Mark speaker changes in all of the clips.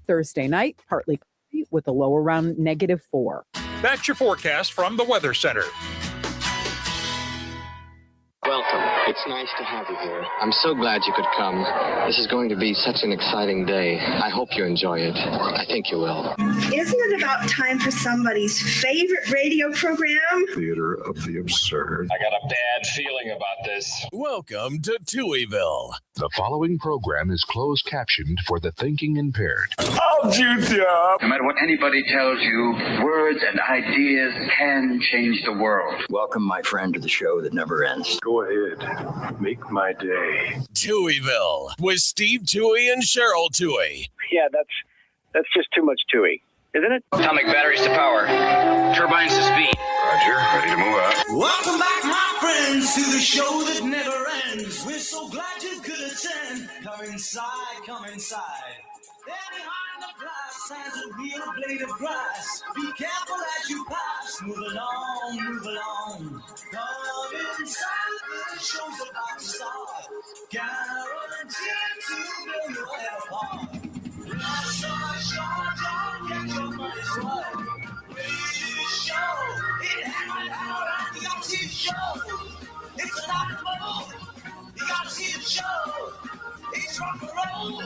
Speaker 1: Thursday night, partly cloudy with a low around -4.
Speaker 2: That's your forecast from the Weather Center.
Speaker 3: Welcome. It's nice to have you here. I'm so glad you could come. This is going to be such an exciting day. I hope you enjoy it. I think you will.
Speaker 4: Isn't it about time for somebody's favorite radio program?
Speaker 5: Theater of the absurd.
Speaker 6: I got a bad feeling about this.
Speaker 7: Welcome to Touhyville.
Speaker 5: The following program is closed captioned for the thinking impaired.
Speaker 6: I'll juice you up.
Speaker 8: No matter what anybody tells you, words and ideas can change the world.
Speaker 9: Welcome, my friend, to the show that never ends.
Speaker 5: Go ahead. Make my day.
Speaker 7: Touhyville with Steve Touhy and Cheryl Touhy.
Speaker 10: Yeah, that's just too much Touhy, isn't it?
Speaker 8: Atomic batteries to power. Turbines to speed.
Speaker 6: Roger, ready to move out.
Speaker 11: Welcome back, my friends, to the show that never ends. We're so glad you could attend. Come inside, come inside. There behind the glass stands a real blade of grass. Be careful as you pass. Move along, move along. Come inside, the show's about to start. Guaranteed to blow your head apart. Life's so short, don't get your money's worth. Radio show, it happened out at the OT show. It's a lot of bubble. You gotta see the show. It's rock and roll.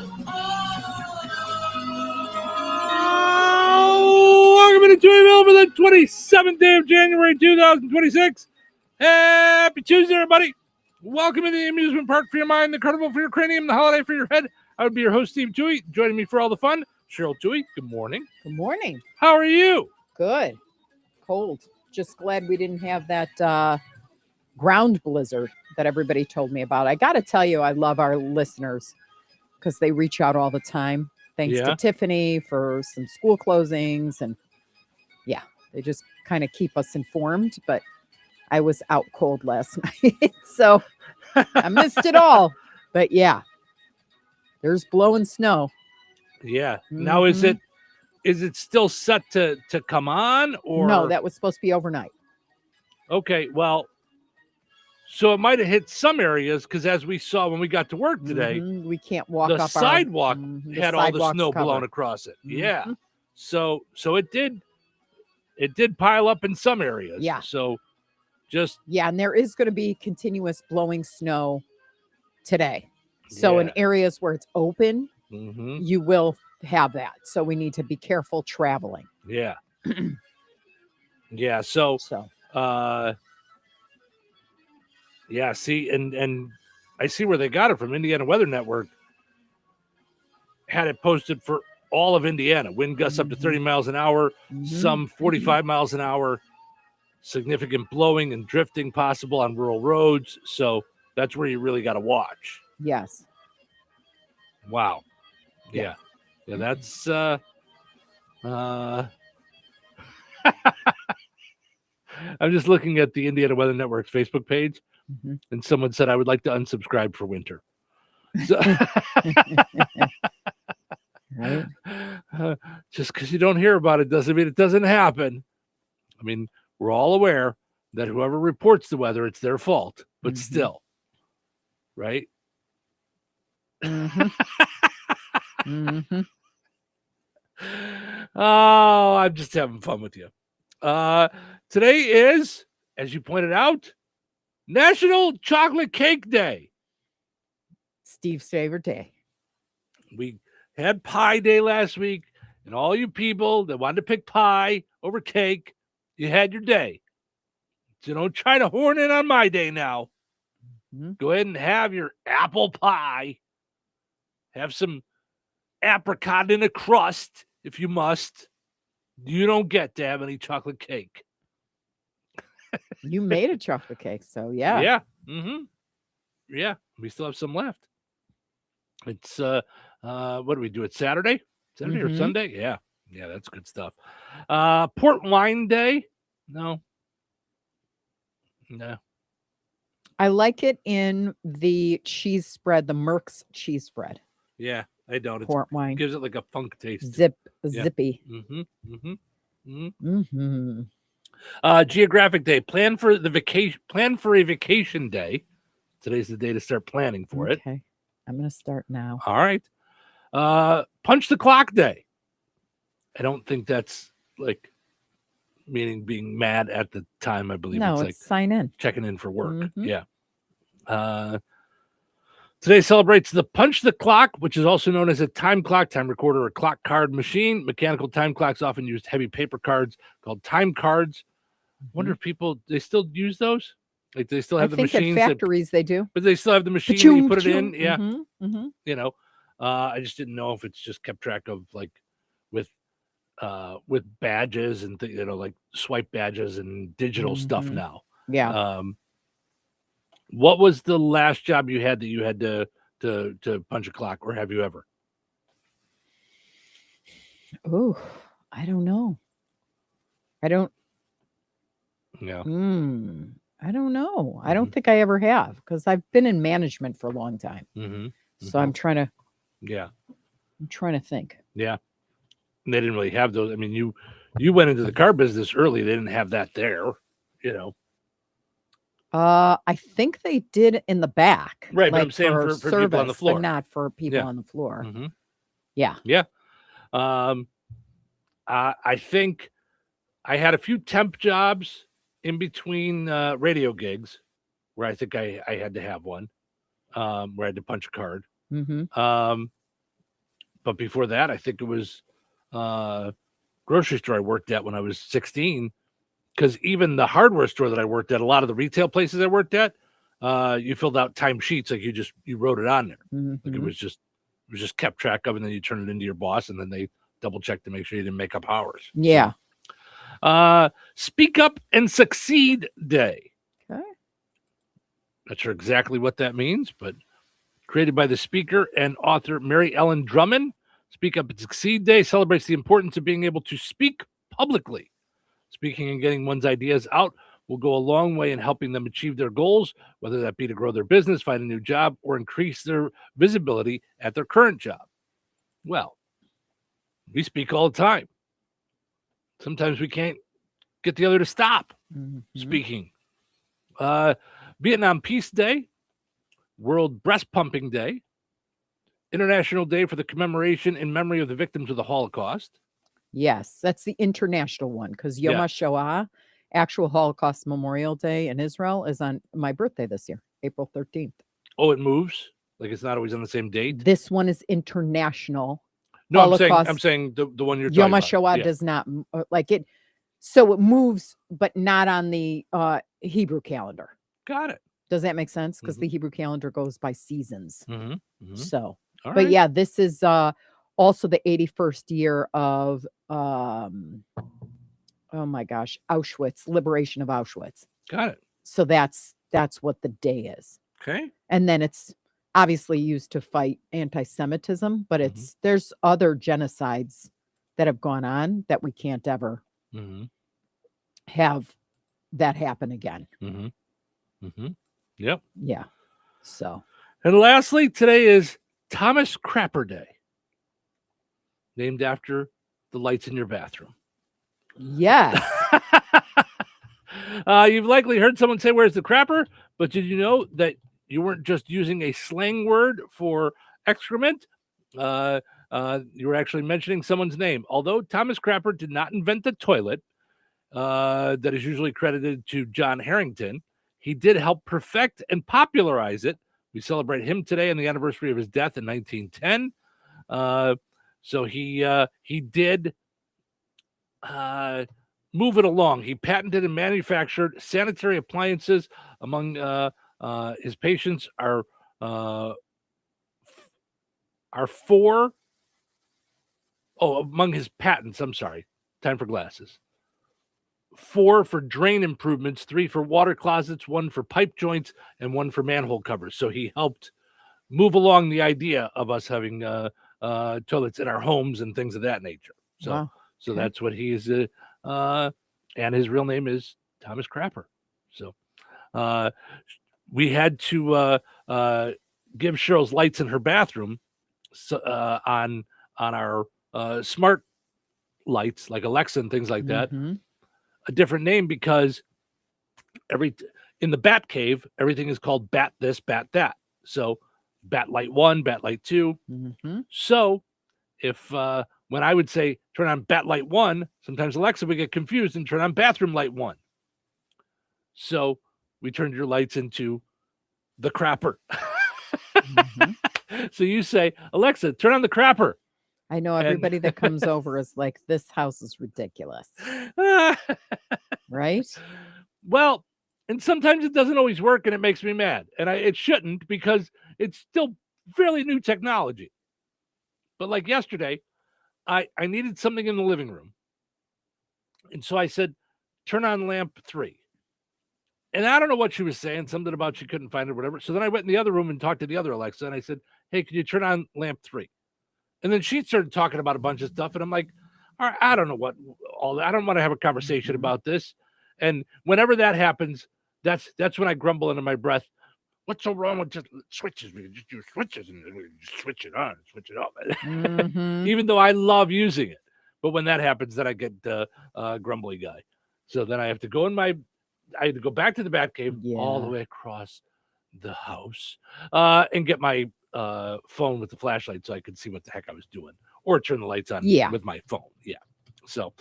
Speaker 12: Welcome to Touhyville for the 27th day of January 2026. Happy Tuesday, everybody. Welcome to the amusement park for your mind, the carnival for your cranium, the holiday for your head. I would be your host, Steve Touhy. Joining me for all the fun, Cheryl Touhy. Good morning.
Speaker 1: Good morning.
Speaker 12: How are you?
Speaker 1: Good. Cold. Just glad we didn't have that ground blizzard that everybody told me about. I got to tell you, I love our listeners because they reach out all the time. Thanks to Tiffany for some school closings. And yeah, they just kind of keep us informed. But I was out cold last night, so I missed it all. But yeah, there's blowing snow.
Speaker 12: Yeah. Now, is it still set to come on? Or
Speaker 1: no, that was supposed to be overnight.
Speaker 12: Okay, well, so it might have hit some areas because as we saw when we got to work today,
Speaker 1: we can't walk
Speaker 12: the
Speaker 1: up
Speaker 12: sidewalk had all the snow
Speaker 1: covered.
Speaker 12: blown across it. Yeah. So it did pile up in some areas.
Speaker 1: Yeah.
Speaker 12: So
Speaker 1: and there is going to be continuous blowing snow today. So in areas where it's open, you will have that. So we need to be careful traveling.
Speaker 12: Yeah. Yeah. So yeah, see, and I see where they got it from. Indiana Weather Network had it posted for all of Indiana. Wind gusts up to 30 miles an hour, some 45 miles an hour, significant blowing and drifting possible on rural roads. So that's where you really got to watch.
Speaker 1: Yes.
Speaker 12: Wow. Yeah. Yeah, that's I'm just looking at the Indiana Weather Network's Facebook page, and someone said I would like to unsubscribe for winter. So,
Speaker 1: right?
Speaker 12: Just because you don't hear about it doesn't mean it doesn't happen. I mean, we're all aware that whoever reports the weather, it's their fault, but still, right? Oh, I'm just having fun with you. Today is, as you pointed out, National Chocolate Cake Day.
Speaker 1: Steve's favorite day.
Speaker 12: We had Pie Day last week, and all you people that wanted to pick pie over cake, you had your day. So don't try to horn in on my day now. Go ahead and have your apple pie. Have some apricot in a crust if you must. You don't get to have any chocolate cake.
Speaker 1: You made a chocolate cake, so yeah.
Speaker 12: Yeah. Yeah. We still have some left. It's what do we do? It's Saturday? Saturday or Sunday? Yeah. Yeah, that's good stuff. Port wine day? No.
Speaker 1: I like it in the cheese spread, the Merck's cheese spread.
Speaker 12: Yeah, I don't.
Speaker 1: Port wine.
Speaker 12: It gives it like a funk taste.
Speaker 1: Zippy.
Speaker 12: Geographic day. Plan for a vacation day. Today's the day to start planning for it.
Speaker 1: Okay. I'm going to start now.
Speaker 12: All right. Punch the clock day. I don't think that's like meaning being mad at the time. I believe
Speaker 1: No,
Speaker 12: it's
Speaker 1: it's
Speaker 12: like
Speaker 1: sign in.
Speaker 12: checking in for work.
Speaker 1: Mhm.
Speaker 12: Yeah. Today celebrates the punch the clock, which is also known as a time clock, time recorder, or clock card machine. Mechanical time clocks often used heavy paper cards called time cards. I wonder if people, they still use those? Like they still have the machines.
Speaker 1: At factories they do.
Speaker 12: But they still have the machine that you put it in. Yeah.
Speaker 1: Mm-hmm.
Speaker 12: You know, I just didn't know if it's just kept track of like with badges and like swipe badges and digital stuff now.
Speaker 1: Yeah.
Speaker 12: What was the last job you had that you had to punch a clock, or have you ever?
Speaker 1: Oh, I don't know. I don't.
Speaker 12: Yeah.
Speaker 1: I don't know. I don't think I ever have, because I've been in management for a long time. So I'm trying to.
Speaker 12: Yeah.
Speaker 1: I'm trying to think.
Speaker 12: Yeah. And they didn't really have those. I mean, you went into the car business early. They didn't have that there. You know.
Speaker 1: I think they did in the back.
Speaker 12: Right,
Speaker 1: like
Speaker 12: but I'm saying for
Speaker 1: service,
Speaker 12: people on the floor.
Speaker 1: but not for people on the floor. Yeah.
Speaker 12: Yeah. I think I had a few temp jobs in between radio gigs where I think I had to have one, where I had to punch a card. But before that, I think it was grocery store I worked at when I was 16. Because even the hardware store that I worked at, a lot of the retail places I worked at, you filled out time sheets, like you wrote it on there. Like it was just kept track of, and then you turn it into your boss, and then they double check to make sure you didn't make up hours.
Speaker 1: Yeah.
Speaker 12: So, Speak Up and Succeed Day.
Speaker 1: Okay.
Speaker 12: Not sure exactly what that means, but created by the speaker and author Mary Ellen Drummond. Speak Up and Succeed Day celebrates the importance of being able to speak publicly. Speaking and getting one's ideas out will go a long way in helping them achieve their goals, whether that be to grow their business, find a new job, or increase their visibility at their current job. Well, we speak all the time. Sometimes we can't get the other to stop speaking. Vietnam Peace Day, World Breast Pumping Day, International Day for the commemoration in memory of the victims of the Holocaust.
Speaker 1: Yes, that's the international one, because Yom HaShoah, actual Holocaust Memorial Day in Israel, is on my birthday this year, April 13th.
Speaker 12: Oh, it moves? Like it's not always on the same date?
Speaker 1: This one is international.
Speaker 12: No,
Speaker 1: Holocaust.
Speaker 12: I'm saying the one you're
Speaker 1: Yom
Speaker 12: talking about.
Speaker 1: HaShoah does not like it. So it moves, but not on the Hebrew calendar.
Speaker 12: Got it.
Speaker 1: Does that make sense? Because the Hebrew calendar goes by seasons. So,
Speaker 12: all
Speaker 1: but
Speaker 12: right.
Speaker 1: yeah, this is also the 81st year of oh my gosh, Auschwitz, liberation of Auschwitz.
Speaker 12: Got it.
Speaker 1: So that's what the day is.
Speaker 12: Okay.
Speaker 1: And then it's obviously used to fight anti-Semitism, but there's other genocides that have gone on that we can't ever have that happen again.
Speaker 12: Yep.
Speaker 1: Yeah. So.
Speaker 12: And lastly, today is Thomas Crapper Day, named after the lights in your bathroom.
Speaker 1: Yes.
Speaker 12: You've likely heard someone say, "Where's the crapper?" But did you know that you weren't just using a slang word for excrement? You were actually mentioning someone's name. Although Thomas Crapper did not invent the toilet, that is usually credited to John Harrington, he did help perfect and popularize it. We celebrate him today on the anniversary of his death in 1910. So he did move it along. He patented and manufactured sanitary appliances. Among his patients are four. Oh, among his patents, I'm sorry. Time for glasses. 4 for drain improvements, 3 for water closets, 1 for pipe joints, and 1 for manhole covers. So he helped move along the idea of us having toilets in our homes and things of that nature. So,
Speaker 1: wow.
Speaker 12: So that's what he is. And his real name is Thomas Crapper. So we had to give Cheryl's lights in her bathroom on our smart lights, like Alexa and things like that, a different name, because in the Bat Cave, everything is called Bat this, Bat that. So bat light 1, bat light 2.
Speaker 1: Mm-hmm.
Speaker 12: So if when I would say turn on bat light 1, sometimes Alexa would get confused and turn on bathroom light 1. So we turned your lights into the crapper.
Speaker 1: Mm-hmm.
Speaker 12: So you say, Alexa, turn on the crapper.
Speaker 1: I know everybody that comes over is like, this house is ridiculous. Right?
Speaker 12: Well, and sometimes it doesn't always work and it makes me mad. And it shouldn't, because it's still fairly new technology. But like yesterday, I needed something in the living room. And so I said, turn on lamp 3. And I don't know what she was saying, something about she couldn't find it or whatever. So then I went in the other room and talked to the other Alexa, and I said, hey, can you turn on lamp 3? And then she started talking about a bunch of stuff, and I'm like, all right, I don't know what all that. I don't want to have a conversation about this. And whenever that happens, that's when I grumble under my breath. What's so wrong with just switches? We just use switches and we just switch it on, switch it off.
Speaker 1: Mm-hmm.
Speaker 12: Even though I love using it. But when that happens, then I get grumbly guy. So then I have to go I had to go back to the Batcave all the way across the house and get my phone with the flashlight so I could see what the heck I was doing, or turn the lights on with my phone. Yeah. So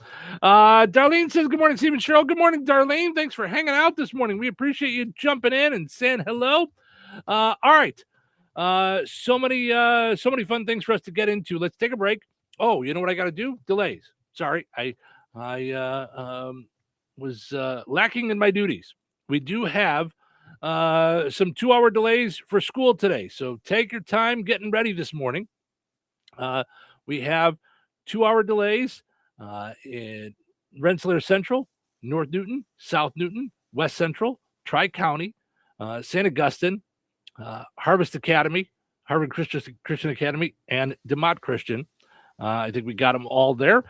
Speaker 12: Darlene says, good morning, Steve and Cheryl. Good morning, Darlene. Thanks for hanging out this morning. We appreciate you jumping in and saying hello. All right. So many fun things for us to get into. Let's take a break. Oh, you know what I got to do? Delays. Sorry. I was lacking in my duties. We do have some 2-hour delays for school today. So take your time getting ready this morning. We have 2-hour delays in Rensselaer Central, North Newton, South Newton, West Central, Tri-County, St. Augustine, Harvest Academy, Harvard Christian Academy, and DeMott Christian. I think we got them all there.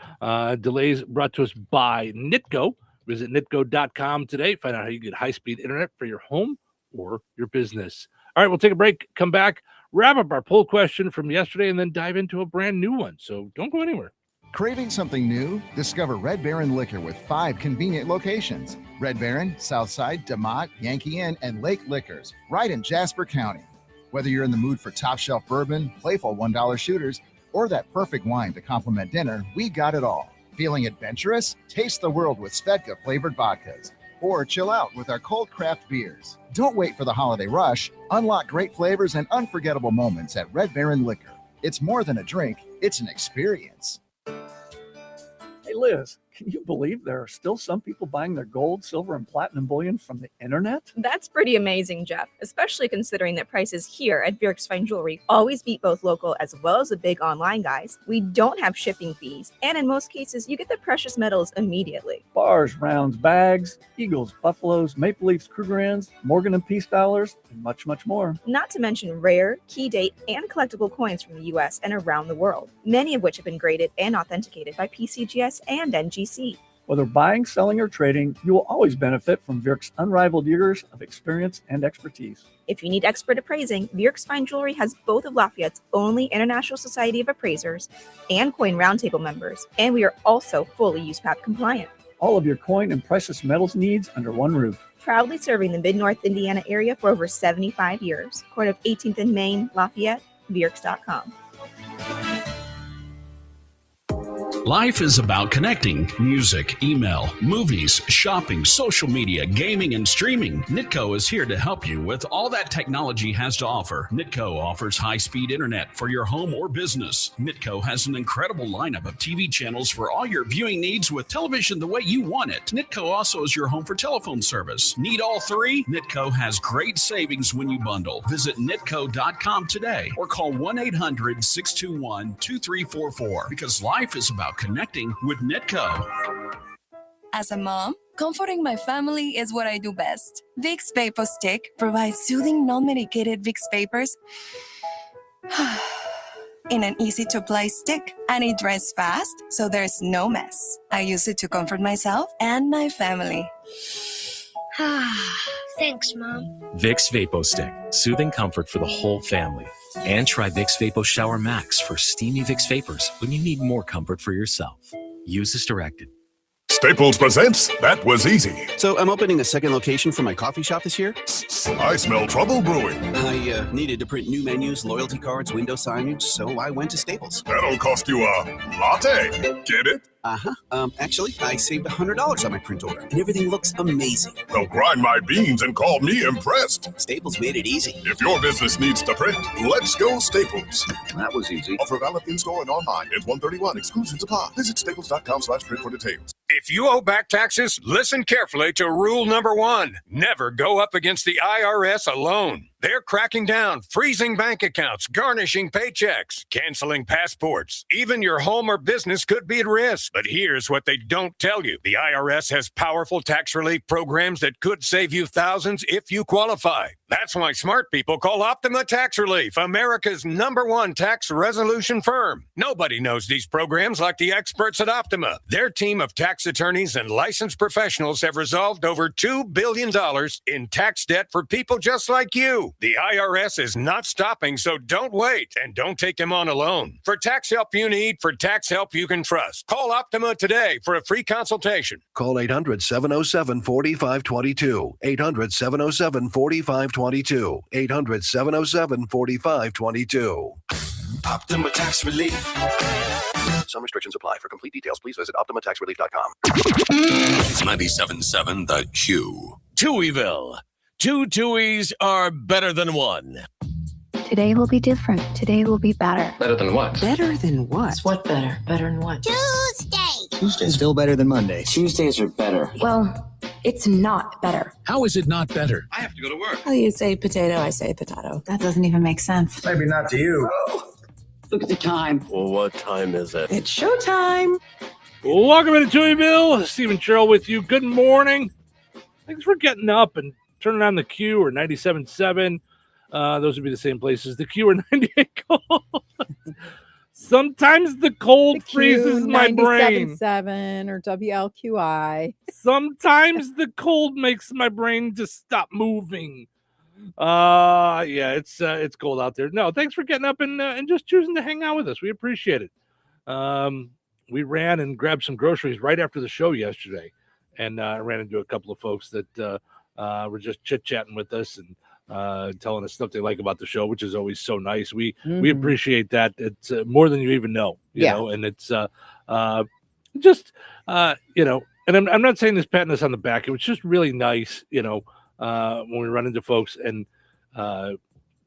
Speaker 12: Delays brought to us by Nitco. Visit nitco.com today. Find out how you get high-speed internet for your home or your business. All right, we'll take a break, come back, wrap up our poll question from yesterday, and then dive into a brand new one. So don't go anywhere.
Speaker 13: Craving something new? Discover Red Baron Liquor with 5 convenient locations. Red Baron, Southside, DeMott, Yankee Inn, and Lake Liquors, right in Jasper County. Whether you're in the mood for top-shelf bourbon, playful $1 shooters, or that perfect wine to complement dinner, we got it all. Feeling adventurous? Taste the world with Svedka-flavored vodkas. Or chill out with our cold craft beers. Don't wait for the holiday rush. Unlock great flavors and unforgettable moments at Red Baron Liquor. It's more than a drink, it's an experience.
Speaker 14: Hey, Liz, can you believe there are still some people buying their gold, silver, and platinum bullion from the internet?
Speaker 15: That's pretty amazing, Jeff, especially considering that prices here at Vierk's Fine Jewelry always beat both local as well as the big online guys. We don't have shipping fees, and in most cases, you get the precious metals immediately.
Speaker 14: Bars, rounds, bags, eagles, buffaloes, maple leafs, Krugerrands, Morgan and Peace dollars, and much, much more.
Speaker 15: Not to mention rare, key date, and collectible coins from the U.S. and around the world, many of which have been graded and authenticated by PCGS and NGC.
Speaker 14: Whether buying, selling, or trading, you will always benefit from Vierk's unrivaled years of experience and expertise.
Speaker 15: If you need expert appraising, Vierk's Fine Jewelry has both of Lafayette's only International Society of Appraisers and Coin Roundtable members, and we are also fully USPAP compliant.
Speaker 14: All of your coin and precious metals needs under one roof.
Speaker 15: Proudly serving the Mid-North Indiana area for over 75 years. Corner of 18th and Main, Lafayette, Vierks.com.
Speaker 16: Life is about connecting. Music, email, movies, shopping, social media, gaming, and streaming. Nitco is here to help you with all that technology has to offer. Nitco offers high-speed internet for your home or business. Nitco has an incredible lineup of TV channels for all your viewing needs with television the way you want it. Nitco also is your home for telephone service. Need all 3? Nitco has great savings when you bundle. Visit nitco.com today or call 1-800-621-2344 because life is about connecting with Nitco.
Speaker 17: As a mom, comforting my family is what I do best. Vicks Vapor Stick provides soothing, non-medicated Vicks vapors in an easy-to-apply stick, and it dries fast, so there's no mess. I use it to comfort myself and my family.
Speaker 18: Thanks, Mom.
Speaker 19: Vicks Vapo Stick, soothing comfort for the whole family. And try Vicks Vapo Shower Max for steamy Vicks vapors when you need more comfort for yourself. Use as directed.
Speaker 18: Staples presents That Was Easy.
Speaker 20: So I'm opening a second location for my coffee shop this year?
Speaker 18: I smell trouble brewing.
Speaker 20: I needed to print new menus, loyalty cards, window signage, so I went to Staples.
Speaker 18: That'll cost you a latte. Get it?
Speaker 20: Uh-huh. Actually, I saved $100 on my print order, and everything looks amazing.
Speaker 18: They'll grind my beans and call me impressed.
Speaker 20: Staples made it easy.
Speaker 18: If your business needs to print, let's go Staples.
Speaker 20: That was easy.
Speaker 18: Offer valid in-store and online. It's 131. Exclusions apply. Visit staples.com/print for details.
Speaker 2: If you owe back taxes, listen carefully to rule number 1. Never go up against the IRS alone. They're cracking down, freezing bank accounts, garnishing paychecks, canceling passports. Even your home or business could be at risk. But here's what they don't tell you. The IRS has powerful tax relief programs that could save you thousands if you qualify. That's why smart people call Optima Tax Relief, America's #1 tax resolution firm. Nobody knows these programs like the experts at Optima. Their team of tax attorneys and licensed professionals have resolved over $2 billion in tax debt for people just like you. The IRS is not stopping, so don't wait, and don't take them on alone. For tax help you need, for tax help you can trust, call Optima today for a free consultation.
Speaker 21: Call 800-707-4522. 800-707-4522. 800-707-4522.
Speaker 11: Optima Tax Relief.
Speaker 21: Some restrictions apply. For complete details, please visit OptimaTaxRelief.com.
Speaker 7: It's 97.7 The Q. Touhyville. 2 Tuohys are better than one.
Speaker 22: Today will be different. Today will be better.
Speaker 3: Better than what?
Speaker 22: Better than what?
Speaker 23: What better? Better than what?
Speaker 9: Tuesday's still better than Monday.
Speaker 3: Tuesdays are better.
Speaker 22: Well, it's not better.
Speaker 19: How is it not better?
Speaker 3: I have to go to work.
Speaker 22: Oh, you say potato, I say potato. That doesn't even make sense.
Speaker 9: Maybe not to you.
Speaker 23: Look at the time.
Speaker 7: Well, what time is it?
Speaker 23: It's showtime.
Speaker 12: Welcome to Touhyville. Stephen Sherrill with you. Good morning. Thanks for getting up and turning on the Q or 97.7. Those would be the same places. The Q or 98 Gold. Sometimes the cold freezes my brain.
Speaker 1: 97.7 or WLQI.
Speaker 12: Sometimes the cold makes my brain just stop moving. Yeah, it's cold out there. No, thanks for getting up and just choosing to hang out with us. We appreciate it. We ran and grabbed some groceries right after the show yesterday, and I ran into a couple of folks that were just chit-chatting with us and telling us stuff they like about the show, which is always so nice. We appreciate that. It's more than you even know, you know, and it's just you know, and I'm not saying this patting us on the back. It was just really nice, you know, when we run into folks and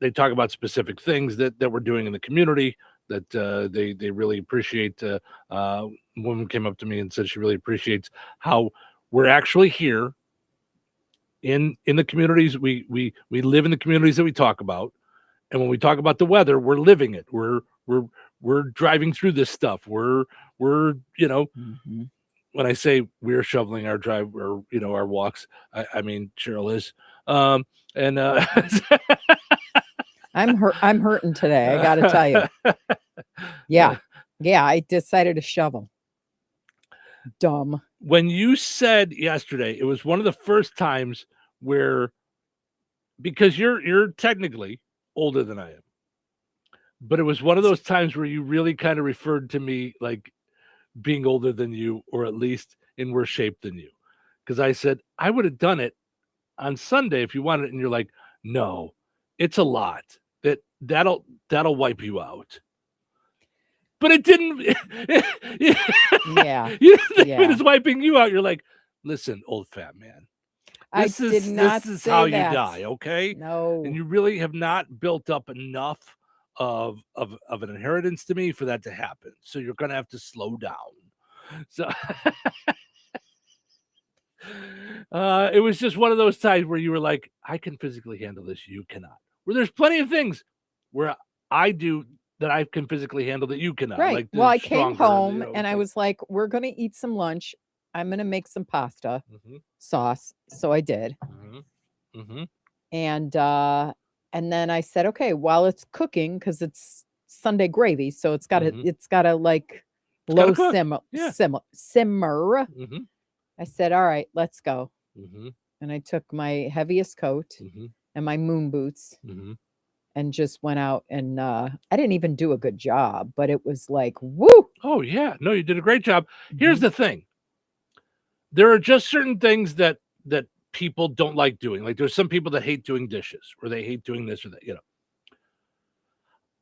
Speaker 12: they talk about specific things that we're doing in the community that they really appreciate. A woman came up to me and said she really appreciates how we're actually here in the communities. We live in the communities that we talk about, and when we talk about the weather, we're living it. We're driving through this stuff. We're you know, when I say we're shoveling our drive or, you know, our walks, I mean Cheryl is. And I'm
Speaker 1: hurting today. I got to tell you. Yeah. I decided to shovel. Dumb.
Speaker 12: When you said yesterday, it was one of the first times where, because you're technically older than I am, but it was one of those times where you really kind of referred to me like being older than you, or at least in worse shape than you. Because I said, I would have done it on Sunday if you wanted it. And you're like, no, it's a lot. That'll wipe you out. But it didn't.
Speaker 1: Yeah.
Speaker 12: You didn't think it was wiping you out. You're like, listen, old fat man. This is how you die, okay?
Speaker 1: No.
Speaker 12: And you really have not built up enough of an inheritance to me for that to happen. So you're gonna have to slow down. So it was just one of those times where you were like, I can physically handle this, you cannot. Where there's plenty of things where I do that I can physically handle that you cannot.
Speaker 1: Right.
Speaker 12: Like,
Speaker 1: well, I came home,
Speaker 12: you know,
Speaker 1: and I was like, we're going to eat some lunch. I'm going to make some pasta sauce. So I did. And then I said, okay, while it's cooking, because it's Sunday gravy, so it's got to like low simmer. I said, all right, let's go. And I took my heaviest coat and my moon boots and just went out, and I didn't even do a good job, but it was like, woo.
Speaker 12: Oh yeah, no, you did a great job. Here's the thing. there are just certain things that people don't like doing. Like there's some people that hate doing dishes, or they hate doing this or that,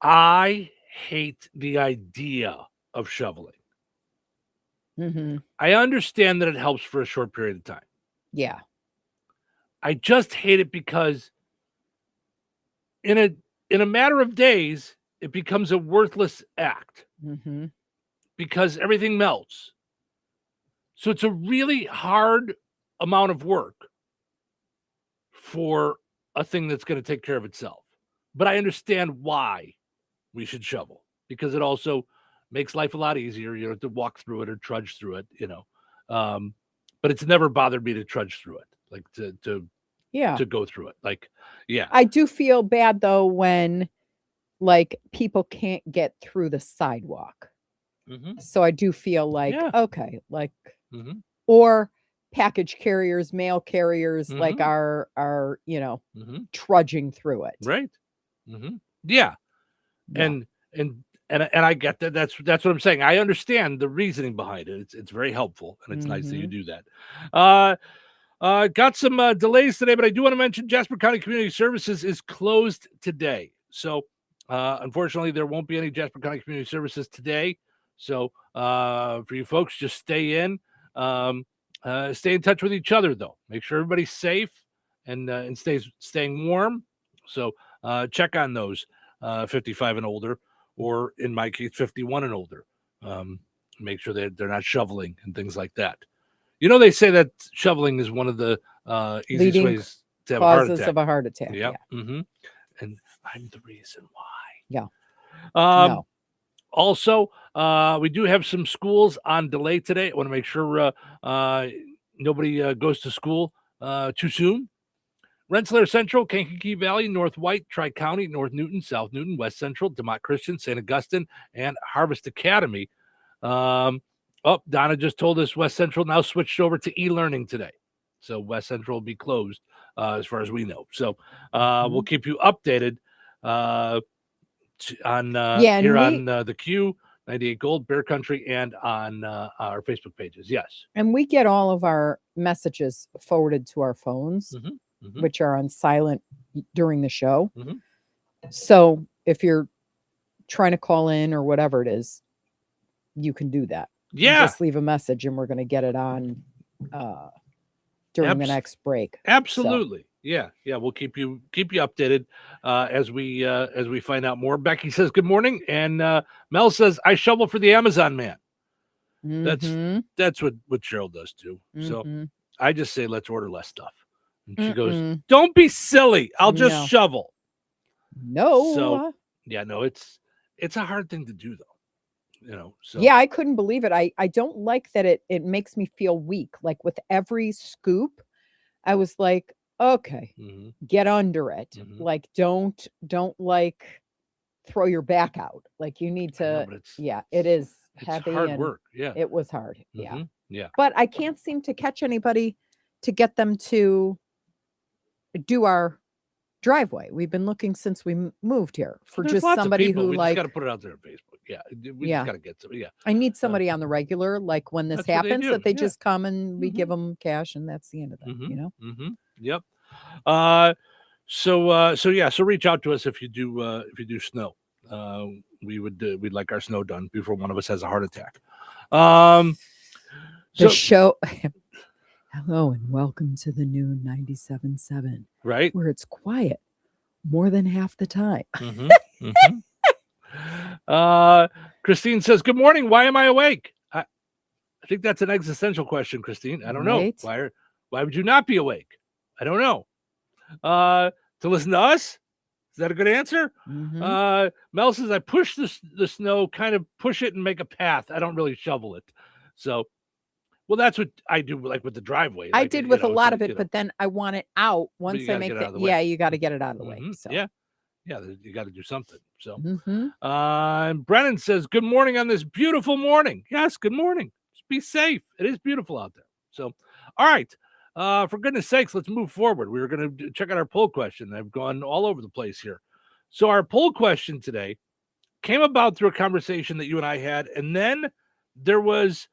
Speaker 12: I hate the idea of shoveling.
Speaker 1: Mm-hmm.
Speaker 12: I understand that it helps for a short period of time.
Speaker 1: Yeah.
Speaker 12: I just hate it because in a matter of days, it becomes a worthless act
Speaker 1: Mm-hmm.
Speaker 12: because everything melts. So it's a really hard amount of work for a thing that's going to take care of itself. But I understand why we should shovel, because it also makes life a lot easier. You don't have to walk through it or trudge through it, but it's never bothered me to trudge through it, like to go through it. Like, yeah.
Speaker 1: I do feel bad though when like people can't get through the sidewalk.
Speaker 12: Mm-hmm.
Speaker 1: So I do feel like, okay, like,
Speaker 12: mm-hmm.
Speaker 1: or package carriers, mail carriers,
Speaker 12: Mm-hmm.
Speaker 1: like are
Speaker 12: mm-hmm.
Speaker 1: trudging through it.
Speaker 12: Right. Mm-hmm. Yeah. And I get that. That's what I'm saying. I understand the reasoning behind it. It's very helpful, and it's nice that you do that. Got some delays today, but I do want to mention Jasper County Community Services is closed today. So unfortunately, there won't be any Jasper County Community Services today. So for you folks, just stay in. Stay in touch with each other, though. Make sure everybody's safe and staying warm. So check on those 55 and older, or in my case, 51 and older. Make sure that they're not shoveling and things like that. They say that shoveling is one of the easiest
Speaker 1: leading
Speaker 12: ways to have a heart
Speaker 1: causes
Speaker 12: attack.
Speaker 1: of a heart attack.
Speaker 12: Yep. Yeah. Mm-hmm. And I'm the reason why.
Speaker 1: Yeah.
Speaker 12: No. Also, we do have some schools on delay today. I want to make sure nobody goes to school too soon. Rensselaer Central, Kankakee Valley, North White, Tri-County, North Newton, South Newton, West Central, DeMont Christian, St. Augustine, and Harvest Academy. Donna just told us West Central now switched over to e-learning today. So West Central will be closed as far as we know. So we'll keep you updated on the Q, 98 Gold, Bear Country, and on our Facebook pages. Yes.
Speaker 1: And we get all of our messages forwarded to our phones, which are on silent during the show.
Speaker 12: Mm-hmm.
Speaker 1: So if you're trying to call in or whatever it is, you can do that.
Speaker 12: Yeah.
Speaker 1: Just leave a message and we're going to get it on during the next break.
Speaker 12: Absolutely. So. Yeah. We'll keep you updated as we find out more. Becky says good morning, and Mel says I shovel for the Amazon man.
Speaker 1: Mm-hmm.
Speaker 12: That's what Cheryl does too.
Speaker 1: Mm-hmm.
Speaker 12: So I just say let's order less stuff, and she goes, "Don't be silly. I'll just shovel."
Speaker 1: No.
Speaker 12: So no, it's a hard thing to do though. So
Speaker 1: yeah, I couldn't believe it. I don't like that it makes me feel weak. Like with every scoop, I was like, okay, get under it.
Speaker 12: Mm-hmm.
Speaker 1: Like don't like throw your back out. Like you need to. It is heavy.
Speaker 12: It's hard
Speaker 1: and
Speaker 12: work. Yeah,
Speaker 1: it was hard.
Speaker 12: Mm-hmm. Yeah.
Speaker 1: But I can't seem to catch anybody to get them to do our driveway. We've been looking since we moved here for
Speaker 12: There's
Speaker 1: just
Speaker 12: lots
Speaker 1: somebody
Speaker 12: of people.
Speaker 1: who
Speaker 12: we
Speaker 1: like
Speaker 12: just got to put it out there on Facebook. Yeah, we just got to get some. Yeah,
Speaker 1: I need somebody on the regular, like when this
Speaker 12: That's what they
Speaker 1: happens,
Speaker 12: do,
Speaker 1: that they
Speaker 12: yeah.
Speaker 1: just come and we give them cash, and that's the end of that.
Speaker 12: Mm-hmm. Yep. So reach out to us if you do snow. We'd like our snow done before one of us has a heart attack.
Speaker 1: The show. Hello and welcome to the new 97.7.
Speaker 12: Right,
Speaker 1: where it's quiet more than half the time.
Speaker 12: Christine says, "Good morning. Why am I awake?" I think that's an existential question, Christine. I don't know why would you not be awake? I don't know. To listen to us. Is that a good answer? Mel says, I push the snow, kind of push it and make a path. I don't really shovel it. So, well, that's what I do, like with the driveway.
Speaker 1: I did with a lot of it, but then I want it out once I make that. Yeah, you got to get it out of the way. So.
Speaker 12: Yeah, you got to do something. So, Brennan says, good morning on this beautiful morning. Yes, good morning. Just be safe. It is beautiful out there. So, all right. For goodness sakes, let's move forward. We were going to check out our poll question. I've gone all over the place here. So our poll question today came about through a conversation that you and I had. And then there was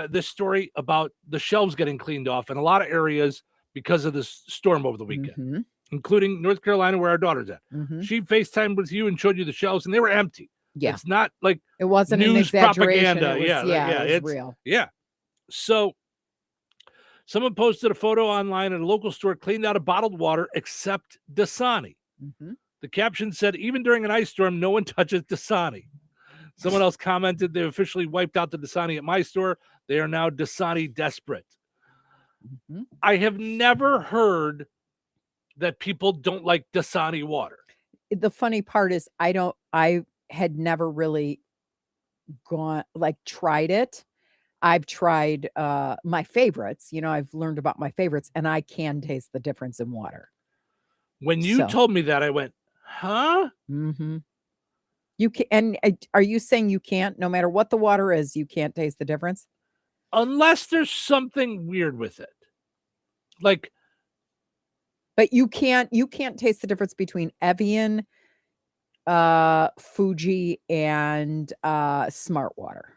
Speaker 12: this story about the shelves getting cleaned off in a lot of areas because of this storm over the weekend, including North Carolina, where our daughter's at. She FaceTimed with you and showed you the shelves, and they were empty.
Speaker 1: Yeah.
Speaker 12: It's not like
Speaker 1: it wasn't an
Speaker 12: news
Speaker 1: exaggeration.
Speaker 12: propaganda.
Speaker 1: It was, it
Speaker 12: it's
Speaker 1: was real.
Speaker 12: Yeah. So someone posted a photo online at a local store cleaned out of bottled water except Dasani. The caption said, even during an ice storm, no one touches Dasani. Someone else commented they officially wiped out the Dasani at my store. They are now Dasani desperate. I have never heard that people don't like Dasani water.
Speaker 1: The funny part is I had never really tried it. I've tried my favorites. I've learned about my favorites, and I can taste the difference in water.
Speaker 12: When you told me that, I went, huh?
Speaker 1: You can, and are you saying you can't, no matter what the water is, you can't taste the difference?
Speaker 12: Unless there's something weird with it.
Speaker 1: But you can't taste the difference between Evian, Fuji, and Smart Water.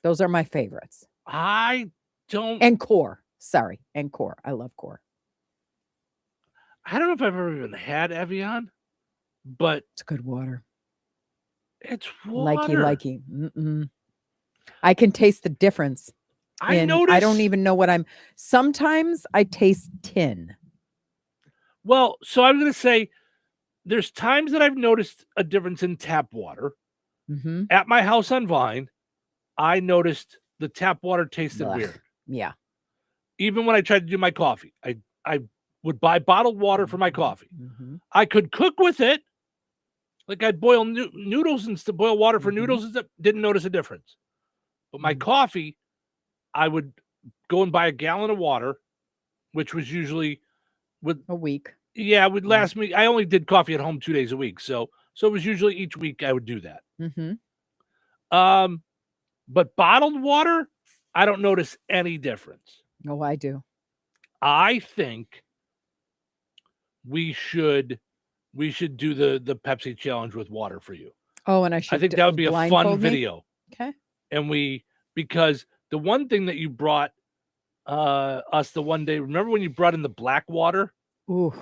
Speaker 1: Those are my favorites.
Speaker 12: I don't.
Speaker 1: And Core. Sorry. And Core. I love Core.
Speaker 12: I don't know if I've ever even had Evian, but
Speaker 1: it's good water.
Speaker 12: It's water.
Speaker 1: Likey. I can taste the difference.
Speaker 12: I noticed.
Speaker 1: I don't even know sometimes I taste tin.
Speaker 12: Well, so I'm going to say there's times that I've noticed a difference in tap water. At my house on Vine, I noticed the tap water tasted weird.
Speaker 1: Yeah.
Speaker 12: Even when I tried to do my coffee, I would buy bottled water for my coffee. I could cook with it. Like I'd boil noodles and boil water for noodles and stuff. Didn't notice a difference. But my coffee, I would go and buy a gallon of water, which was usually
Speaker 1: a week.
Speaker 12: Yeah, it would last me. I only did coffee at home 2 days a week. So it was usually each week I would do that. But bottled water, I don't notice any difference.
Speaker 1: Oh, I do.
Speaker 12: I think we should do the Pepsi challenge with water for you.
Speaker 1: Oh, and
Speaker 12: I think that would be a fun video.
Speaker 1: Okay.
Speaker 12: And because the one thing that you brought us the one day, remember when you brought in the black water?
Speaker 1: Ooh,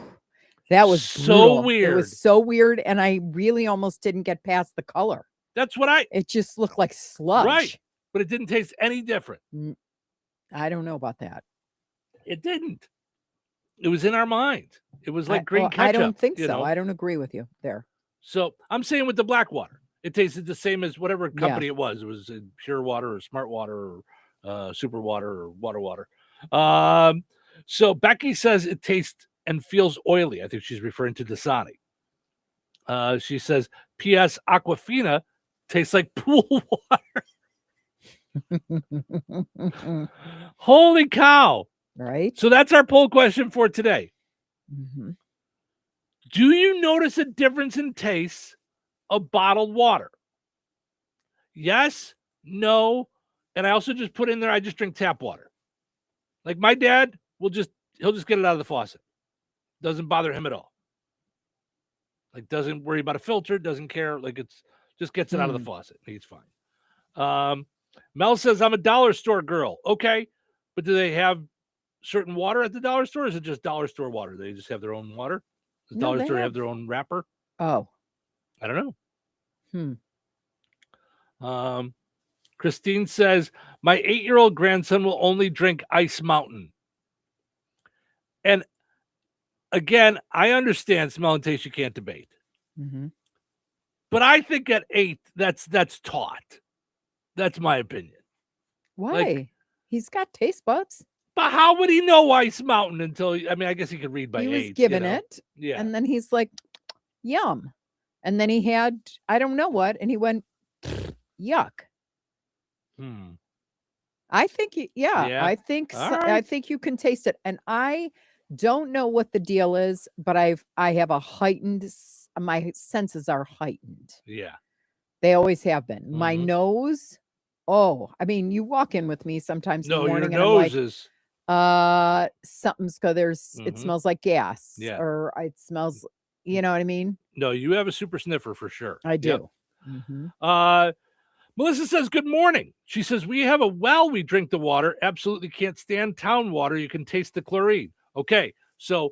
Speaker 1: that was
Speaker 12: so
Speaker 1: brutal.
Speaker 12: weird.
Speaker 1: It was so weird, and I really almost didn't get past the color.
Speaker 12: That's what
Speaker 1: it just looked like sludge.
Speaker 12: Right. But it didn't taste any different.
Speaker 1: I don't know about that.
Speaker 12: It didn't. It was in our mind. It was like green ketchup.
Speaker 1: I don't think so.
Speaker 12: know?
Speaker 1: I don't agree with you there.
Speaker 12: So I'm saying with the black water, it tasted the same as whatever company it was. It was Pure Water or Smart Water or Super Water or Water. So Becky says it tastes and feels oily. I think she's referring to Dasani. She says, P.S. Aquafina tastes like pool water. Holy cow.
Speaker 1: Right.
Speaker 12: So that's our poll question for today. Do you notice a difference in taste of bottled water? Yes, no, and I also just put in there, I just drink tap water. Like my dad he'll just get it out of the faucet. Doesn't bother him at all. Like doesn't worry about a filter, doesn't care. Like just gets it out of the faucet. He's fine. Mel says, I'm a dollar store girl. Okay, but do they have certain water at the dollar store? Or is it just dollar store water? They just have their own water? Does dollar store have their own wrapper?
Speaker 1: Oh.
Speaker 12: I don't know. Christine says, my 8-year-old grandson will only drink Ice Mountain. And again, I understand smell and taste you can't debate. But I think at 8, that's taught. That's my opinion.
Speaker 1: Why? He's got taste buds.
Speaker 12: But how would he know Ice Mountain until, I guess he could read by 8.
Speaker 1: He was given it.
Speaker 12: Yeah.
Speaker 1: And then he's like, yum. And then he had, I don't know what, and he went, yuck. I think, I think, I think you can taste it. And I don't know what the deal is, but I have a heightened, my senses are heightened.
Speaker 12: Yeah.
Speaker 1: They always have been. My nose, you walk in with me sometimes in the morning
Speaker 12: your nose is
Speaker 1: something's it smells like gas.
Speaker 12: Yeah.
Speaker 1: Or it smells, you know what I mean?
Speaker 12: No, you have a super sniffer for sure.
Speaker 1: I do.
Speaker 12: Melissa says, good morning. She says, we have a well we drink the water. Absolutely can't stand town water. You can taste the chlorine. Okay, so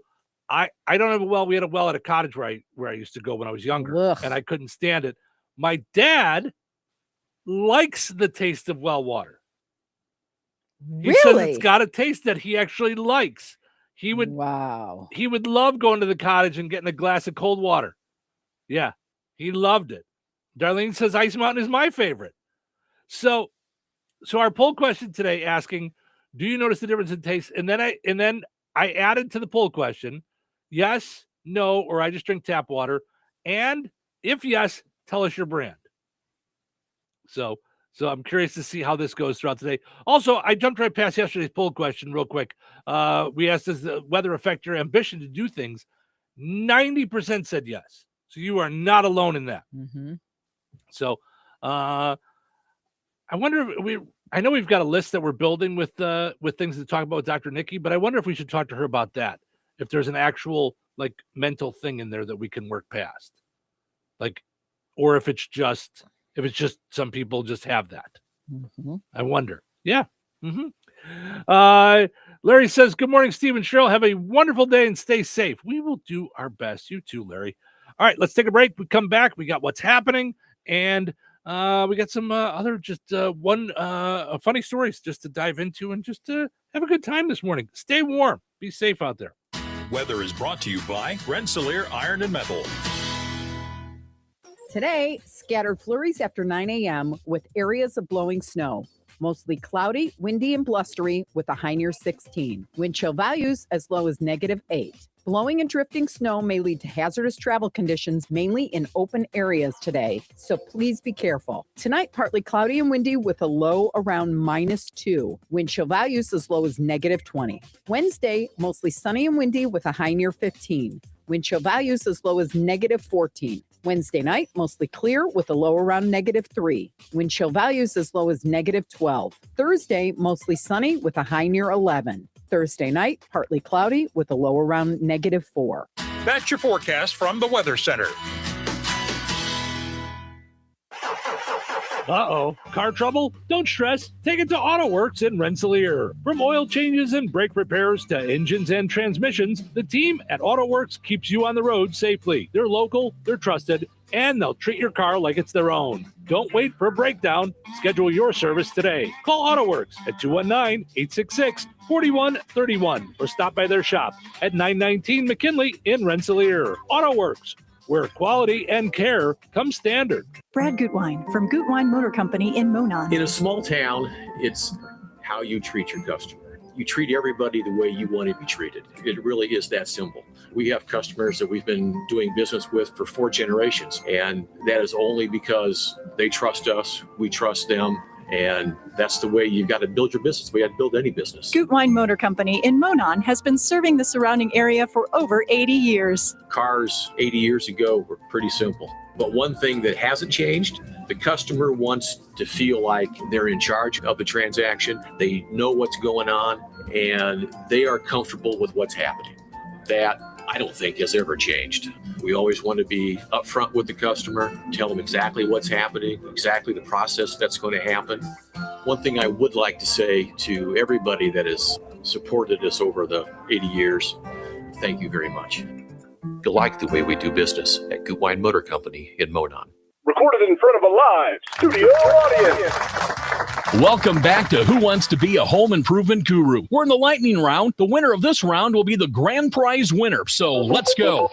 Speaker 12: I don't have a well. We had a well at a cottage where I used to go when I was younger, and I couldn't stand it. My dad likes the taste of well water. He says it's got a taste that he actually likes. He would love going to the cottage and getting a glass of cold water. Yeah, he loved it. Darlene says Ice Mountain is my favorite. So our poll question today asking, do you notice the difference in taste? And then I added to the poll question, yes, no, or I just drink tap water. And if yes, tell us your brand. So I'm curious to see how this goes throughout today. Also, I jumped right past yesterday's poll question real quick. We asked, does the weather affect your ambition to do things? 90% said yes. So you are not alone in that.
Speaker 1: Mm-hmm.
Speaker 12: So I wonder if I know we've got a list that we're building with things to talk about with Dr. Nikki, but I wonder if we should talk to her about that. If there's an actual like mental thing in there that we can work past, like, or if it's just some people just have that.
Speaker 1: Mm-hmm.
Speaker 12: I wonder. Yeah. Mm-hmm. Larry says, good morning, Steve and Cheryl. Have a wonderful day and stay safe. We will do our best. You too, Larry. All right, let's take a break. We come back. We got what's happening. And we got some other funny stories just to dive into and just to have a good time this morning. Stay warm. Be safe out there.
Speaker 4: Weather is brought to you by Rensselaer Iron and Metal.
Speaker 1: Today, scattered flurries after 9 a.m. with areas of blowing snow. Mostly cloudy, windy, and blustery with a high near 16. Wind chill values as low as -8. Blowing and drifting snow may lead to hazardous travel conditions, mainly in open areas today, so please be careful. Tonight, partly cloudy and windy with a low around -2. Wind chill values as low as -20. Wednesday, mostly sunny and windy with a high near 15. Wind chill values as low as -14. Wednesday night, mostly clear with a low around -3. Wind chill values as low as -12. Thursday, mostly sunny with a high near 11. Thursday night, partly cloudy with a low around -4.
Speaker 4: That's your forecast from the Weather Center.
Speaker 12: Uh-oh. Car trouble? Don't stress. Take it to AutoWorks in Rensselaer. From oil changes and brake repairs to engines and transmissions, the team at AutoWorks keeps you on the road safely. They're local, they're trusted, and they'll treat your car like it's their own. Don't wait for a breakdown. Schedule your service today. Call AutoWorks at 219-866-4131 or stop by their shop at 919 McKinley in Rensselaer. AutoWorks, where quality and care come standard.
Speaker 5: Brad Gutwein from Gutwein Motor Company in Monon.
Speaker 10: In a small town, it's how you treat your customer. You treat everybody the way you want to be treated. It really is that simple. We have customers that we've been doing business with for 4 generations, and that is only because they trust us, we trust them, and that's the way you've got to build your business. We had to build any business.
Speaker 5: Gutwein Motor Company in Monon has been serving the surrounding area for over 80 years.
Speaker 10: Cars 80 years ago were pretty simple. But one thing that hasn't changed, the customer wants to feel like they're in charge of the transaction. They know what's going on, and they are comfortable with what's happening. That, I don't think, has ever changed. We always want to be upfront with the customer, tell them exactly what's happening, exactly the process that's going to happen. One thing I would like to say to everybody that has supported us over the 80 years, thank you very much. You'll like the way we do business at Gutwein Motor Company in Monon.
Speaker 24: Recorded in front of a live studio audience.
Speaker 16: Welcome back to Who Wants to Be a Home Improvement Guru. We're in the lightning round. The winner of this round will be the grand prize winner. So let's go.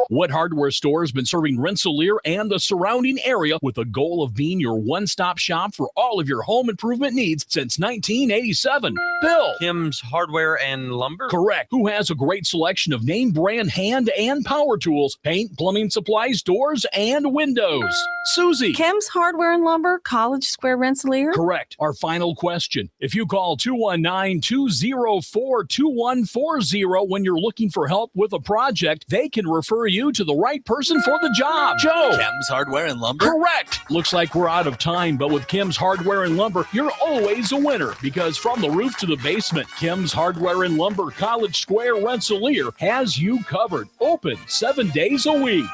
Speaker 16: What hardware store has been serving Rensselaer and the surrounding area with the goal of being your one-stop shop for all of your home improvement needs since 1987? Bill.
Speaker 25: Kim's Hardware and Lumber?
Speaker 16: Correct. Who has a great selection of name brand hand and power tools, paint, plumbing supplies, doors, and windows? Susie.
Speaker 26: Kim's Hardware and Lumber, College Square, Rensselaer?
Speaker 16: Correct. Our final question. If you call 219-204-2140 when you're looking for help with a project, they can refer you to the right person for the job. Joe.
Speaker 25: Kim's Hardware and Lumber?
Speaker 16: Correct. Looks like we're out of time, but with Kim's Hardware and Lumber, you're always a winner because from the roof to the basement, Kim's Hardware and Lumber, College Square, Rensselaer has you covered. Open 7 days a week.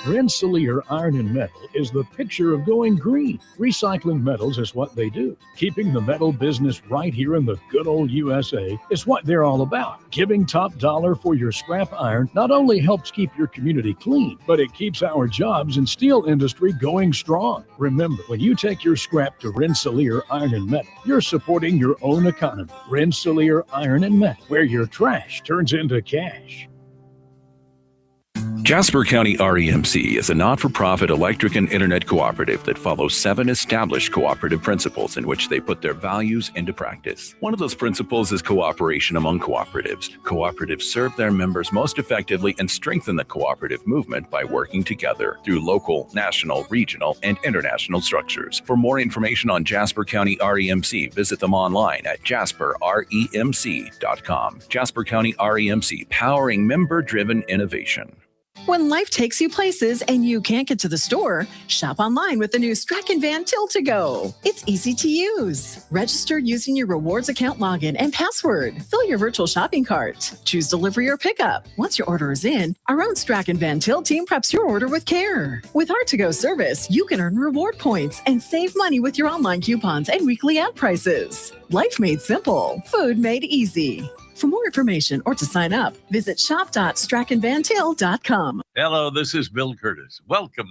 Speaker 6: Rensselaer Iron and Metal is the picture of going green. Recycling metals is what they do. Keeping the metal business right here in the good old USA is what they're all about. Giving top dollar for your scrap iron not only helps keep your community clean, but it keeps our jobs and steel industry going strong. Remember, when you take your scrap to Rensselaer Iron and Metal, you're supporting your own economy. Rensselaer Iron and Metal, where your trash turns into cash.
Speaker 8: Jasper County REMC is a not-for-profit electric and internet cooperative that follows 7 established cooperative principles in which they put their values into practice. One of those principles is cooperation among cooperatives. Cooperatives serve their members most effectively and strengthen the cooperative movement by working together through local, national, regional, and international structures. For more information on Jasper County REMC, visit them online at jasperremc.com. Jasper County REMC, powering member-driven innovation.
Speaker 13: When life takes you places and you can't get to the store, shop online with the new Strachan Van Til to Go. It's easy to use. Register using your rewards account login and password. Fill your virtual shopping cart. Choose delivery or pickup. Once your order is in, our own Strachan Van Til team preps your order with care. With our to-go service, you can earn reward points and save money with your online coupons and weekly ad prices. Life made simple. Food made easy. For more information or to sign up, visit shop.strachanvantil.com.
Speaker 14: Hello, this is Bill Curtis. Welcome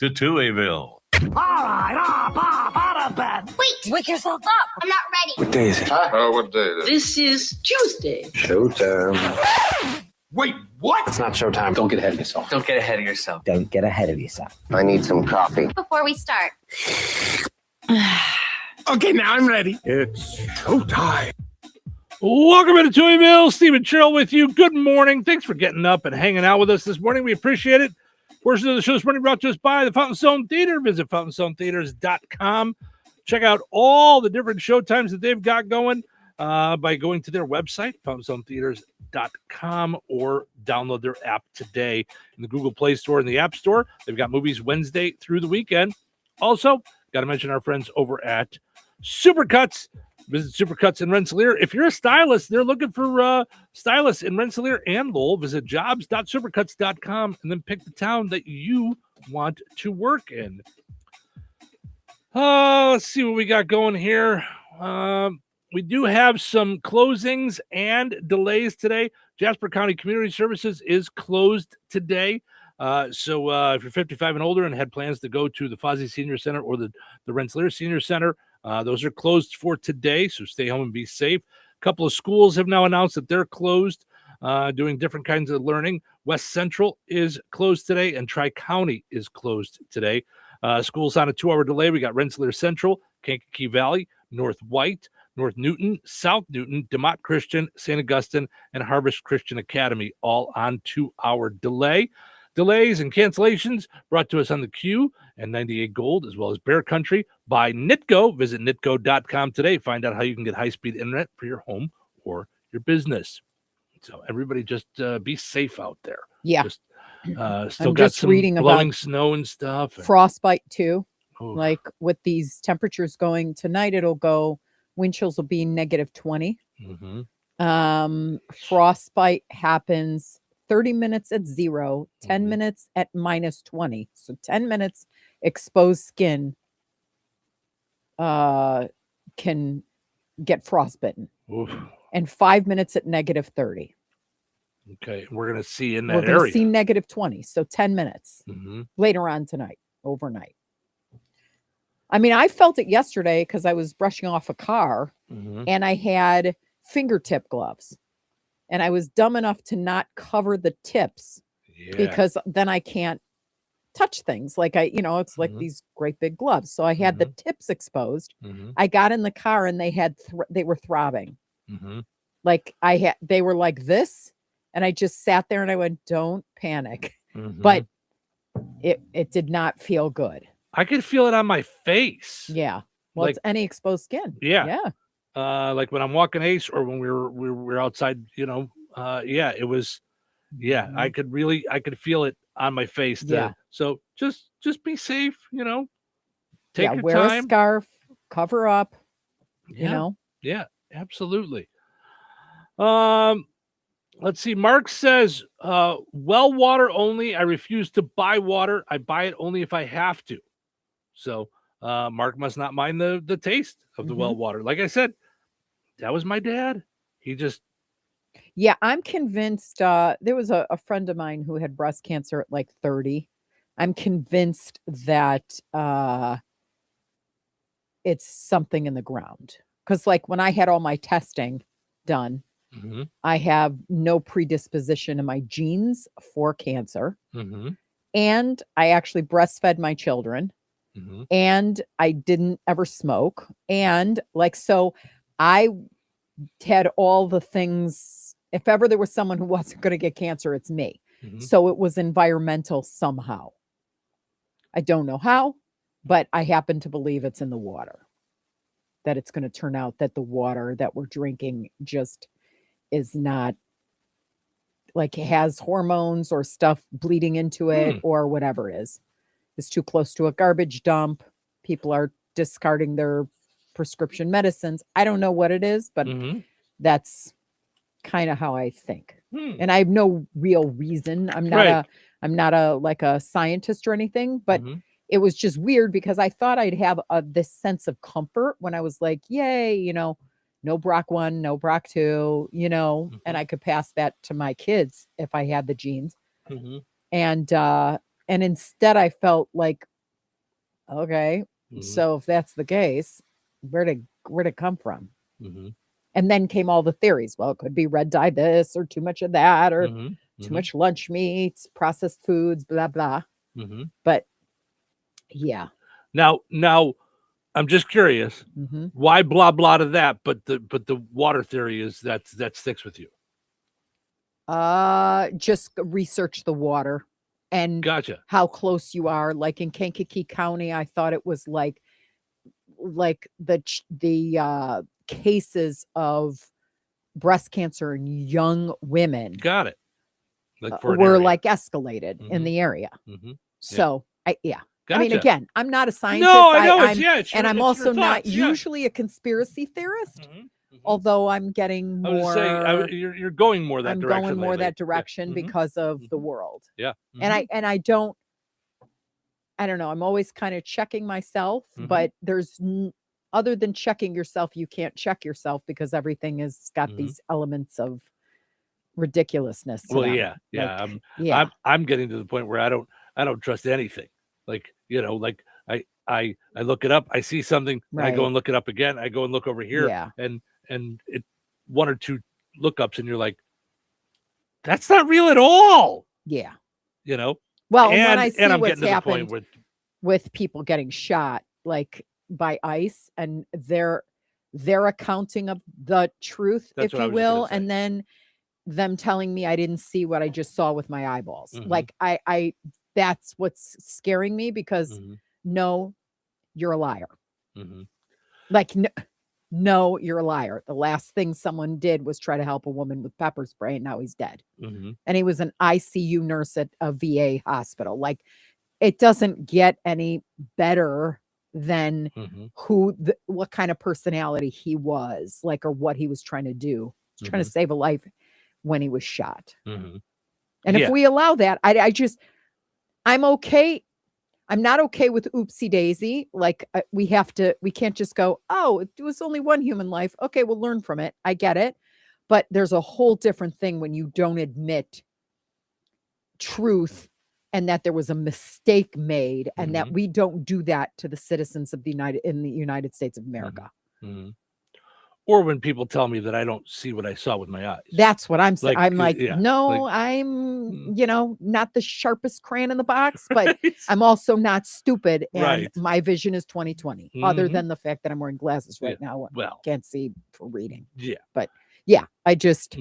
Speaker 14: to Touhyville.
Speaker 11: All right, out of bed.
Speaker 22: Wait, wake yourself up. I'm not ready.
Speaker 21: What day is it?
Speaker 24: What day is it?
Speaker 22: This is Tuesday.
Speaker 21: Showtime.
Speaker 24: Wait, what?
Speaker 21: It's not showtime. Don't get ahead of yourself.
Speaker 25: Don't get ahead of yourself.
Speaker 9: Don't get ahead of yourself.
Speaker 21: I need some coffee.
Speaker 22: Before we start.
Speaker 21: Okay, now I'm ready. It's showtime.
Speaker 12: Welcome into Touhyville. Stephen Churl with you. Good morning. Thanks for getting up and hanging out with us this morning. We appreciate it. Portion of the show this morning brought to us by the Fountain Stone Theater. Visit fountainstonetheaters.com. Check out all the different show times that they've got going by going to their website, fountainstonetheaters.com, or download their app today in the Google Play Store and the App Store. They've got movies Wednesday through the weekend. Also, got to mention our friends over at Supercuts. Visit Supercuts in Rensselaer. If you're a stylist, they're looking for stylists in Rensselaer and Lowell. Visit jobs.supercuts.com and then pick the town that you want to work in. Let's see what we got going here. We do have some closings and delays today. Jasper County Community Services is closed today. So if you're 55 and older and had plans to go to the Fozzie Senior Center or the Rensselaer Senior Center, those are closed for today, so stay home and be safe. A couple of schools have now announced that they're closed, doing different kinds of learning. West Central is closed today, and Tri-County is closed today. Schools on a 2-hour delay. We got Rensselaer Central, Kankakee Valley, North White, North Newton, South Newton, DeMott Christian, St. Augustine, and Harvest Christian Academy, all on 2-hour delay. Delays and cancellations brought to us on the Q and 98 Gold, as well as Bear Country by Nitco. Visit nitco.com today. Find out how you can get high-speed internet for your home or your business. So everybody just be safe out there.
Speaker 1: Yeah.
Speaker 12: Just, still
Speaker 1: I'm
Speaker 12: got
Speaker 1: just
Speaker 12: some
Speaker 1: reading
Speaker 12: blowing
Speaker 1: about
Speaker 12: snow and stuff.
Speaker 1: Frostbite too.
Speaker 12: Oh.
Speaker 1: Like with these temperatures going tonight, it'll go, wind chills will be -20.
Speaker 12: Mm-hmm.
Speaker 1: Frostbite happens 30 minutes at 0, 10 minutes at -20. So 10 minutes exposed skin can get frostbitten.
Speaker 12: Oof.
Speaker 1: And 5 minutes at -30.
Speaker 12: Okay, we're going to see in
Speaker 1: We're
Speaker 12: that
Speaker 1: going to
Speaker 12: area.
Speaker 1: see -20. So 10 minutes
Speaker 12: Mm-hmm.
Speaker 1: later on tonight, overnight. I mean, I felt it yesterday because I was brushing off a car
Speaker 12: Mm-hmm.
Speaker 1: and I had fingertip gloves. And I was dumb enough to not cover the tips because then I can't touch things. Like it's like these great big gloves. So I had the tips exposed.
Speaker 12: Mm-hmm.
Speaker 1: I got in the car and they were throbbing.
Speaker 12: Mm-hmm.
Speaker 1: Like they were like this. And I just sat there and I went, don't panic.
Speaker 12: Mm-hmm.
Speaker 1: But it did not feel good.
Speaker 12: I could feel it on my face.
Speaker 1: Yeah. Well,
Speaker 12: Like-
Speaker 1: it's any exposed skin.
Speaker 12: Yeah.
Speaker 1: Yeah.
Speaker 12: Like when I'm walking Ace or when we were outside, it was, I could feel it on my face.
Speaker 1: Yeah.
Speaker 12: So just be safe, take your
Speaker 1: wear
Speaker 12: time.
Speaker 1: a scarf, cover up,
Speaker 12: Yeah.
Speaker 1: you know.
Speaker 12: Yeah, absolutely. Let's see. Mark says, well water only. I refuse to buy water. I buy it only if I have to. So Mark must not mind the taste of the well water. Like I said, that was my dad. He just...
Speaker 1: Yeah, I'm convinced. There was a friend of mine who had breast cancer at like 30. I'm convinced that it's something in the ground. Because like when I had all my testing done, I have no predisposition in my genes for cancer. And I actually breastfed my children. And I didn't ever smoke. And like, so I had all the things. If ever there was someone who wasn't going to get cancer, it's me. So it was environmental somehow. I don't know how, but I happen to believe it's in the water. That it's going to turn out that the water that we're drinking just is not like it has hormones or stuff bleeding into it or whatever it is. It's too close to a garbage dump. People are discarding their prescription medicines. I don't know what it is, but that's kind of how I think. And I have no real reason. I'm not a like a scientist or anything, but it was just weird because I thought I'd have this sense of comfort when I was like, yay, you know, no BRCA 1, no BRCA 2, you know, and I could pass that to my kids if I had the genes. And instead I felt like, okay, so if that's the case, where'd it come from? And then came all the theories. Well, it could be red dye this or too much of that or too much lunch meats, processed foods, blah, blah. But yeah.
Speaker 12: Now I'm just curious, why blah, blah to that? But the water theory is that sticks with you.
Speaker 1: Just research the water and how close you are. Like in Kankakee County, I thought it was like the cases of breast cancer in young women.
Speaker 12: Got it. Like
Speaker 1: were like escalated in the area. So I mean, again, I'm not a scientist.
Speaker 12: No, I know.
Speaker 1: And I'm also not usually a conspiracy theorist. Although I'm getting more.
Speaker 12: You're going more that direction.
Speaker 1: I'm going more that direction because of the world.
Speaker 12: Yeah.
Speaker 1: And I don't know. I'm always kind of checking myself, but there's other than checking yourself, you can't check yourself because everything has got these elements of ridiculousess.
Speaker 12: Well, I'm getting to the point where I don't trust anything. Like, you know, like I look it up, I see something, I go and look it up again, I go and look over here, and it one or two lookups, and you're like, that's not real at all.
Speaker 1: Yeah.
Speaker 12: You know?
Speaker 1: Well, when I see
Speaker 12: I'm
Speaker 1: what's
Speaker 12: getting to the
Speaker 1: happened
Speaker 12: point
Speaker 1: with people getting shot, like by ICE, and their accounting of the truth, if you will, and then them telling me I didn't see what I just saw with my eyeballs. Like I that's what's scaring me because no, you're a liar. Like no, you're a liar. The last thing someone did was try to help a woman with pepper spray, and now he's dead. And he was an ICU nurse at a VA hospital. Like it doesn't get any better than what kind of personality he was, like, or what he was trying to do. He was trying to save a life when he was shot. And if we allow that, I'm okay. I'm not okay with oopsie daisy. Like we can't just go, oh, it was only one human life. Okay, we'll learn from it. I get it. But there's a whole different thing when you don't admit truth and that there was a mistake made and that we don't do that to the citizens of the United States of America.
Speaker 12: Or when people tell me that I don't see what I saw with my eyes.
Speaker 1: That's what I'm saying. I'm like, no,
Speaker 12: like,
Speaker 1: I'm, not the sharpest crayon in the box, but I'm also not stupid. And my vision is 20/20, other than the fact that I'm wearing glasses right now. Well, can't see for reading.
Speaker 12: Yeah.
Speaker 1: But I just,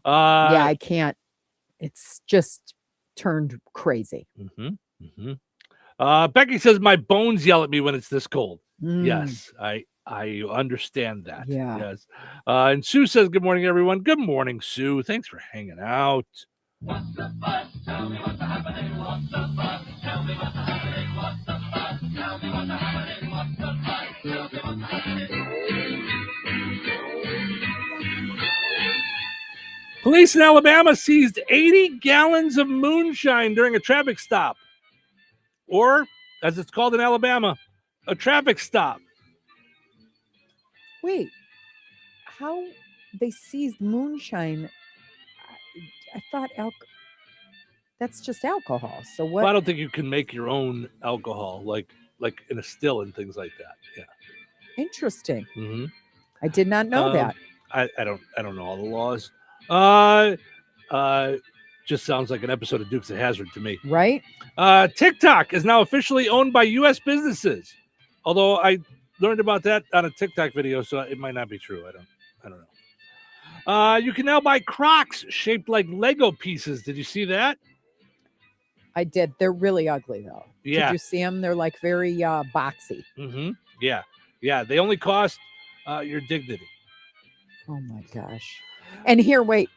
Speaker 1: I can't. It's just turned crazy.
Speaker 12: Becky says my bones yell at me when it's this cold. Yes, I understand that.
Speaker 1: Yeah.
Speaker 12: Yes. And Sue says, good morning, everyone. Good morning, Sue. Thanks for hanging out.
Speaker 11: What's the fuss? Tell me what's happening. What's the fuss? Tell me what's happening. What's the fuss? Tell me what's happening. What's the fuss? Tell me what's happening.
Speaker 12: Police in Alabama seized 80 gallons of moonshine during a traffic stop. Or, as it's called in Alabama, a traffic stop.
Speaker 1: Wait, how they seized moonshine? I thought that's just alcohol. So what?
Speaker 12: Well, I don't think you can make your own alcohol, like in a still and things like that. Yeah.
Speaker 1: Interesting.
Speaker 12: Mm-hmm.
Speaker 1: I did not know that.
Speaker 12: I don't know all the laws. Just sounds like an episode of Dukes of Hazzard to me.
Speaker 1: Right?
Speaker 12: TikTok is now officially owned by U.S. businesses. Although I learned about that on a TikTok video, so it might not be true. I don't know. You can now buy Crocs shaped like Lego pieces. Did you see that?
Speaker 1: I did. They're really ugly, though.
Speaker 12: Yeah.
Speaker 1: Did you see them? They're like very boxy.
Speaker 12: Mm-hmm. Yeah. They only cost your dignity.
Speaker 1: Oh my gosh. And here, wait.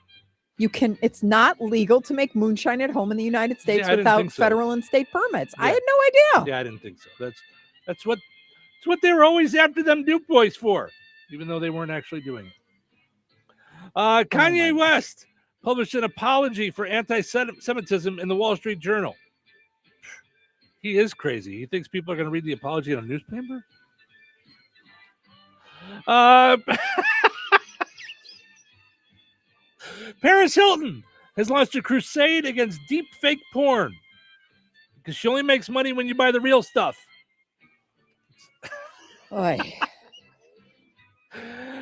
Speaker 1: It's not legal to make moonshine at home in the United States without federal and state permits. Yeah. I had no idea.
Speaker 12: Yeah, I didn't think so. That's what they were always after them Duke boys for, even though they weren't actually doing it. Kanye West published an apology for anti-Semitism in the Wall Street Journal. He is crazy. He thinks people are going to read the apology in a newspaper? Paris Hilton has launched a crusade against deep fake porn because she only makes money when you buy the real stuff.
Speaker 1: Oy.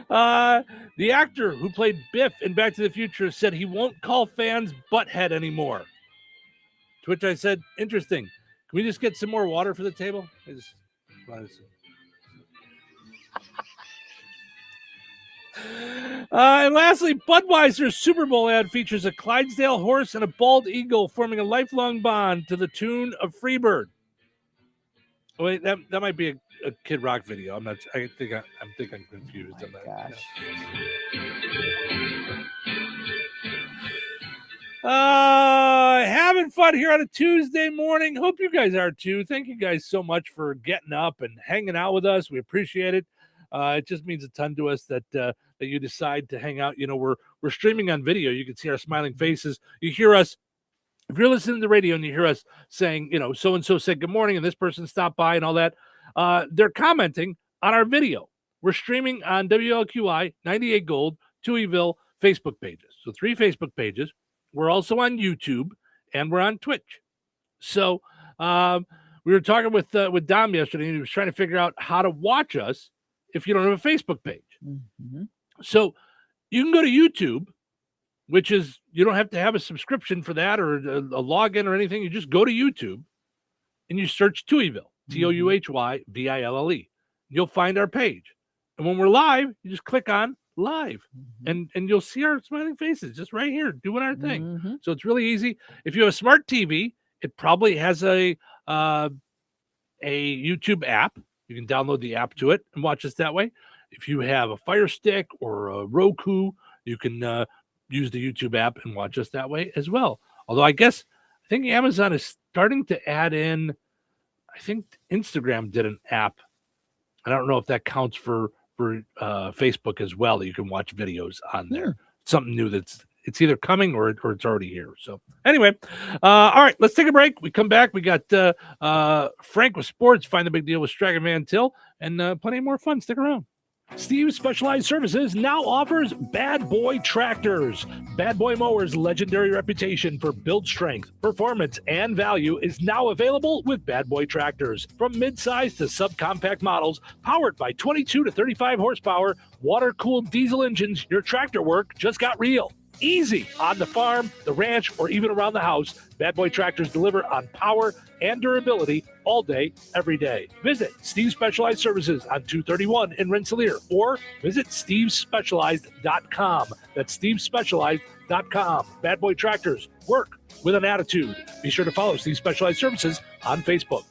Speaker 12: The actor who played Biff in Back to the Future said he won't call fans butthead anymore. To which I said, interesting. Can we just get some more water for the table? And lastly, Budweiser's Super Bowl ad features a Clydesdale horse and a bald eagle forming a lifelong bond to the tune of Freebird. Oh, wait, that might be a Kid Rock video. I'm confused on that.
Speaker 1: Gosh.
Speaker 12: Having fun here on a Tuesday morning. Hope you guys are too. Thank you guys so much for getting up and hanging out with us. We appreciate it. It just means a ton to us that you decide to hang out. You know, we're streaming on video. You can see our smiling faces. You hear us. If you're listening to the radio and you hear us saying, you know, so-and-so said good morning and this person stopped by and all that, they're commenting on our video. We're streaming on WLQI, 98 Gold, Touhyville Facebook pages. So 3 Facebook pages. We're also on YouTube and we're on Twitch. So we were talking with Dom yesterday and he was trying to figure out how to watch us if you don't have a Facebook page.
Speaker 1: Mm-hmm.
Speaker 12: So you can go to YouTube, which is, you don't have to have a subscription for that or a login or anything. You just go to YouTube and you search Touhyville, Touhyville. You'll find our page. And when we're live, you just click on live and you'll see our smiling faces just right here doing our thing.
Speaker 1: Mm-hmm.
Speaker 12: So it's really easy. If you have a smart TV, it probably has a YouTube app. You can download the app to it and watch us that way. If you have a Fire Stick or a Roku, you can use the YouTube app and watch us that way as well. Although I think Amazon is starting to add in, I think Instagram did an app. I don't know if that counts for Facebook as well, that you can watch videos on there. Something new it's either coming or it's already here. So anyway, all right, let's take a break. We come back. We got Frank with sports, Find the Big Deal with Stragan Van Til, and plenty more fun. Stick around. Steve's Specialized Services now offers Bad Boy Tractors. Bad Boy Mowers' legendary reputation for build strength, performance, and value is now available with Bad Boy Tractors. From mid-size to subcompact models, powered by 22 to 35 horsepower, water-cooled diesel engines, your tractor work just got real. Easy on the farm, the ranch, or even around the house. Bad Boy Tractors deliver on power and durability all day, every day. Visit Steve's Specialized Services on 231 in Rensselaer or visit stevespecialized.com. That's stevespecialized.com. Bad Boy Tractors, work with an attitude. Be sure to follow Steve's Specialized Services on Facebook.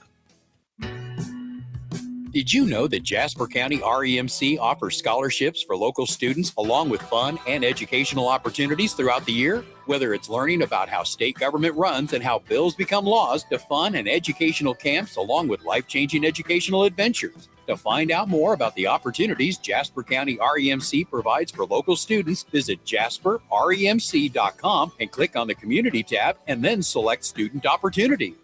Speaker 2: Did you know that Jasper County REMC offers scholarships for local students along with fun and educational opportunities throughout the year? Whether it's learning about how state government runs and how bills become laws, to fun and educational camps along with life-changing educational adventures. To find out more about the opportunities Jasper County REMC provides for local students, visit jasperremc.com and click on the Community tab and then select Student Opportunities.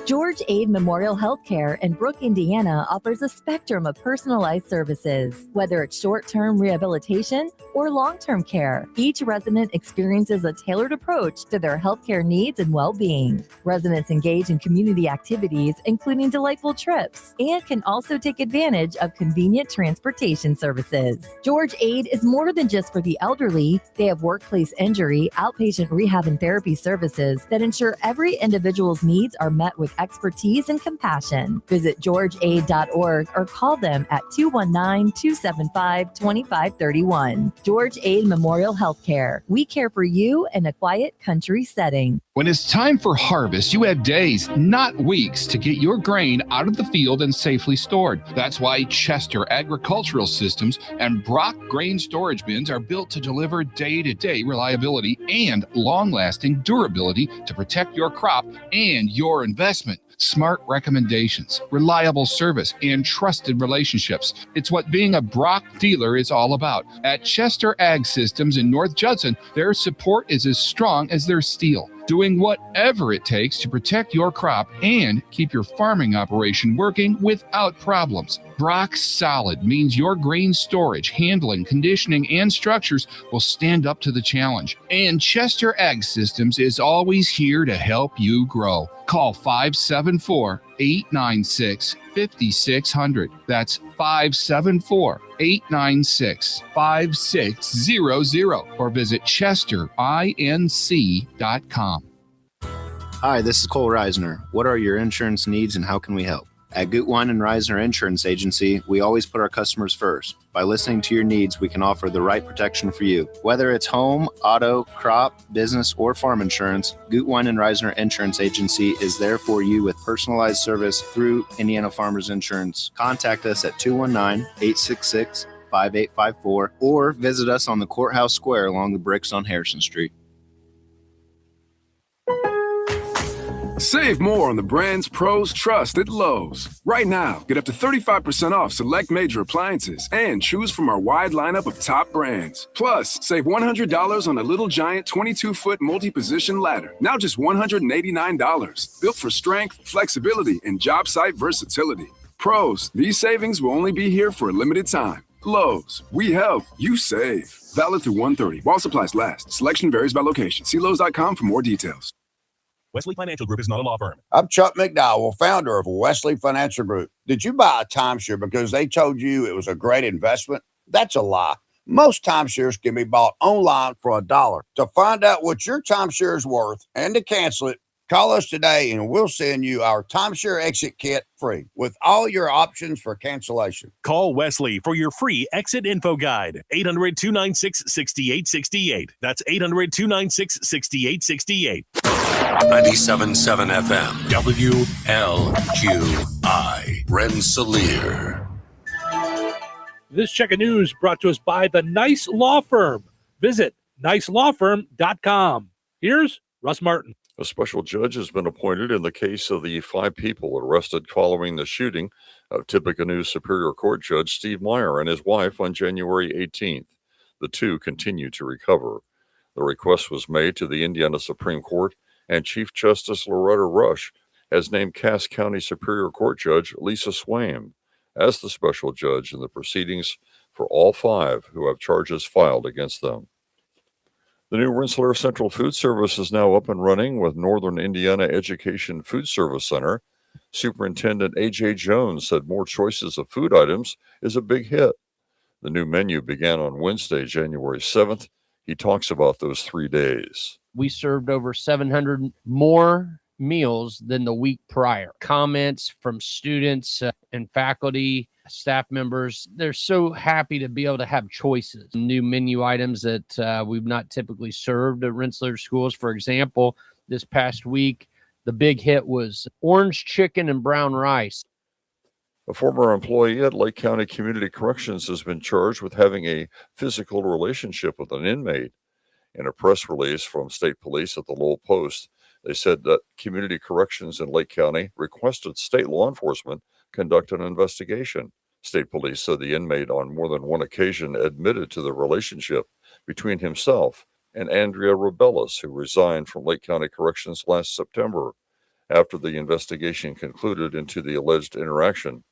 Speaker 15: George Aid Memorial Healthcare in Brooke, Indiana offers a spectrum of personalized services. Whether it's short-term rehabilitation or long-term care, each resident experiences a tailored approach to their healthcare needs and well-being. Residents engage in community activities, including delightful trips, and can also take advantage of convenient transportation services. George Aid is more than just for the elderly. They have workplace injury, outpatient rehab, and therapy services that ensure every individual's needs are met with expertise and compassion. Visit georgeaid.org or call them at 219-275-2531. George Aid Memorial Healthcare. We care for you in a quiet country setting.
Speaker 17: When it's time for harvest, you have days, not weeks, to get your grain out of the field and safely stored. That's why Chester Agricultural Systems and Brock Grain Storage Bins are built to deliver day-to-day reliability and long-lasting durability to protect your crop and your investment. Smart recommendations, reliable service, and trusted relationships. It's what being a Brock dealer is all about. At Chester Ag Systems in North Judson, their support is as strong as their steel, doing whatever it takes to protect your crop and keep your farming operation working without problems. Brock Solid means your grain storage, handling, conditioning, and structures will stand up to the challenge. And Chester Ag Systems is always here to help you grow. Call 574-896-5600. That's 574-896-5600. Or visit chesterinc.com.
Speaker 18: Hi, this is Cole Reisner. What are your insurance needs and how can we help? At Gutwein and Reisner Insurance Agency, we always put our customers first. By listening to your needs, we can offer the right protection for you. Whether it's home, auto, crop, business, or farm insurance, Gutwein and Reisner Insurance Agency is there for you with personalized service through Indiana Farmers Insurance. Contact us at 219-866-5854 or visit us on the Courthouse Square along the bricks on Harrison Street.
Speaker 19: Save more on the brands pros trust at Lowe's. Right now, get up to 35% off select major appliances and choose from our wide lineup of top brands. Plus, save $100 on a Little Giant 22-foot multi-position ladder. Now just $189. Built for strength, flexibility, and job site versatility. Pros, these savings will only be here for a limited time. Lowe's, we help, you save. Valid through 1/30. While supplies last. Selection varies by location. See Lowe's.com for more details.
Speaker 20: Wesley Financial Group is not a law firm.
Speaker 27: I'm Chuck McDowell, founder of Wesley Financial Group. Did you buy a timeshare because they told you it was a great investment? That's a lie. Most timeshares can be bought online for $1. To find out what your timeshare is worth and to cancel it, call us today and we'll send you our timeshare exit kit free with all your options for cancellation.
Speaker 20: Call Wesley for your free exit info guide. 800-296-6868. That's 800-296-6868.
Speaker 7: 97.7 FM, WLQI, Rensselaer.
Speaker 12: This check of news brought to us by the Nice Law Firm. Visit nicelawfirm.com. Here's Russ Martin.
Speaker 28: A special judge has been appointed in the case of the 5 people arrested following the shooting of Tippecanoe Superior Court Judge Steve Meyer and his wife on January 18th. The two continue to recover. The request was made to the Indiana Supreme Court, and Chief Justice Loretta Rush has named Cass County Superior Court Judge Lisa Swaim as the special judge in the proceedings for all 5 who have charges filed against them. The new Rensselaer Central Food Service is now up and running with Northern Indiana Education Food Service Center. Superintendent A.J. Jones said more choices of food items is a big hit. The new menu began on Wednesday, January 7th. He talks about those 3 days.
Speaker 29: We served over 700 more meals than the week prior. Comments from students and faculty, staff members, they're so happy to be able to have choices. New menu items that we've not typically served at Rensselaer schools. For example, this past week, The big hit was orange chicken and brown rice.
Speaker 28: A former employee at Lake County Community Corrections has been charged with having a physical relationship with an inmate. In a press release from state police at the Lowell Post, they said that Community Corrections in Lake County requested state law enforcement conduct an investigation. State police said the inmate on more than one occasion admitted to the relationship between himself and Andrea Rebellis, who resigned from Lake County Corrections last September. After the investigation concluded into the alleged interaction,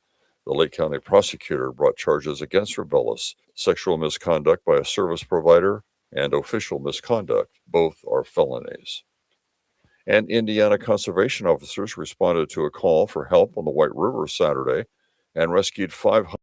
Speaker 28: the Lake County prosecutor brought charges against Rebellis, sexual misconduct by a service provider and official misconduct. Both are felonies. And Indiana conservation officers responded to a call for help on the White River Saturday and rescued 500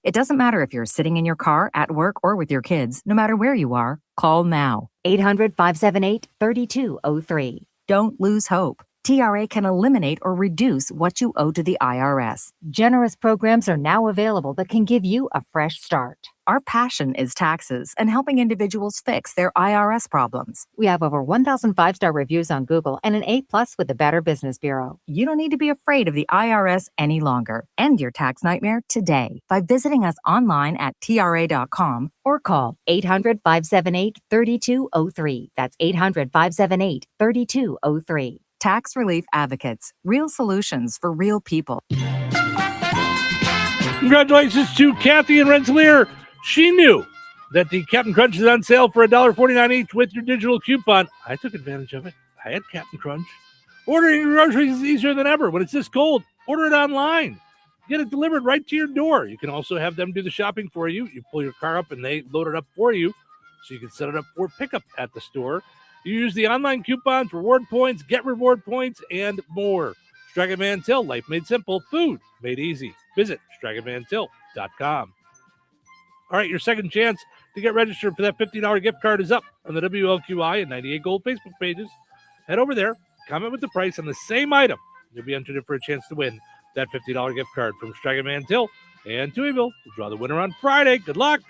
Speaker 3: It doesn't matter if you're sitting in your car, at work, or with your kids. No matter where you are, call now. 800-578-3203. Don't lose hope. TRA can eliminate or reduce what you owe to the IRS. Generous programs are now available that can give you a fresh start. Our passion is taxes and helping individuals fix their IRS problems. We have over 1,000 5-star reviews on Google and an A+ with the Better Business Bureau. You don't need to be afraid of the IRS any longer. End your tax nightmare today by visiting us online at TRA.com or call 800-578-3203. That's 800-578-3203. Tax Relief Advocates. Real solutions for real people.
Speaker 12: Congratulations to Kathy in Rensselaer. She knew that the Captain Crunch is on sale for $1.49 each with your digital coupon. I took advantage of it. I had Captain Crunch. Ordering your groceries is easier than ever. When it's this cold, order it online. Get it delivered right to your door. You can also have them do the shopping for you. You pull your car up and they load it up for you, so you can set it up for pickup at the store. You use the online coupons, reward points, get reward points, and more. Strike Van Til, life made simple, food made easy. Visit StrikeVanTil.com. All right, your second chance to get registered for that $50 gift card is up on the WLQI and 98 Gold Facebook pages. Head over there, comment with the price on the same item. You'll be entered for a chance to win that $50 gift card from Strike Van Til and Touhyville. We'll draw the winner on Friday. Good luck.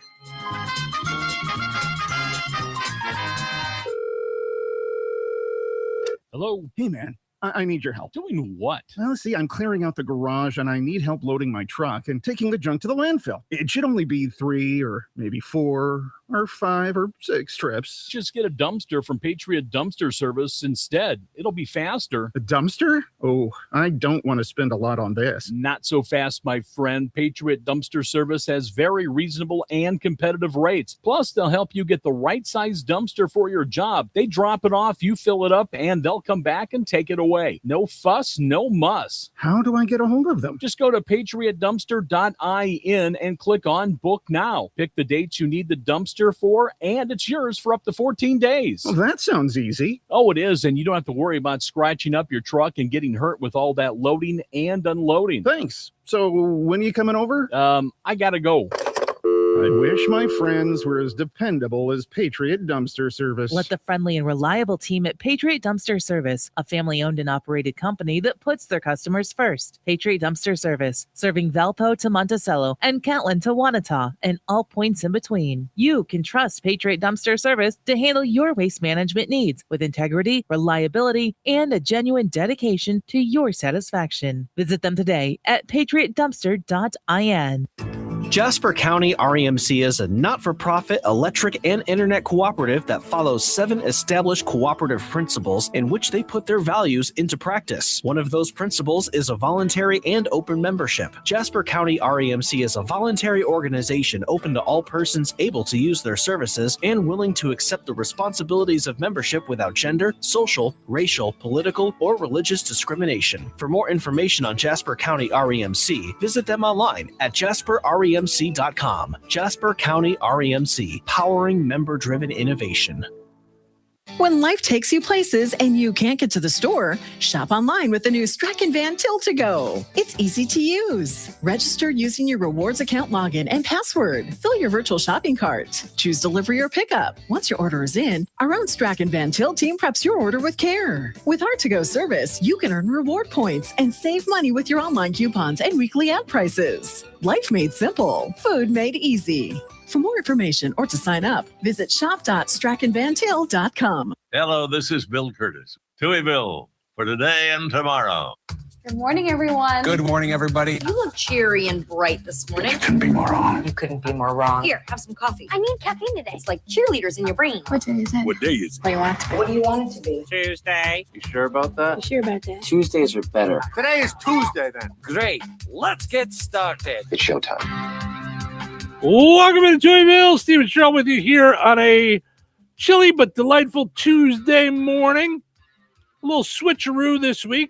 Speaker 4: Hello. Hey, man. I need your help.
Speaker 5: Doing what?
Speaker 4: Well, see, I'm clearing out the garage and I need help loading my truck and taking the junk to the landfill. It should only be 3 or maybe 4 or 5 or 6 trips.
Speaker 5: Just get a dumpster from Patriot Dumpster Service instead. It'll be faster.
Speaker 4: A dumpster? Oh, I don't want to spend a lot on this.
Speaker 5: Not so fast, my friend. Patriot Dumpster Service has very reasonable and competitive rates. Plus, they'll help you get the right size dumpster for your job. They drop it off, you fill it up, and they'll come back and take it away. No fuss, no muss.
Speaker 4: How do I get a hold of them?
Speaker 5: Just go to patriotdumpster.in and click on Book Now. Pick the dates you need the dumpster for, and it's yours for up to 14 days.
Speaker 4: Well, that sounds easy.
Speaker 5: Oh, it is, and you don't have to worry about scratching up your truck and getting hurt with all that loading and unloading.
Speaker 4: Thanks. So when are you coming over?
Speaker 5: I gotta go.
Speaker 4: I wish my friends were as dependable as Patriot Dumpster Service.
Speaker 6: Let the friendly and reliable team at Patriot Dumpster Service, a family-owned and operated company that puts their customers first. Patriot Dumpster Service, serving Valpo to Monticello and Catlin to Wanata and all points in between. You can trust Patriot Dumpster Service to handle your waste management needs with integrity, reliability, and a genuine dedication to your satisfaction. Visit them today at patriotdumpster.in.
Speaker 8: Jasper County REMC is a not-for-profit electric and internet cooperative that follows 7 established cooperative principles in which they put their values into practice. One of those principles is a voluntary and open membership. Jasper County REMC is a voluntary organization open to all persons able to use their services and willing to accept the responsibilities of membership without gender, social, racial, political, or religious discrimination. For more information on Jasper County REMC, visit them online at jasperremc.com. Jasper County REMC, powering member-driven innovation.
Speaker 13: When life takes you places and you can't get to the store, shop online with the new Strachan Van Til to Go. It's easy to use. Register using your rewards account login and password. Fill your virtual shopping cart. Choose delivery or pickup. Once your order is in, our own Strachan Van Til team preps your order with care. With our to-go service, you can earn reward points and save money with your online coupons and weekly ad prices. Life made simple. Food made easy. For more information or to sign up, visit shop.strachanvantil.com.
Speaker 14: Hello, this is Bill Curtis. Touhyville for today and tomorrow.
Speaker 10: Good morning, everyone.
Speaker 16: Good morning, everybody.
Speaker 10: You look cheery and bright this morning.
Speaker 16: Couldn't be more wrong.
Speaker 10: You couldn't be more wrong. Here, have some coffee. I need caffeine today. It's like cheerleaders in your brain.
Speaker 16: What day is it?
Speaker 14: What day is it?
Speaker 10: What do you want it to be? What do you want it to be?
Speaker 23: Tuesday.
Speaker 16: You sure about that?
Speaker 10: You sure about that?
Speaker 16: Tuesdays are better.
Speaker 23: Today is Tuesday, then. Great. Let's get started.
Speaker 16: It's showtime.
Speaker 12: Welcome to Touhyville. Stephen Sherrill with you here on a chilly but delightful Tuesday morning. A little switcheroo this week.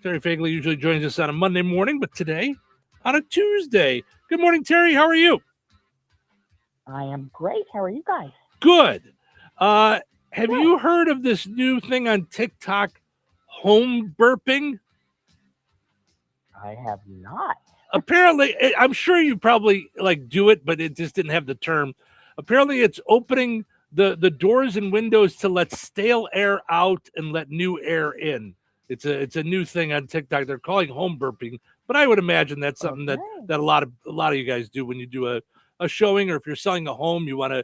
Speaker 12: Terry Fagley usually joins us on a Monday morning, but today on a Tuesday. Good morning, Terry. How are you?
Speaker 26: I am great. How are you guys?
Speaker 12: Good. Have you heard of this new thing on TikTok, home burping?
Speaker 26: I have not.
Speaker 12: apparently, I'm sure you probably do it, but it just didn't have the term. Apparently, it's opening the doors and windows to let stale air out and let new air in. It's a new thing on TikTok. They're calling home burping, but I would imagine that's something that a lot of you guys do when you do a showing, or if you're selling a home, you want to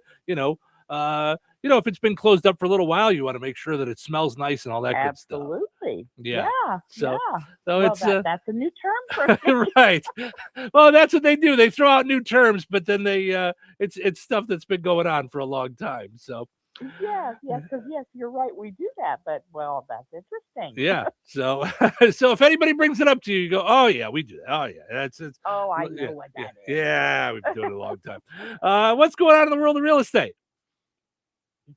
Speaker 12: if it's been closed up for a little while, you want to make sure that it smells nice and all that good stuff.
Speaker 26: Absolutely.
Speaker 12: Yeah.
Speaker 26: So
Speaker 12: it's
Speaker 26: that's a new term for me.
Speaker 12: right. Well, that's what they do. They throw out new terms, but then they it's stuff that's been going on for a long time. So
Speaker 26: Yes, because you're right. We do that, but that's interesting.
Speaker 12: yeah. So so if anybody brings it up to you, you go, oh yeah, we do that. Oh yeah, that's it.
Speaker 26: Oh, I know what that is.
Speaker 12: Yeah, we've been doing it a long time. What's going on in the world of real estate?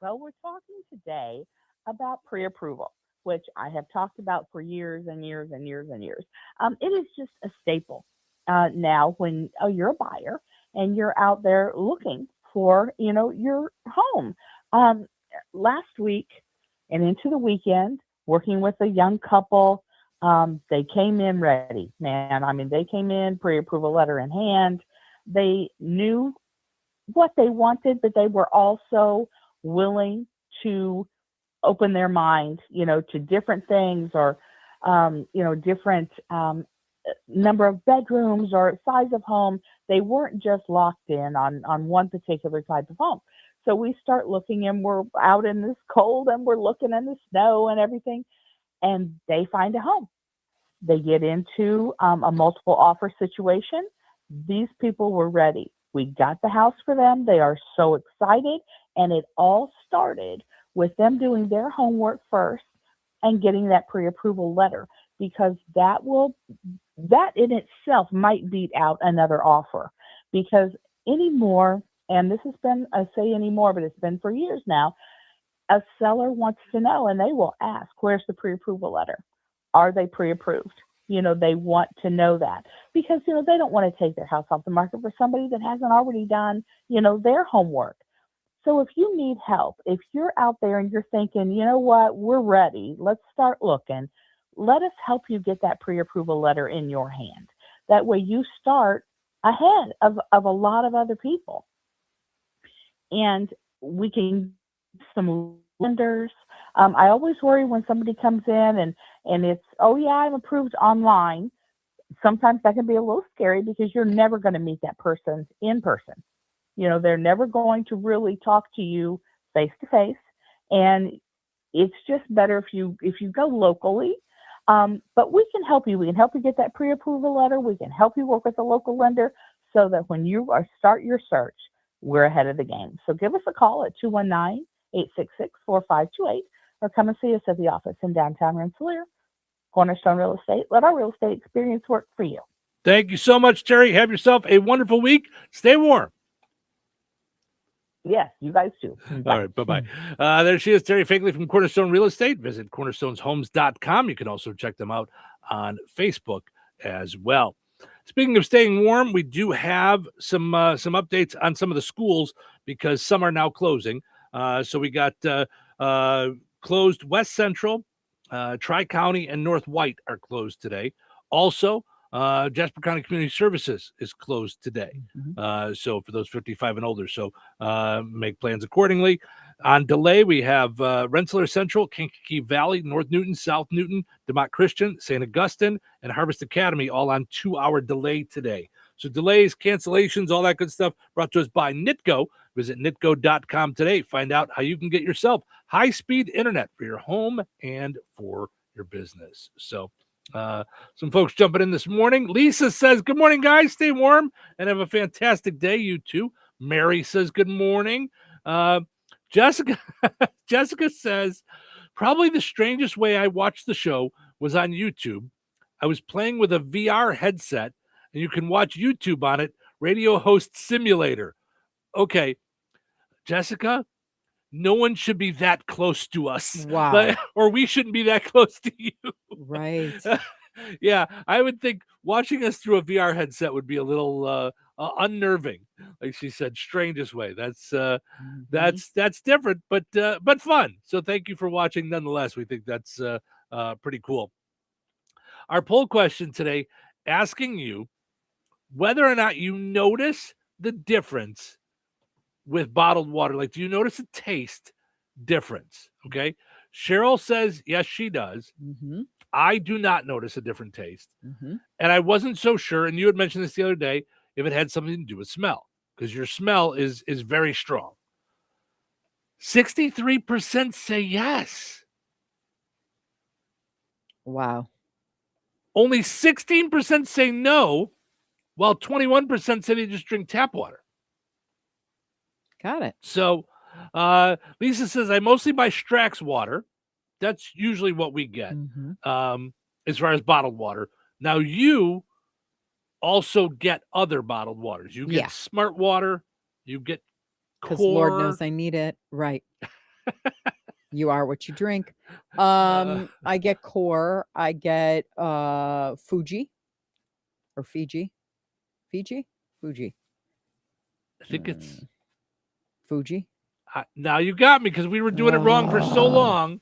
Speaker 26: Well, we're talking today about pre-approval, which I have talked about for years and years and years and years. It is just a staple now when you're a buyer and you're out there looking for, your home. Last week and into the weekend, working with a young couple, they came in ready, man. I mean, they came in pre-approval letter in hand. They knew what they wanted, but they were also willing to open their mind, to different things or, different number of bedrooms or size of home. They weren't just locked in on one particular type of home. So we start looking and we're out in this cold and we're looking in the snow and everything, and they find a home. They get into a multiple offer situation. These people were ready. We got the house for them. They are so excited. And it all started with them doing their homework first and getting that pre-approval letter, because that in itself might beat out another offer. Because anymore, and this has been, I say anymore, but it's been for years now, a seller wants to know, and they will ask, where's the pre-approval letter? Are they pre-approved? They want to know that, because, they don't want to take their house off the market for somebody that hasn't already done, their homework. So if you need help, if you're out there and you're thinking, you know what, we're ready, let's start looking, let us help you get that pre-approval letter in your hand. That way you start ahead of a lot of other people. And we can some lenders. I always worry when somebody comes in and it's, oh yeah, I'm approved online. Sometimes that can be a little scary because you're never going to meet that person in person. They're never going to really talk to you face to face. And it's just better if you go locally. But we can help you. We can help you get that pre-approval letter. We can help you work with a local lender so that when you start your search, we're ahead of the game. So give us a call at 219-866-4528 or come and see us at the office in downtown Rensselaer. Cornerstone Real Estate. Let our real estate experience work for you.
Speaker 12: Thank you so much, Terry. Have yourself a wonderful week. Stay warm.
Speaker 26: Yes, you guys too. Bye.
Speaker 12: All right, bye-bye. There she is, Terry Fagley from Cornerstone Real Estate. Visit cornerstoneshomes.com. You can also check them out on Facebook as well. Speaking of staying warm, we do have some updates on some of the schools because some are now closing. So we got closed West Central, Tri-County, and North White are closed today. Also, Jasper County Community Services is closed today. So for those 55 and older, so make plans accordingly. On delay, we have Rensselaer Central, Kankakee Valley, North Newton, South Newton, DeMont Christian, St. Augustine, and Harvest Academy, all on 2-hour delay today. So delays, cancellations, all that good stuff brought to us by Nitco. Visit nitco.com today. Find out how you can get yourself high-speed internet for your home and for your business. So some folks jumping in this morning. Lisa says, good morning, guys. Stay warm and have a fantastic day, you too. Mary says, good morning. Jessica says, probably the strangest way I watched the show was on YouTube. I was playing with a VR headset, and you can watch YouTube on it, Radio Host Simulator. Okay, Jessica, no one should be that close to us.
Speaker 1: Wow.
Speaker 12: Or we shouldn't be that close to you.
Speaker 1: Right.
Speaker 12: Yeah, I would think watching us through a VR headset would be a little unnerving. Like she said, strangest way. That's different, but fun. So thank you for watching nonetheless. We think that's pretty cool. Our poll question today, asking you, whether or not you notice the difference with bottled water. Like, do you notice a taste difference? Okay. Cheryl says, yes, she does.
Speaker 1: Mm-hmm.
Speaker 12: I do not notice a different taste.
Speaker 1: Mm-hmm.
Speaker 12: And I wasn't so sure, and you had mentioned this the other day, if it had something to do with smell, because your smell is very strong. 63% say yes.
Speaker 1: Wow.
Speaker 12: Only 16% say no, while 21% say they just drink tap water.
Speaker 1: Got it.
Speaker 12: So Lisa says, I mostly buy Strax water. That's usually what we get as far as bottled water. Now, you also get other bottled waters. You get Smart Water. You get
Speaker 1: Because
Speaker 12: Core.
Speaker 1: Lord knows I need it. Right. You are what you drink. I get Core. I get Fuji or Fiji. Fuji.
Speaker 12: I think it's
Speaker 1: Fuji.
Speaker 12: Now you got me, because we were doing it wrong for so long.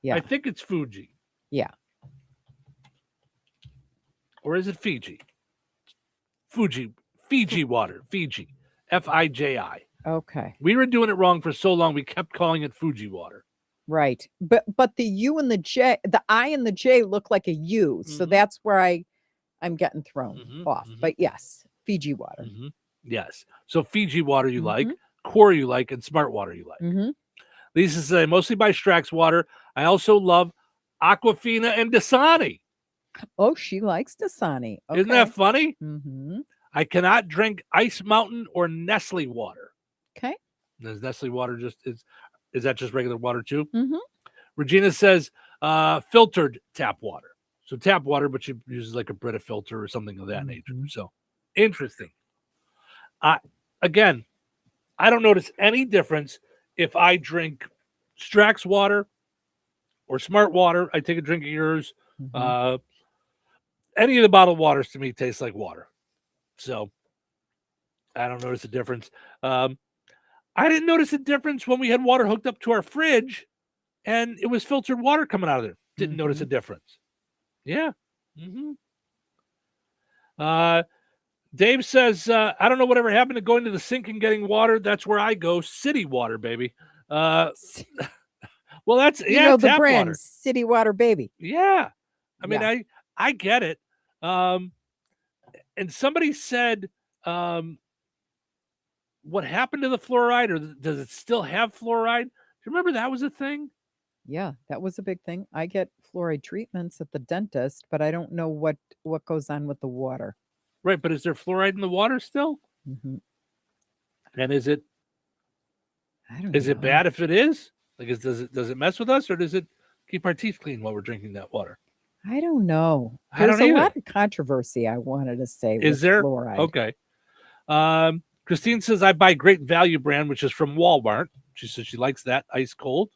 Speaker 1: Yeah.
Speaker 12: I think it's Fuji.
Speaker 1: Yeah.
Speaker 12: Or is it Fiji? Fiji water. Fiji. Fiji.
Speaker 1: Okay.
Speaker 12: We were doing it wrong for so long. We kept calling it Fuji water.
Speaker 1: Right. But the U and the J, the I and the J look like a U. So that's where I'm getting thrown off. But yes, Fiji water.
Speaker 12: Yes. So Fiji water you like, Core you like, and Smart water you like. Lisa says, I mostly buy Strax water. I also love Aquafina and Dasani.
Speaker 1: Oh, she likes Dasani. Okay.
Speaker 12: Isn't that funny?
Speaker 1: Mm-hmm.
Speaker 12: I cannot drink Ice Mountain or Nestle water.
Speaker 1: Okay.
Speaker 12: Does Nestle water is that just regular water too?
Speaker 1: Mm-hmm.
Speaker 12: Regina says filtered tap water. So tap water, but she uses like a Brita filter or something of that nature. So interesting. Again, I don't notice any difference if I drink Strax water or Smart water. I take a drink of yours. Any of the bottled waters to me taste like water. So I don't notice a difference. I didn't notice a difference when we had water hooked up to our fridge and it was filtered water coming out of there. Didn't notice a difference. Yeah. Dave says, I don't know whatever happened to going to the sink and getting water. That's where I go. City water, baby. Well, that's
Speaker 1: You know the
Speaker 12: tap
Speaker 1: brand,
Speaker 12: water.
Speaker 1: City Water, baby.
Speaker 12: Yeah. I mean, I get it. And somebody said, what happened to the fluoride, or does it still have fluoride? Do you remember that was a thing?
Speaker 1: Yeah, that was a big thing. I get fluoride treatments at the dentist, but I don't know what goes on with the water.
Speaker 12: Right, but is there fluoride in the water still? And is it bad if it is? Like, does it mess with us, or does it keep our teeth clean while we're drinking that water?
Speaker 1: I don't know.
Speaker 12: I don't
Speaker 1: There's a
Speaker 12: either.
Speaker 1: lot of controversy, I wanted to say,
Speaker 12: Is
Speaker 1: with
Speaker 12: there?
Speaker 1: fluoride.
Speaker 12: Okay. Christine says, I buy Great Value brand, which is from Walmart. She says she likes that ice cold.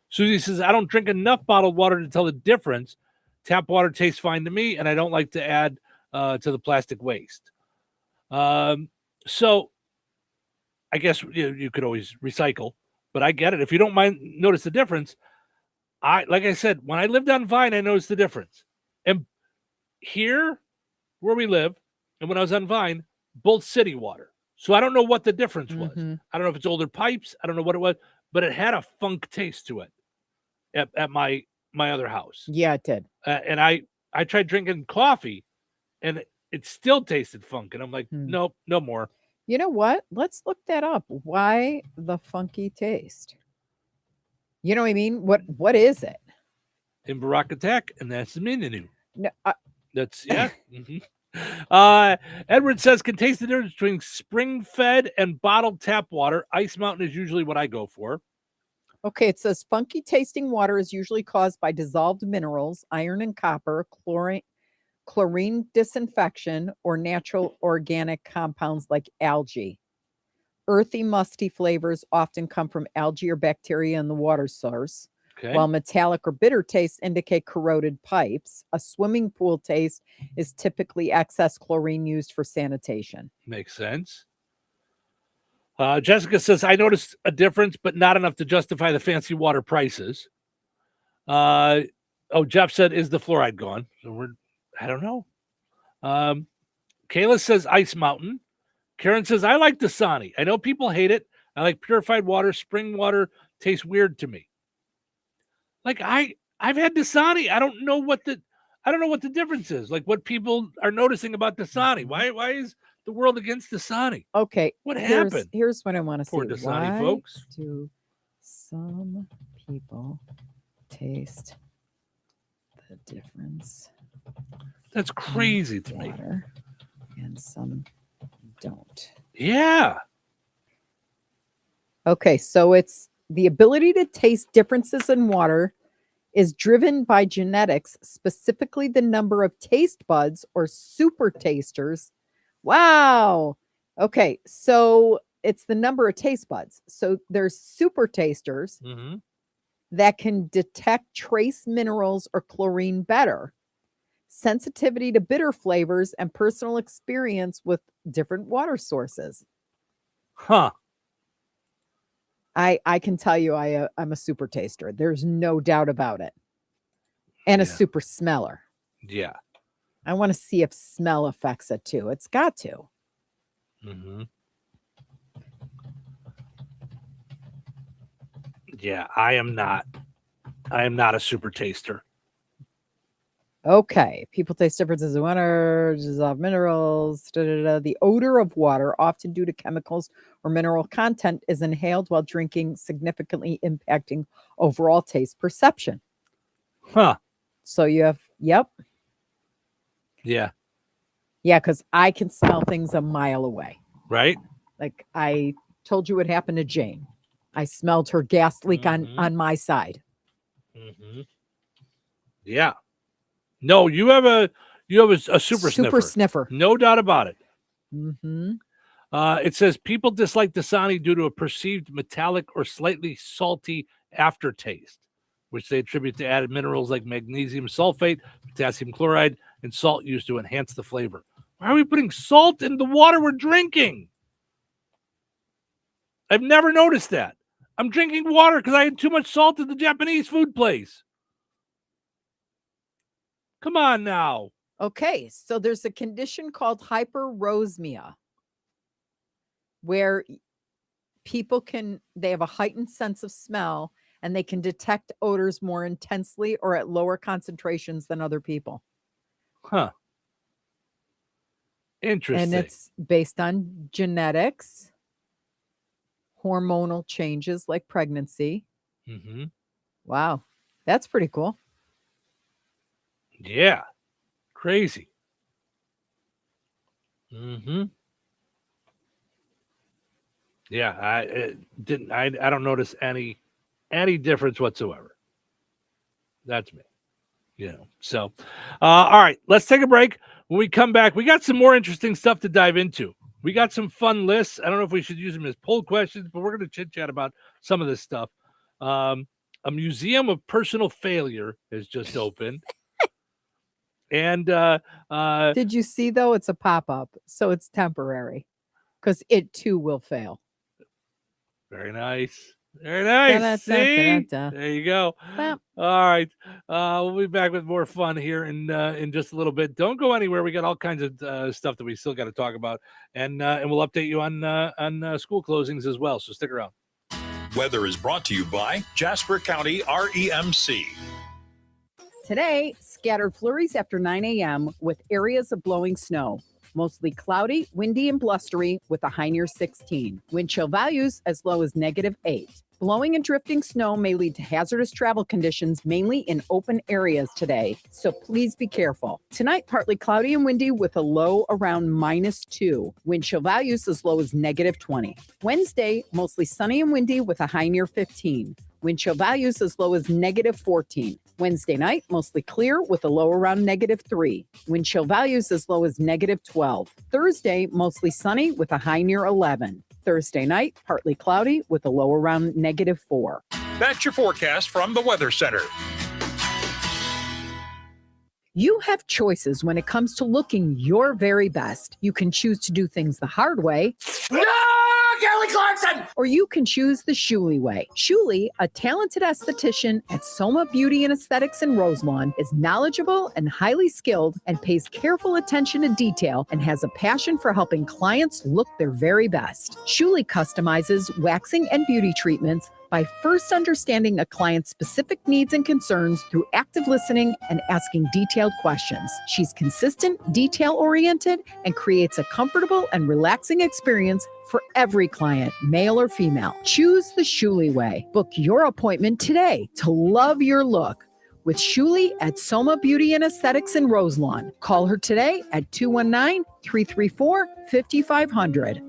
Speaker 12: Susie says, I don't drink enough bottled water to tell the difference. Tap water tastes fine to me, and I don't like to add to the plastic waste. So I guess you could always recycle, but I get it. If you don't mind, notice the difference. Like I said, when I lived on Vine, I noticed the difference. And here, where we live, and when I was on Vine, both city water. So I don't know what the difference was. I don't know if it's older pipes. I don't know what it was, but it had a funk taste to it at my other house.
Speaker 1: Yeah, it did.
Speaker 12: And I tried drinking coffee, and it still tasted funk. And I'm like, nope, no more.
Speaker 1: You know what? Let's look that up. Why the funky taste? You know what I mean? What is it?
Speaker 12: In Barack Attack, and that's the menu.
Speaker 1: No,
Speaker 12: that's Edward says, can taste the difference between spring-fed and bottled tap water. Ice Mountain is usually what I go for.
Speaker 1: Okay, it says funky tasting water is usually caused by dissolved minerals, iron and copper, chlorine disinfection, or natural organic compounds like algae. Earthy, musty flavors often come from algae or bacteria in the water source, while metallic or bitter tastes indicate corroded pipes. A swimming pool taste is typically excess chlorine used for sanitation.
Speaker 12: Makes sense. Jessica says, I noticed a difference, but not enough to justify the fancy water prices. Jeff said, is the fluoride gone? So I don't know. Kayla says Ice Mountain. Karen says, I like Dasani. I know people hate it. I like purified water. Spring water tastes weird to me. Like I've had Dasani. I don't know what the difference is. Like what people are noticing about Dasani. Why is the world against Dasani?
Speaker 1: Okay.
Speaker 12: What happened?
Speaker 1: Here's what I want to see.
Speaker 12: Poor Dasani
Speaker 1: Why
Speaker 12: folks.
Speaker 1: do some people taste the difference?
Speaker 12: That's crazy to me.
Speaker 1: And some don't.
Speaker 12: Yeah.
Speaker 1: Okay, so it's the ability to taste differences in water is driven by genetics, specifically the number of taste buds or super tasters. Wow. Okay, so it's the number of taste buds. So there's super tasters that can detect trace minerals or chlorine better. Sensitivity to bitter flavors and personal experience with different water sources.
Speaker 12: Huh.
Speaker 1: I can tell you I'm a super taster. There's no doubt about it. And a super smeller.
Speaker 12: Yeah.
Speaker 1: I want to see if smell affects it too. It's got to.
Speaker 12: Yeah, I am not a super taster.
Speaker 1: Okay. People taste differences in water, dissolved minerals. The odor of water, often due to chemicals or mineral content, is inhaled while drinking, significantly impacting overall taste perception.
Speaker 12: Huh.
Speaker 1: So you have, yep.
Speaker 12: Yeah.
Speaker 1: Yeah, because I can smell things a mile away.
Speaker 12: Right?
Speaker 1: Like I told you what happened to Jane. I smelled her gas leak on my side.
Speaker 12: Yeah. No, you have a super
Speaker 1: sniffer.
Speaker 12: No doubt about it.
Speaker 1: Mm-hmm.
Speaker 12: It says people dislike Dasani due to a perceived metallic or slightly salty aftertaste, which they attribute to added minerals like magnesium sulfate, potassium chloride, and salt used to enhance the flavor. Why are we putting salt in the water we're drinking? I've never noticed that. I'm drinking water because I had too much salt at the Japanese food place. Come on now.
Speaker 1: Okay, so there's a condition called hyperosmia where people they have a heightened sense of smell and they can detect odors more intensely or at lower concentrations than other people.
Speaker 12: Huh. Interesting.
Speaker 1: And it's based on genetics, hormonal changes like pregnancy. Wow, that's pretty cool.
Speaker 12: Yeah. Crazy. Yeah, I don't notice any difference whatsoever. That's me. So all right, let's take a break. When we come back, we got some more interesting stuff to dive into. We got some fun lists. I don't know if we should use them as poll questions, but we're going to chit chat about some of this stuff. A museum of personal failure has just opened. And
Speaker 1: did you see though? It's a pop-up, so it's temporary because it too will fail.
Speaker 12: Very nice. Very nice. See? There you go. All right. We'll be back with more fun here in just a little bit. Don't go anywhere. We got all kinds of stuff that we still got to talk about, and we'll update you on school closings as well. So stick around.
Speaker 20: Weather is brought to you by Jasper County REMC.
Speaker 2: Today, scattered flurries after 9 a.m. with areas of blowing snow. Mostly cloudy, windy, and blustery with a high near 16. Wind chill values as low as -8. Blowing and drifting snow may lead to hazardous travel conditions, mainly in open areas today, so please be careful. Tonight, partly cloudy and windy with a low around -2. Wind chill values as low as -20. Wednesday, mostly sunny and windy with a high near 15. Wind chill values as low as -14. Wednesday night, mostly clear with a low around -3. Wind chill values as low as -12. Thursday, mostly sunny with a high near 11. Thursday night, partly cloudy with a low around -4.
Speaker 20: That's your forecast from the Weather Center.
Speaker 2: You have choices when it comes to looking your very best. You can choose to do things the hard way.
Speaker 23: Kelly Clarkson!
Speaker 2: Or you can choose the Shuley way. Shuley, a talented esthetician at Soma Beauty and Aesthetics in Roselawn, is knowledgeable and highly skilled and pays careful attention to detail and has a passion for helping clients look their very best. Shuley customizes waxing and beauty treatments by first understanding a client's specific needs and concerns through active listening and asking detailed questions. She's consistent, detail-oriented, and creates a comfortable and relaxing experience for every client, male or female. Choose the Shuley way. Book your appointment today to love your look with Shuley at Soma Beauty and Aesthetics in Roselawn. Call her today at 219-334-5500.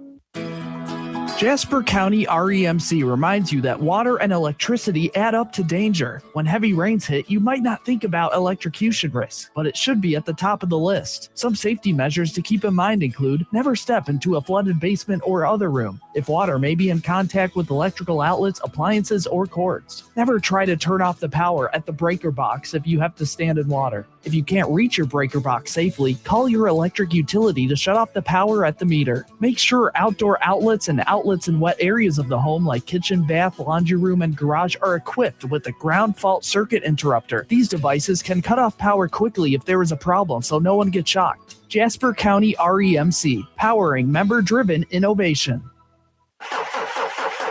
Speaker 9: Jasper County REMC reminds you that water and electricity add up to danger. When heavy rains hit, you might not think about electrocution risks, but it should be at the top of the list. Some safety measures to keep in mind include never step into a flooded basement or other room if water may be in contact with electrical outlets, appliances, or cords. Never try to turn off the power at the breaker box if you have to stand in water. If you can't reach your breaker box safely, call your electric utility to shut off the power at the meter. Make sure outdoor outlets and outlets in wet areas of the home like kitchen, bath, laundry room, and garage are equipped with a ground fault circuit interrupter. These devices can cut off power quickly if there is a problem so no one gets shocked. Jasper County REMC, powering member-driven innovation.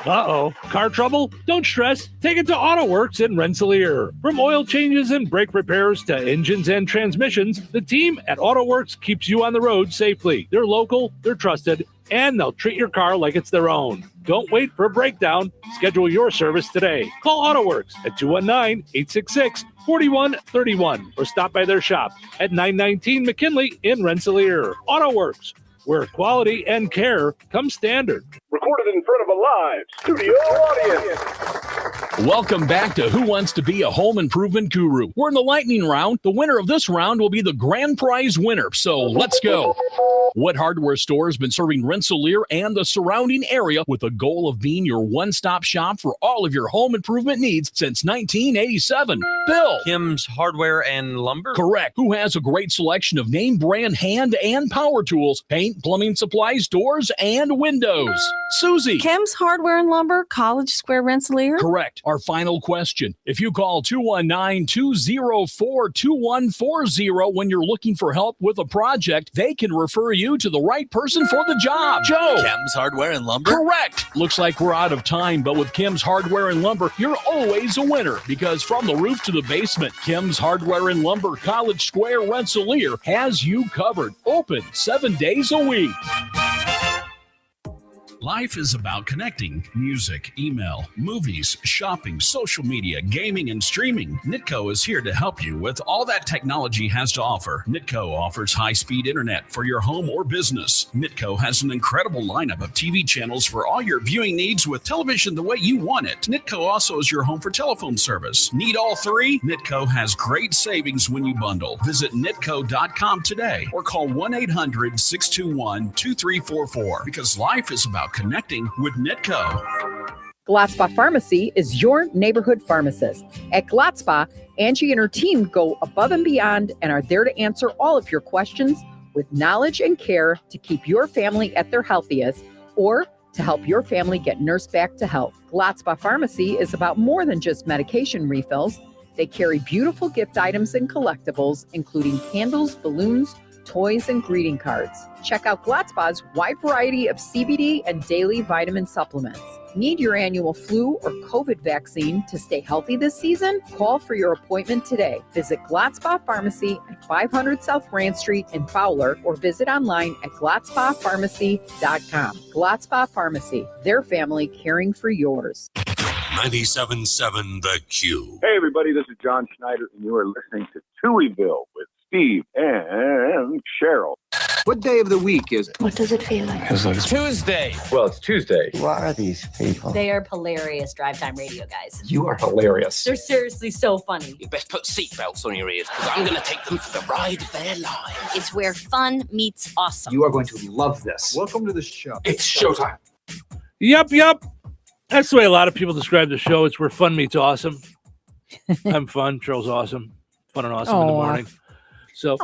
Speaker 12: Uh-oh. Car trouble? Don't stress. Take it to AutoWorks in Rensselaer. From oil changes and brake repairs to engines and transmissions, the team at AutoWorks keeps you on the road safely. They're local, they're trusted, and they'll treat your car like it's their own. Don't wait for a breakdown. Schedule your service today. Call AutoWorks at 219-866-4131 or stop by their shop at 919 McKinley in Rensselaer. AutoWorks, where quality and care come standard.
Speaker 11: Recorded in front of a live studio audience.
Speaker 5: Welcome back to Who Wants to Be a Home Improvement Guru. We're in the lightning round. The winner of this round will be the grand prize winner. So let's go. What hardware store has been serving Rensselaer and the surrounding area with the goal of being your one-stop shop for all of your home improvement needs since 1987? Bill.
Speaker 15: Kim's Hardware and Lumber?
Speaker 5: Correct. Who has a great selection of name brand hand and power tools, paint, plumbing supplies, doors, and windows? Susie.
Speaker 17: Kim's Hardware and Lumber, College Square, Rensselaer?
Speaker 5: Correct. Our final question. If you call 219-204-2140 when you're looking for help with a project, they can refer you to the right person for the job. Joe.
Speaker 7: Kim's Hardware and Lumber?
Speaker 5: Correct. Looks like we're out of time, but with Kim's Hardware and Lumber, you're always a winner because from the roof to the basement, Kim's Hardware and Lumber, College Square, Rensselaer has you covered. Open 7 days a week.
Speaker 18: Life is about connecting. Music, email, movies, shopping, social media, gaming, and streaming. Nitco is here to help you with all that technology has to offer. Nitco offers high-speed internet for your home or business. Nitco has an incredible lineup of TV channels for all your viewing needs with television the way you want it. Nitco also is your home for telephone service. Need all three? Nitco has great savings when you bundle. Visit nitco.com today or call 1-800-621-2344 because life is about connecting with Nitco.
Speaker 2: Glotzba Pharmacy is your neighborhood pharmacist. At Glotzba, Angie and her team go above and beyond and are there to answer all of your questions with knowledge and care to keep your family at their healthiest or to help your family get nursed back to health. Glotzba Pharmacy is about more than just medication refills. They carry beautiful gift items and collectibles, including candles, balloons, toys, and greeting cards. Check out Glotzba's wide variety of CBD and daily vitamin supplements. Need your annual flu or COVID vaccine to stay healthy this season? Call for your appointment today. Visit Glotzba Pharmacy at 500 South Grand Street in Fowler or visit online at glotzbapharmacy.com. Glotzba Pharmacy, their family caring for yours.
Speaker 7: 97.7 The Q.
Speaker 11: Hey, everybody, this is John Schneider, and you are listening to Touhyville with Steve and Cheryl.
Speaker 16: What day of the week is it?
Speaker 10: What does it feel like?
Speaker 16: It's
Speaker 23: Tuesday.
Speaker 16: Well, it's Tuesday. Who are these people?
Speaker 10: They are hilarious drive time radio guys.
Speaker 16: You are hilarious.
Speaker 10: They're seriously so funny.
Speaker 23: You best put seatbelts on your ears because I'm going to take them for the ride of their lives.
Speaker 10: It's where fun meets awesome.
Speaker 16: You are going to love this. Welcome to the show. It's showtime.
Speaker 12: Yup. That's the way a lot of people describe the show. It's where fun meets awesome. I'm fun. Cheryl's awesome. Fun and awesome in the morning. So,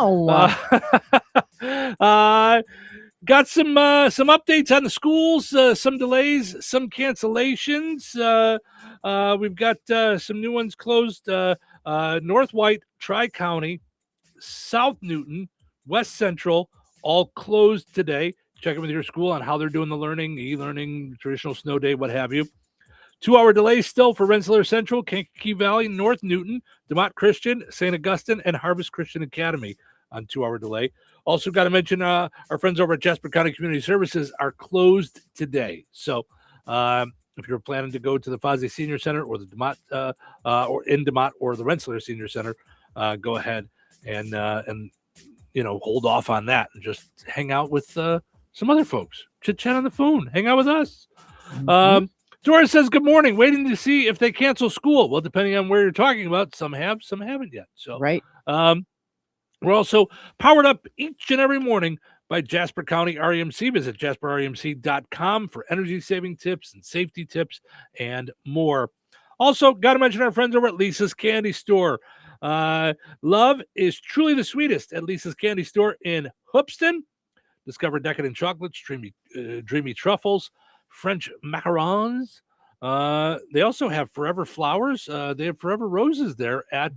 Speaker 12: Got some updates on the schools, some delays, some cancellations. We've got some new ones closed. North White, Tri-County, South Newton, West Central, all closed today. Check in with your school on how they're doing the learning, e-learning, traditional snow day, what have you. 2-hour delay still for Rensselaer Central, Kankakee Valley, North Newton, DeMott Christian, St. Augustine, and Harvest Christian Academy on 2-hour delay. Also got to mention our friends over at Jasper County Community Services are closed today. So if you're planning to go to the Fozzie Senior Center or the DeMott or in DeMott or the Rensselaer Senior Center, go ahead and hold off on that and just hang out with some other folks. Chit chat on the phone. Hang out with us. Doris says, good morning. Waiting to see if they cancel school. Well, depending on where you're talking about, some have, some haven't yet. So
Speaker 1: right.
Speaker 12: We're also powered up each and every morning by Jasper County REMC. Visit jasperremc.com for energy-saving tips and safety tips and more. Also, got to mention our friends over at Lisa's Candy Store. Love is truly the sweetest at Lisa's Candy Store in Hoopston. Discover decadent chocolates, dreamy truffles, French macarons. They also have Forever Flowers. They have Forever Roses there at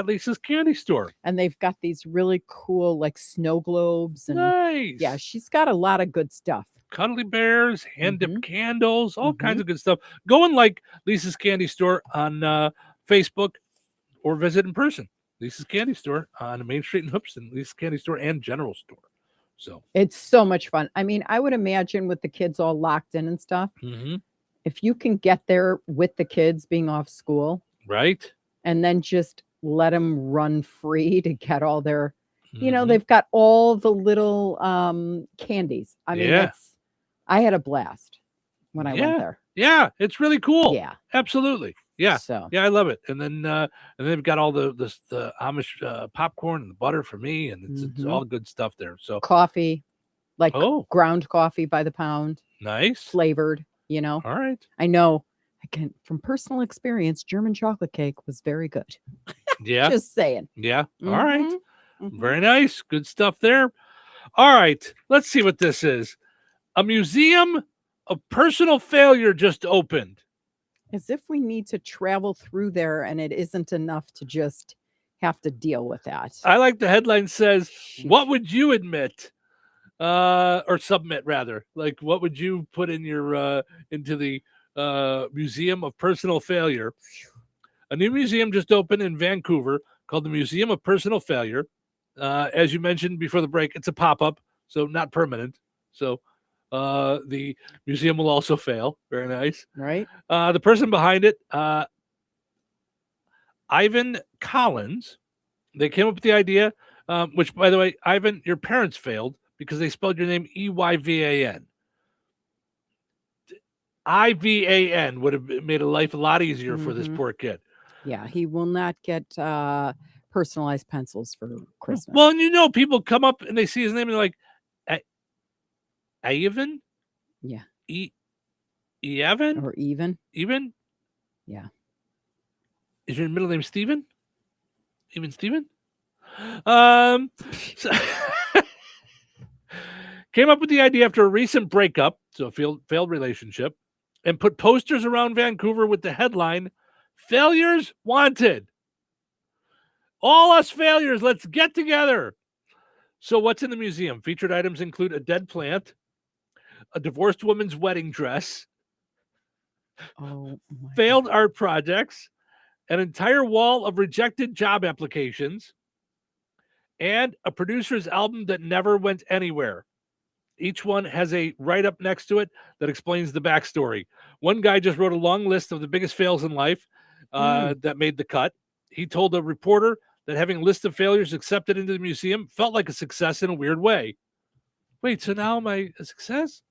Speaker 12: Lisa's Candy Store.
Speaker 1: And they've got these really cool like snow globes. And
Speaker 12: nice.
Speaker 1: Yeah, she's got a lot of good stuff.
Speaker 12: Cuddly bears, hand-dipped candles, all kinds of good stuff. Go and like Lisa's Candy Store on Facebook or visit in person. Lisa's Candy Store on Main Street in Hoopston. Lisa's Candy Store and General Store. So
Speaker 1: it's so much fun. I mean, I would imagine with the kids all locked in and stuff, if you can get there with the kids being off school,
Speaker 12: right,
Speaker 1: and then just let them run free to get all their, they've got all the little candies. I mean, I had a blast when I went there.
Speaker 12: Yeah, it's really cool.
Speaker 1: Yeah,
Speaker 12: absolutely. Yeah,
Speaker 1: so
Speaker 12: yeah, I love it. And then they've got all the Amish popcorn and the butter for me, and it's all good stuff there. So
Speaker 1: coffee, like ground coffee by the pound,
Speaker 12: nice,
Speaker 1: flavored. All
Speaker 12: right.
Speaker 1: I know. Again, from personal experience, German chocolate cake was very good.
Speaker 12: Yeah,
Speaker 1: just saying.
Speaker 12: Yeah. All right. Very nice. Good stuff there. All right. Let's see what this is. A museum of personal failure just opened.
Speaker 1: As if we need to travel through there and it isn't enough to just have to deal with that.
Speaker 12: I like the headline says, what would you admit? Or submit rather. Like, what would you put in your into the Museum of Personal Failure? A new museum just opened in Vancouver called the Museum of Personal Failure. As you mentioned before the break, it's a pop-up, so not permanent. So the museum will also fail. Very nice.
Speaker 1: Right.
Speaker 12: The person behind it, Ivan Collins, they came up with the idea, which, by the way, Ivan, your parents failed because they spelled your name Eyvan. Ivan would have made life a lot easier for this poor kid.
Speaker 1: Yeah, he will not get personalized pencils for Christmas.
Speaker 12: Well, and people come up and they see his name and they're like, Ivan?
Speaker 1: Yeah.
Speaker 12: Evan?
Speaker 1: Or even?
Speaker 12: Even?
Speaker 1: Yeah.
Speaker 12: Is your middle name Steven? Even Steven? Came up with the idea after a recent breakup, so a failed relationship, and put posters around Vancouver with the headline, Failures Wanted. All us failures, let's get together. So what's in the museum? Featured items include a dead plant, a divorced woman's wedding dress, failed art projects, an entire wall of rejected job applications, and a producer's album that never went anywhere. Each one has a write-up next to it that explains the backstory. One guy just wrote a long list of the biggest fails in life that made the cut. He told a reporter that having a list of failures accepted into the museum felt like a success in a weird way. Wait, so now am I a success?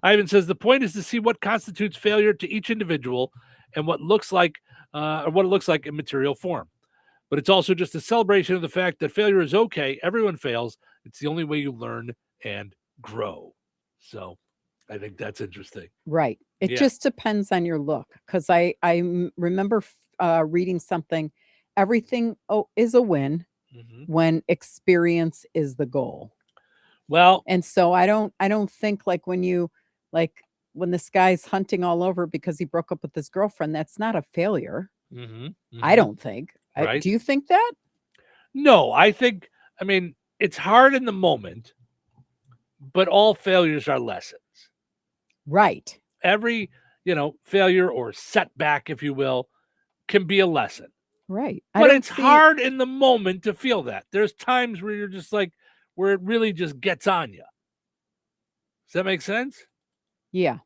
Speaker 12: Ivan says the point is to see what constitutes failure to each individual and what it looks like in material form. But it's also just a celebration of the fact that failure is okay. Everyone fails. It's the only way you learn and grow. So I think that's interesting.
Speaker 1: Right. It just depends on your look. Because I remember reading something, everything is a win when experience is the goal.
Speaker 12: Well,
Speaker 1: And so I don't think like when this guy's hunting all over because he broke up with his girlfriend, that's not a failure. I don't think.
Speaker 12: Right.
Speaker 1: Do you think that?
Speaker 12: No, I mean, it's hard in the moment, but all failures are lessons.
Speaker 1: Right.
Speaker 12: Every, failure or setback, if you will, can be a lesson.
Speaker 1: Right.
Speaker 12: But it's hard in the moment to feel that. There's times where you're just like, where it really just gets on you. Does that make sense?
Speaker 1: Yeah.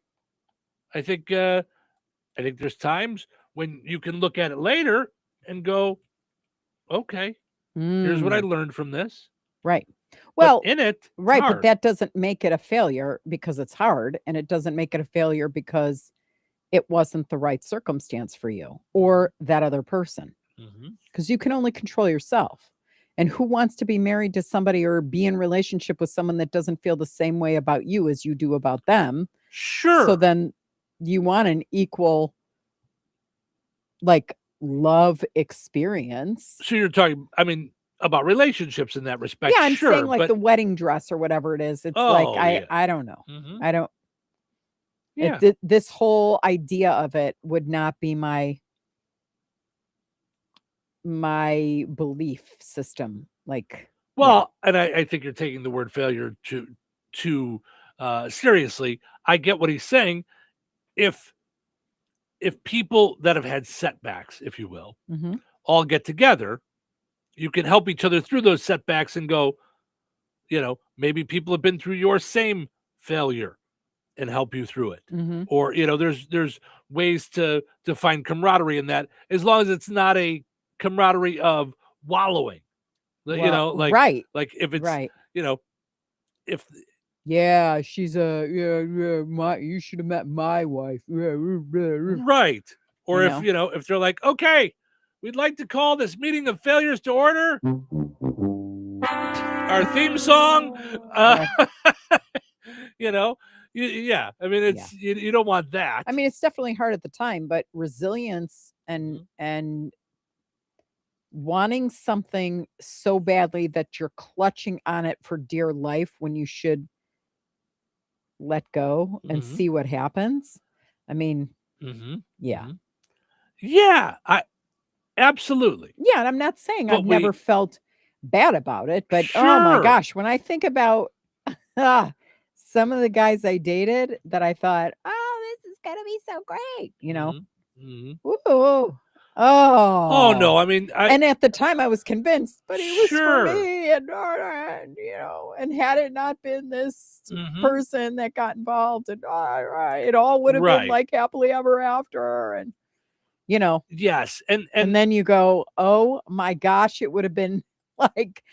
Speaker 12: I think there's times when you can look at it later and go, okay, here's what I learned from this.
Speaker 1: Right. Well,
Speaker 12: in it,
Speaker 1: right, but that doesn't make it a failure because it's hard, and it doesn't make it a failure because it wasn't the right circumstance for you or that other person. Because you can only control yourself. And who wants to be married to somebody or be in relationship with someone that doesn't feel the same way about you as you do about them?
Speaker 12: Sure.
Speaker 1: So then you want an equal, like, love experience.
Speaker 12: So you're talking, about relationships in that respect.
Speaker 1: Yeah, I'm
Speaker 12: sure,
Speaker 1: saying like
Speaker 12: but
Speaker 1: the wedding dress or whatever it is. It's I don't know. I don't.
Speaker 12: Yeah.
Speaker 1: This whole idea of it would not be my belief system. Like,
Speaker 12: well, and I think you're taking the word failure too seriously. I get what he's saying. If people that have had setbacks, if you will, all get together, you can help each other through those setbacks and go, maybe people have been through your same failure and help you through it. Or, there's ways to find camaraderie in that, as long as it's not a camaraderie of wallowing,
Speaker 1: right.
Speaker 12: Like if it's,
Speaker 1: right.
Speaker 12: If
Speaker 1: she's you should have met my wife.
Speaker 12: Right. Or if they're like, okay, we'd like to call this meeting of failures to order. Our theme song. You don't want that.
Speaker 1: I mean, it's definitely hard at the time, but resilience and wanting something so badly that you're clutching on it for dear life when you should let go and see what happens. I mean, yeah.
Speaker 12: Yeah, absolutely.
Speaker 1: Yeah, and I'm not saying
Speaker 12: But
Speaker 1: I've never felt bad about it, but oh my
Speaker 12: Sure.
Speaker 1: gosh, when I think about some of the guys I dated that I thought, oh, this is gonna be so great, Ooh.
Speaker 12: Oh no,
Speaker 1: and at the time I was convinced, but it was
Speaker 12: Sure.
Speaker 1: for me, and and had it not been this person that got involved, and it all would have been
Speaker 12: Right.
Speaker 1: like happily ever after, and
Speaker 12: Yes, and
Speaker 1: then you go, oh my gosh, it would have been like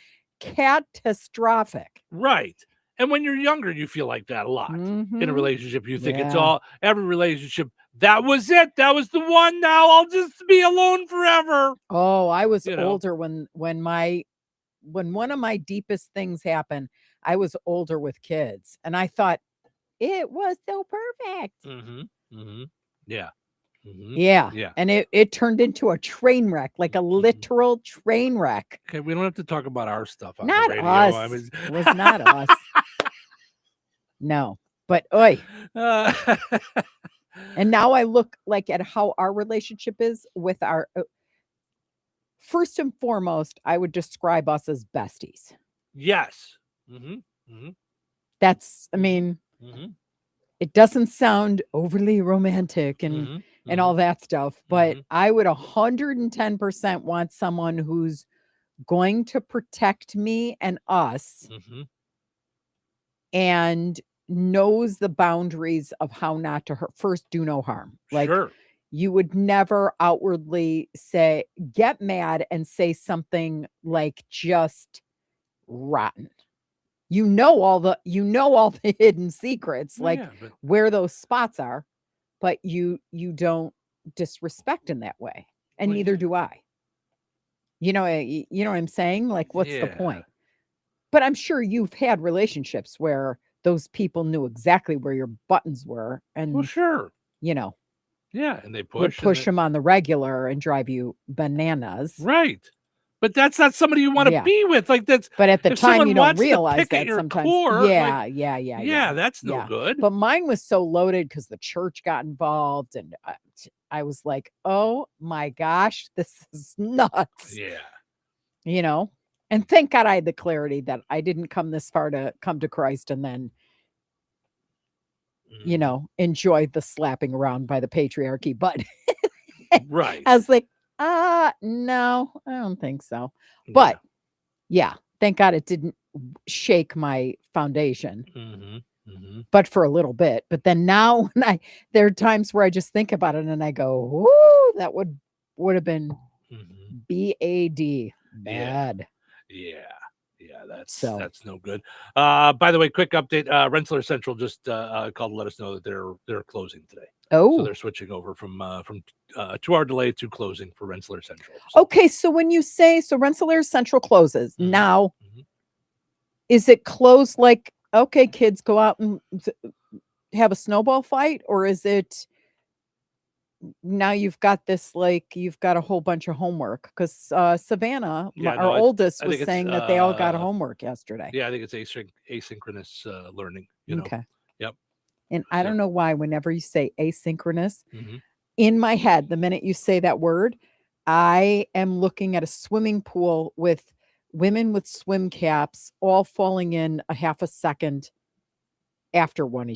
Speaker 1: catastrophic.
Speaker 12: right. And when you're younger, you feel like that a lot in a relationship. You think it's
Speaker 1: Yeah.
Speaker 12: every relationship. That was it. That was the one. Now I'll just be alone forever.
Speaker 1: Oh, I was
Speaker 12: You know.
Speaker 1: older when one of my deepest things happened. I was older with kids, and I thought it was so perfect.
Speaker 12: Yeah.
Speaker 1: Yeah.
Speaker 12: Yeah.
Speaker 1: And it turned into a train wreck, like a literal train wreck.
Speaker 12: Okay, we don't have to talk about our stuff on
Speaker 1: Not
Speaker 12: the radio.
Speaker 1: us. It was not us. No. But oi. And now I look like at how our relationship is with our first and foremost, I would describe us as besties.
Speaker 12: Yes.
Speaker 1: That's, I mean, it doesn't sound overly romantic and all that stuff, but I would 110% want someone who's going to protect me and us and knows the boundaries of how not to hurt. First, do no harm. Like,
Speaker 12: Sure.
Speaker 1: you would never outwardly get mad and say something like just rotten. You know all the hidden secrets, like
Speaker 12: but
Speaker 1: where those spots are, but you don't disrespect in that way, and neither do I. You know what I'm saying? Like, what's the
Speaker 12: Yeah.
Speaker 1: point? But I'm sure you've had relationships where those people knew exactly where your buttons were, and
Speaker 12: Well, sure.
Speaker 1: Yeah,
Speaker 12: and they
Speaker 1: would
Speaker 12: push.
Speaker 1: push them on the regular and drive you bananas.
Speaker 12: Right. But that's not somebody you want to be with. Like that's.
Speaker 1: But at the
Speaker 12: if
Speaker 1: time,
Speaker 12: someone
Speaker 1: you don't
Speaker 12: wants to
Speaker 1: realize
Speaker 12: pick at
Speaker 1: that
Speaker 12: your
Speaker 1: sometimes.
Speaker 12: core,
Speaker 1: Yeah,
Speaker 12: like,
Speaker 1: yeah.
Speaker 12: That's no good.
Speaker 1: But mine was so loaded because the church got involved, and I was like, "Oh my gosh, this is nuts."
Speaker 12: Yeah.
Speaker 1: And thank God I had the clarity that I didn't come this far to come to Christ and then, enjoy the slapping around by the patriarchy. But
Speaker 12: right.
Speaker 1: I was like, no, I don't think so. But yeah, thank God it didn't shake my foundation. But for a little bit. But then now there are times where I just think about it and I go, whoo, that would have been bad.
Speaker 12: Yeah, that's no good. By the way, quick update. Rensselaer Central just called to let us know that they're closing today. So they're switching over from 2-hour delay to closing for Rensselaer Central.
Speaker 1: Okay, so when you say Rensselaer Central closes now, is it closed like, okay, kids go out and have a snowball fight, or is it now you've got this, like, you've got a whole bunch of homework? Because Savannah, our oldest, was saying that they all got homework yesterday.
Speaker 12: Yeah, I think it's asynchronous learning.
Speaker 1: Okay.
Speaker 12: Yep.
Speaker 1: And I don't know why whenever you say asynchronous, in my head, the minute you say that word, I am looking at a swimming pool with women with swim caps all falling in a half a second after one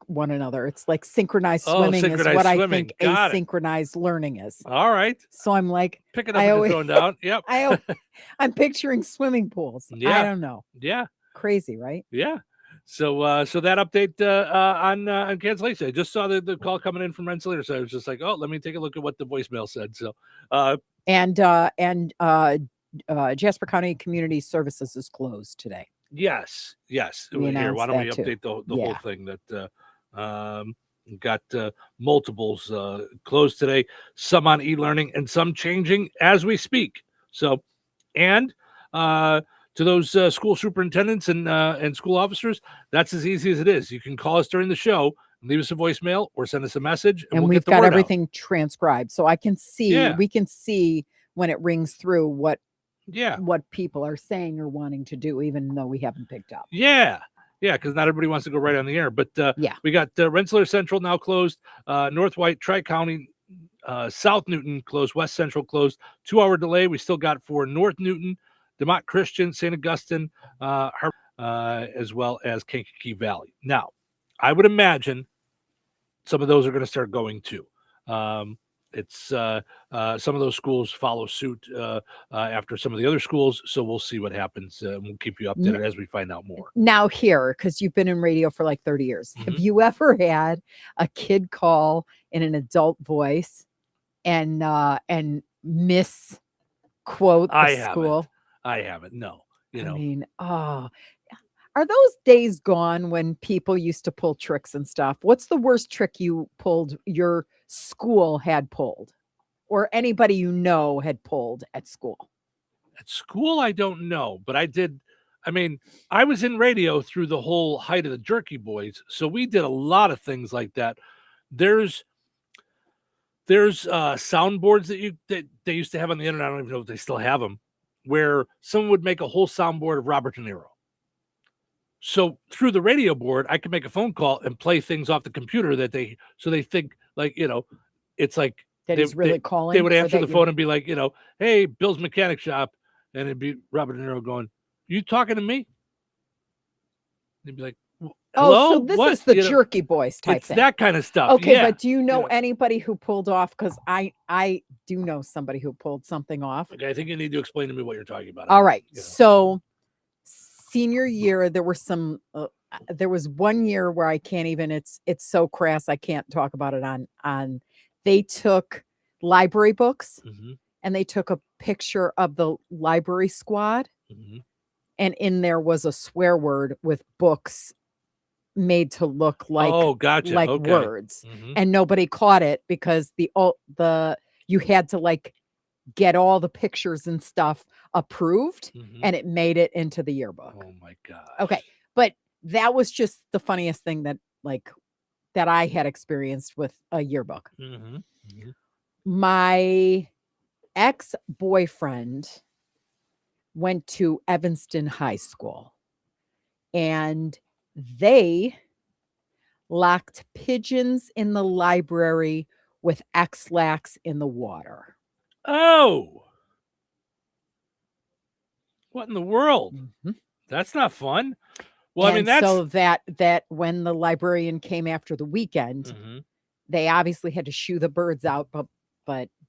Speaker 1: another. It's like synchronized swimming is what I think asynchronized learning is.
Speaker 12: All right.
Speaker 1: So I'm like,
Speaker 12: pick it up and throw down. Yep.
Speaker 1: I'm picturing swimming pools.
Speaker 12: Yeah.
Speaker 1: I don't know.
Speaker 12: Yeah.
Speaker 1: Crazy, right?
Speaker 12: Yeah. So so that update on cancellation. I just saw the call coming in from Rensselaer, so I was just like, oh, let me take a look at what the voicemail said. So
Speaker 1: and Jasper County Community Services is closed today.
Speaker 12: Yes. Here, why don't we update the whole thing that got multiples closed today, some on e-learning and some changing as we speak. So, and to those school superintendents and school officers, that's as easy as it is. You can call us during the show, leave us a voicemail, or send us a message, and
Speaker 1: we've got everything transcribed, so I can see. We can see when it rings through what people are saying or wanting to do, even though we haven't picked up.
Speaker 12: Because not everybody wants to go right on the air. But we got Rensselaer Central now closed, North White, Tri-County, South Newton closed, West Central closed. 2-hour delay we still got for North Newton, DeMont Christian, St. Augustine, as well as Kankakee Valley. Now, I would imagine some of those are going to start going too. It's some of those schools follow suit after some of the other schools, so we'll see what happens. We'll keep you updated as we find out more.
Speaker 1: Now, here, because you've been in radio for like 30 years, have you ever had a kid call in an adult voice and misquote the school?
Speaker 12: I haven't. No.
Speaker 1: I mean, are those days gone when people used to pull tricks and stuff? What's the worst trick you pulled, your school had pulled, or anybody had pulled at school?
Speaker 12: At school, I don't know, but I did. I mean, I was in radio through the whole height of the Jerky Boys, so we did a lot of things like that. There's soundboards that they used to have on the internet. I don't even know if they still have them, where someone would make a whole soundboard of Robert De Niro. So through the radio board, I could make a phone call and play things off the computer they think like, it's like
Speaker 1: that he's really calling.
Speaker 12: They would answer the phone and be like, hey, Bill's Mechanic Shop. And it'd be Robert De Niro going, you talking to me? They'd be like, hello?
Speaker 1: So this is the Jerky Boys type thing.
Speaker 12: That kind of stuff.
Speaker 1: Okay,
Speaker 12: yeah.
Speaker 1: But do you know anybody who pulled off? Because I do know somebody who pulled something off.
Speaker 12: Okay, I think you need to explain to me what you're talking about.
Speaker 1: All right. So senior year, there were there was one year where I can't even, it's so crass, I can't talk about it on they took library books and they took a picture of the library squad, and in there was a swear word with books made to look like words, and nobody caught it because you had to like get all the pictures and stuff approved, and it made it into the yearbook.
Speaker 12: Oh my god.
Speaker 1: Okay, but that was just the funniest thing that I had experienced with a yearbook. My ex-boyfriend went to Evanston High School, and they locked pigeons in the library with X-Lax in the water.
Speaker 12: Oh. What in the world?
Speaker 1: Mm-hmm.
Speaker 12: That's not fun. Well, I mean, that's
Speaker 1: so that when the librarian came after the weekend, they obviously had to shoo the birds out, but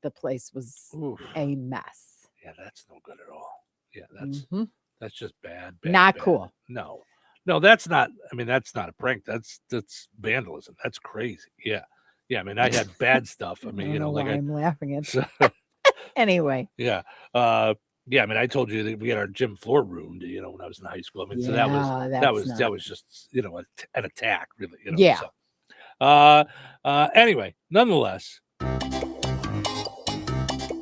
Speaker 1: the place was a mess.
Speaker 12: Yeah, that's no good at all. Yeah, that's just bad.
Speaker 1: Not
Speaker 12: bad.
Speaker 1: cool.
Speaker 12: No, that's not. I mean, that's not a prank. That's vandalism. That's crazy. Yeah. I mean, I had bad stuff. I mean,
Speaker 1: I'm laughing at. Anyway.
Speaker 12: Yeah. Yeah, I mean, I told you that we had our gym floor ruined, when I was in high school. I mean, so that was just, an attack, really.
Speaker 1: Yeah.
Speaker 12: So, anyway, nonetheless.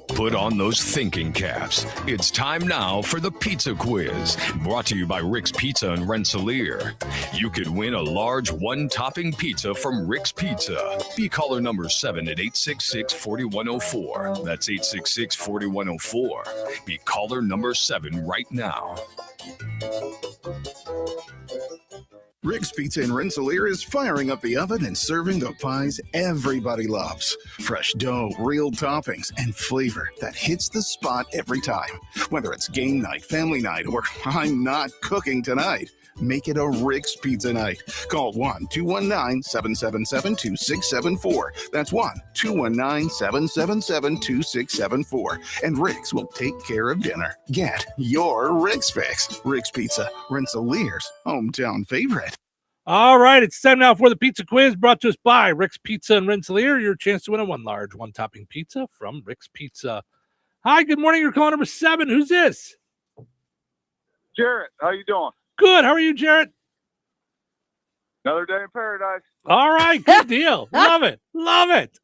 Speaker 3: Put on those thinking caps. It's time now for the pizza quiz, brought to you by Rick's Pizza in Rensselaer. You could win a large one-topping pizza from Rick's Pizza. Be caller number 7 at 866-4104. That's 866-4104. Be caller number 7 right now.
Speaker 4: Rick's Pizza in Rensselaer is firing up the oven and serving the pies everybody loves. Fresh dough, real toppings, and flavor that hits the spot every time. Whether it's game night, family night, or I'm not cooking tonight, make it a Rick's Pizza night. Call 1-219-777-2674. That's 1-219-777-2674. And Rick's will take care of dinner. Get your Rick's fix. Rick's Pizza, Rensselaer's hometown favorite.
Speaker 12: All right, it's time now for the pizza quiz brought to us by Rick's Pizza in Rensselaer. Your chance to win a one-large, one-topping pizza from Rick's Pizza. Hi, good morning. You're calling number 7. Who's this?
Speaker 11: Jarrett, how you doing?
Speaker 12: Good. How are you, Jarrett?
Speaker 11: Another day in paradise.
Speaker 12: All right, good deal. Love it. Love it.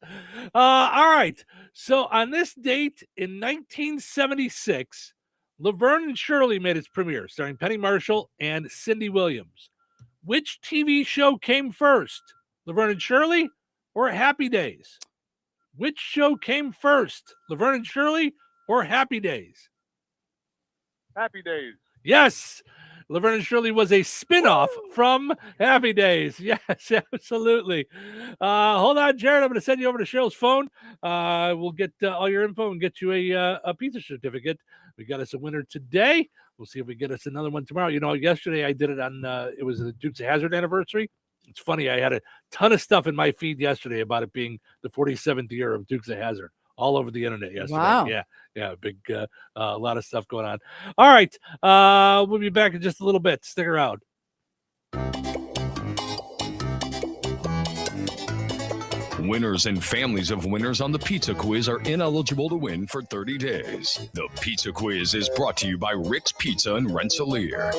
Speaker 12: All right. So on this date in 1976, Laverne and Shirley made its premiere, starring Penny Marshall and Cindy Williams. Which TV show came first, Laverne and Shirley or Happy Days? Which show came first, Laverne and Shirley or Happy Days?
Speaker 11: Happy Days.
Speaker 12: Yes. Laverne and Shirley was a spinoff from Happy Days. Yes, absolutely. Hold on, Jared. I'm going to send you over to Cheryl's phone. We'll get all your info and get you a pizza certificate. We got us a winner today. We'll see if we get us another one tomorrow. Yesterday I did it on, it was the Dukes of Hazzard anniversary. It's funny. I had a ton of stuff in my feed yesterday about it being the 47th year of Dukes of Hazzard. All over the internet yesterday.
Speaker 1: Wow.
Speaker 12: Yeah, big, a lot of stuff going on. All right, we'll be back in just a little bit. Stick around.
Speaker 3: Winners and families of winners on the Pizza Quiz are ineligible to win for 30 days. The Pizza Quiz is brought to you by Rick's Pizza in Rensselaer.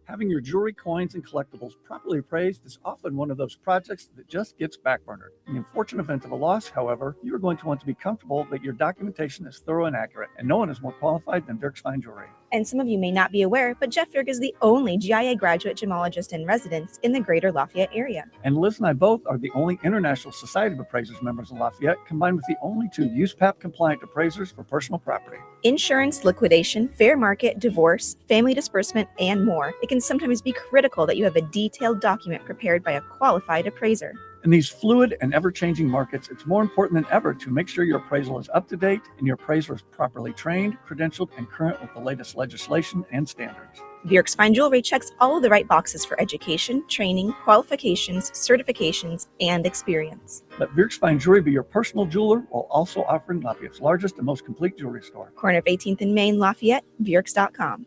Speaker 19: Having your jewelry, coins, and collectibles properly appraised is often one of those projects that just gets backburnered. In the unfortunate event of a loss, however, you are going to want to be comfortable that your documentation is thorough and accurate, and no one is more qualified than Dirk's Fine Jewelry.
Speaker 21: And some of you may not be aware, but Jeff Dirk is the only GIA graduate gemologist in residence in the greater Lafayette area.
Speaker 19: And Liz and I both are the only International Society of Appraisers members in Lafayette, combined with the only 2 USPAP-compliant appraisers for personal property.
Speaker 21: Insurance, liquidation, fair market, divorce, family disbursement, and more. It can sometimes be critical that you have a detailed document prepared by a qualified appraiser.
Speaker 19: In these fluid and ever-changing markets, it's more important than ever to make sure your appraisal is up to date and your appraiser is properly trained, credentialed, and current with the latest legislation and standards.
Speaker 21: Dirk's Fine Jewelry checks all of the right boxes for education, training, qualifications, certifications, and experience.
Speaker 19: Let Dirk's Fine Jewelry be your personal jeweler while also offering Lafayette's largest and most complete jewelry store.
Speaker 21: Corner of 18th and Main, Lafayette, Dirks.com.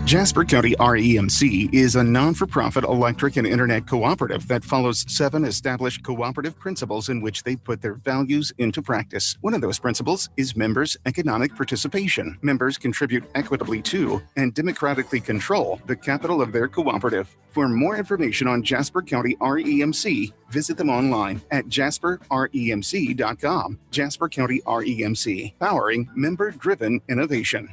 Speaker 4: Jasper County REMC is a non-for-profit electric and internet cooperative that follows 7 established cooperative principles in which they put their values into practice. One of those principles is members' economic participation. Members contribute equitably to and democratically control the capital of their cooperative. For more information on Jasper County REMC, visit them online at jasperremc.com. Jasper County REMC, powering member-driven innovation.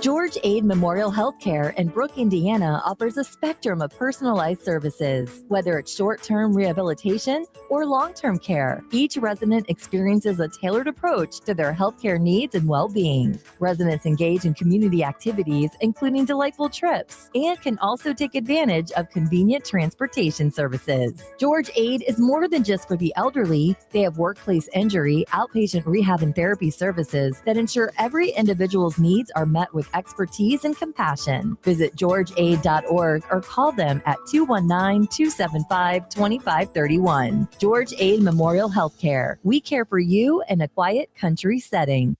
Speaker 6: George Aid Memorial Healthcare in Brook, Indiana offers a spectrum of personalized services, whether it's short-term rehabilitation or long-term care. Each resident experiences a tailored approach to their healthcare needs and well-being. Residents engage in community activities, including delightful trips, and can also take advantage of convenient transportation services. George Aid is more than just for the elderly. They have workplace injury, outpatient rehab, and therapy services that ensure every individual's needs are met with expertise and compassion. Visit georgeaid.org or call them at 219-275-2531. George Aid Memorial Healthcare. We care for you in a quiet country setting.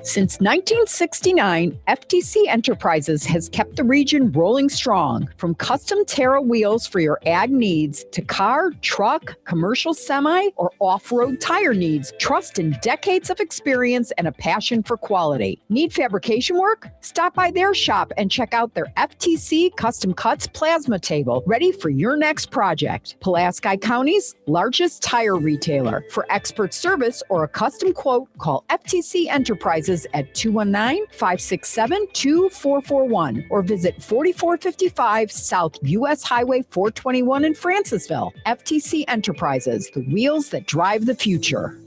Speaker 2: Since 1969, FTC Enterprises has kept the region rolling strong. From custom Terra wheels for your ag needs to car, truck, commercial semi, or off-road tire needs, trust in decades of experience and a passion for quality. Need fabrication work? Stop by their shop and check out their FTC Custom Cuts plasma table, ready for your next project. Pulaski County's largest tire retailer. For expert service or a custom quote, call FTC Enterprises at 219-567-2441 or visit 4455 South US Highway 421 in Francisville. FTC Enterprises, the wheels that drive the future.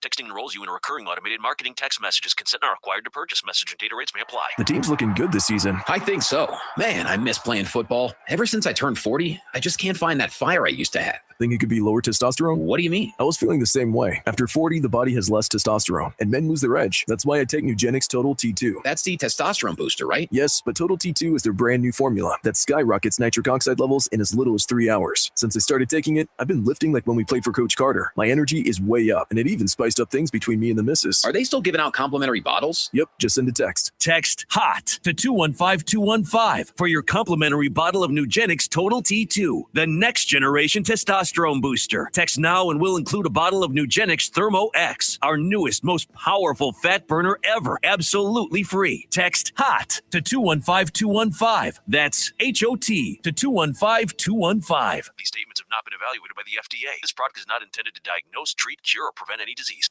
Speaker 8: Texting enrolls you in a recurring automated marketing text messages. Consent are required to purchase. Message and data rates may apply.
Speaker 13: The team's looking good this season.
Speaker 22: I think so. Man, I miss playing football. Ever since I turned 40, I just can't find that fire I used to have.
Speaker 13: Think it could be lower testosterone?
Speaker 22: What do you mean?
Speaker 13: I was feeling the same way. After 40, the body has less testosterone, and men lose their edge. That's why I take Nugenix Total T2.
Speaker 22: That's the testosterone booster, right?
Speaker 13: Yes, but Total T2 is their brand new formula that skyrockets nitric oxide levels in as little as 3 hours. Since I started taking it, I've been lifting like when we played for Coach Carter. My energy is way up, and it even spiced up things between me and the missus.
Speaker 22: Are they still giving out complimentary bottles?
Speaker 13: Yep, just send a text.
Speaker 24: Text HOT to 215-215 for your complimentary bottle of Nugenix Total T2, the next generation testosterone booster. Text now and we'll include a bottle of Nugenix Thermo X, our newest, most powerful fat burner ever, absolutely free. Text HOT to 215-215. That's HOT to 215-215.
Speaker 8: These statements have not been evaluated by the FDA. This product is not intended to diagnose, treat, cure, or prevent any disease.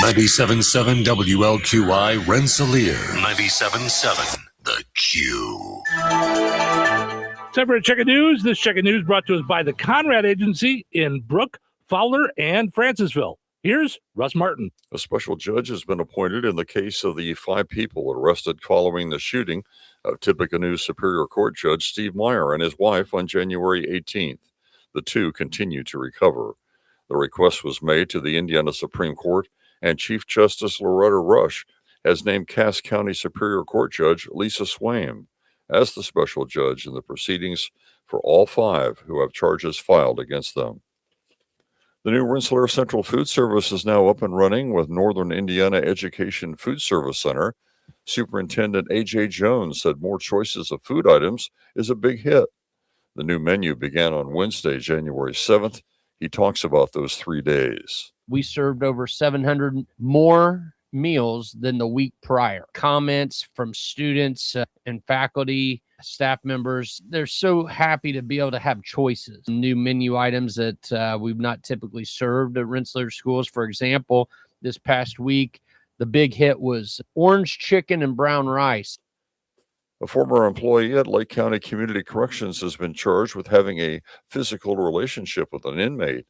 Speaker 7: 97.7 WLQI Rensselaer. 97.7 The Q.
Speaker 12: Time for a check of news. This check of news brought to us by the Conrad Agency in Brook, Fowler, and Francisville. Here's Russ Martin.
Speaker 25: A special judge has been appointed in the case of the 5 people arrested following the shooting of Tippecanoe Superior Court Judge Steve Meyer and his wife on January 18th. The two continue to recover. The request was made to the Indiana Supreme Court, and Chief Justice Loretta Rush has named Cass County Superior Court Judge Lisa Swaim as the special judge in the proceedings for all 5 who have charges filed against them. The new Rensselaer Central Food Service is now up and running with Northern Indiana Education Food Service Center. Superintendent A.J. Jones said more choices of food items is a big hit. The new menu began on Wednesday, January 7th. He talks about those 3 days.
Speaker 27: We served over 700 more meals than the week prior. Comments from students and faculty, staff members, they're so happy to be able to have choices. New menu items that we've not typically served at Rensselaer schools. For example, this past week, the big hit was orange chicken and brown rice.
Speaker 25: A former employee at Lake County Community Corrections has been charged with having a physical relationship with an inmate.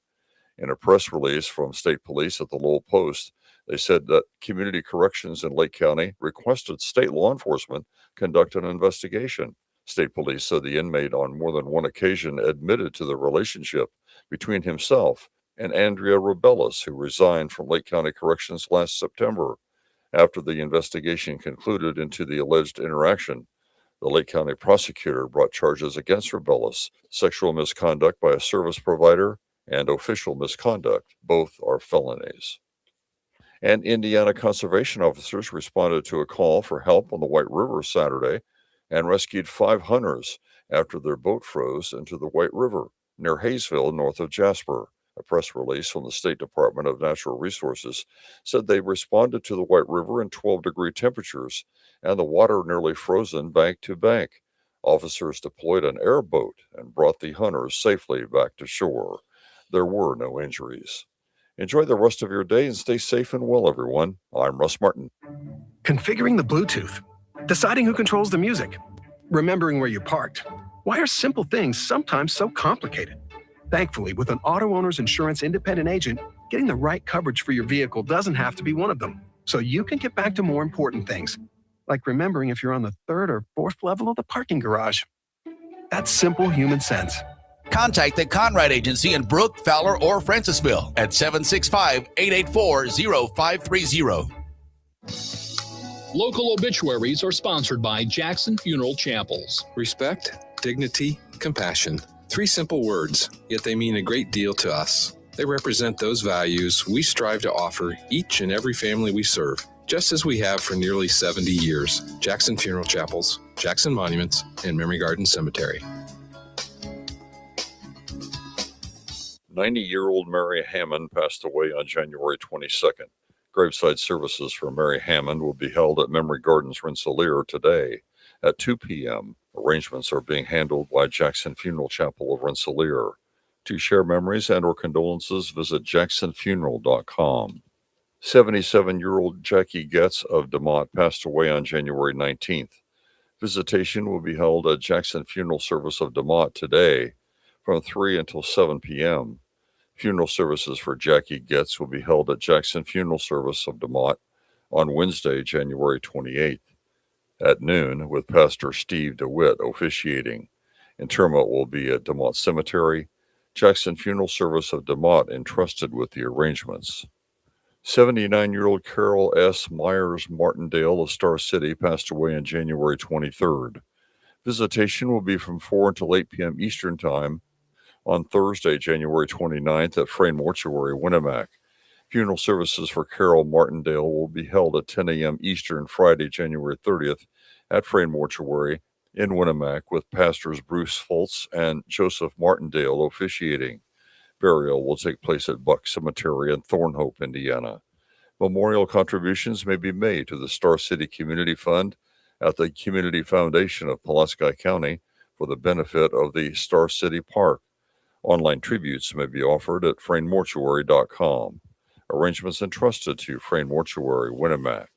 Speaker 25: In a press release from state police at the Lowell Post, they said that Community Corrections in Lake County requested state law enforcement conduct an investigation. State police said the inmate on more than one occasion admitted to the relationship between himself and Andrea Rebellis, who resigned from Lake County Corrections last September. After the investigation concluded into the alleged interaction, the Lake County prosecutor brought charges against Rebellis, sexual misconduct by a service provider and official misconduct. Both are felonies. And Indiana conservation officers responded to a call for help on the White River Saturday and rescued 5 hunters after their boat froze into the White River near Hayesville, north of Jasper. A press release from the State Department of Natural Resources said they responded to the White River in 12-degree temperatures and the water nearly frozen bank to bank. Officers deployed an airboat and brought the hunters safely back to shore. There were no injuries. Enjoy the rest of your day and stay safe and well, everyone. I'm Russ Martin.
Speaker 5: Configuring the Bluetooth, deciding who controls the music, remembering where you parked. Why are simple things sometimes so complicated? Thankfully, with an auto owner's insurance independent agent, getting the right coverage for your vehicle doesn't have to be one of them. So you can get back to more important things, like remembering if you're on the third or fourth level of the parking garage. That's simple human sense.
Speaker 9: Contact the Conrad Agency in Brook, Fowler, or Francisville at 765-884-0530.
Speaker 14: Local obituaries are sponsored by Jackson Funeral Chapels.
Speaker 15: Respect, dignity, compassion. 3 simple words, yet they mean a great deal to us. They represent those values we strive to offer each and every family we serve, just as we have for nearly 70 years. Jackson Funeral Chapels, Jackson Monuments, and Memory Garden Cemetery.
Speaker 25: 90-year-old Mary Hammond passed away on January 22nd. Graveside services for Mary Hammond will be held at Memory Gardens Rensselaer today at 2 p.m. Arrangements are being handled by Jackson Funeral Chapel of Rensselaer. To share memories and or condolences, visit jacksonfuneral.com. 77-year-old Jackie Getz of DeMott passed away on January 19th. Visitation will be held at Jackson Funeral Service of DeMott today from 3 until 7 p.m. Funeral services for Jackie Getz will be held at Jackson Funeral Service of DeMott on Wednesday, January 28th at noon, with Pastor Steve DeWitt officiating. Interment will be at DeMott Cemetery. Jackson Funeral Service of DeMott entrusted with the arrangements. 79-year-old Carol S. Myers Martindale of Star City passed away on January 23rd. Visitation will be from 4 until 8 p.m. Eastern Time on Thursday, January 29th at Frayne Mortuary, Winnemac. Funeral services for Carol Martindale will be held at 10 a.m. Eastern Friday, January 30th at Frayne Mortuary in Winnemac, with Pastors Bruce Fultz and Joseph Martindale officiating. Burial will take place at Buck Cemetery in Thornhope, Indiana. Memorial contributions may be made to the Star City Community Fund at the Community Foundation of Pulaski County for the benefit of the Star City Park. Online tributes may be offered at fraynemortuary.com. Arrangements entrusted to Frayne Mortuary, Winnemac.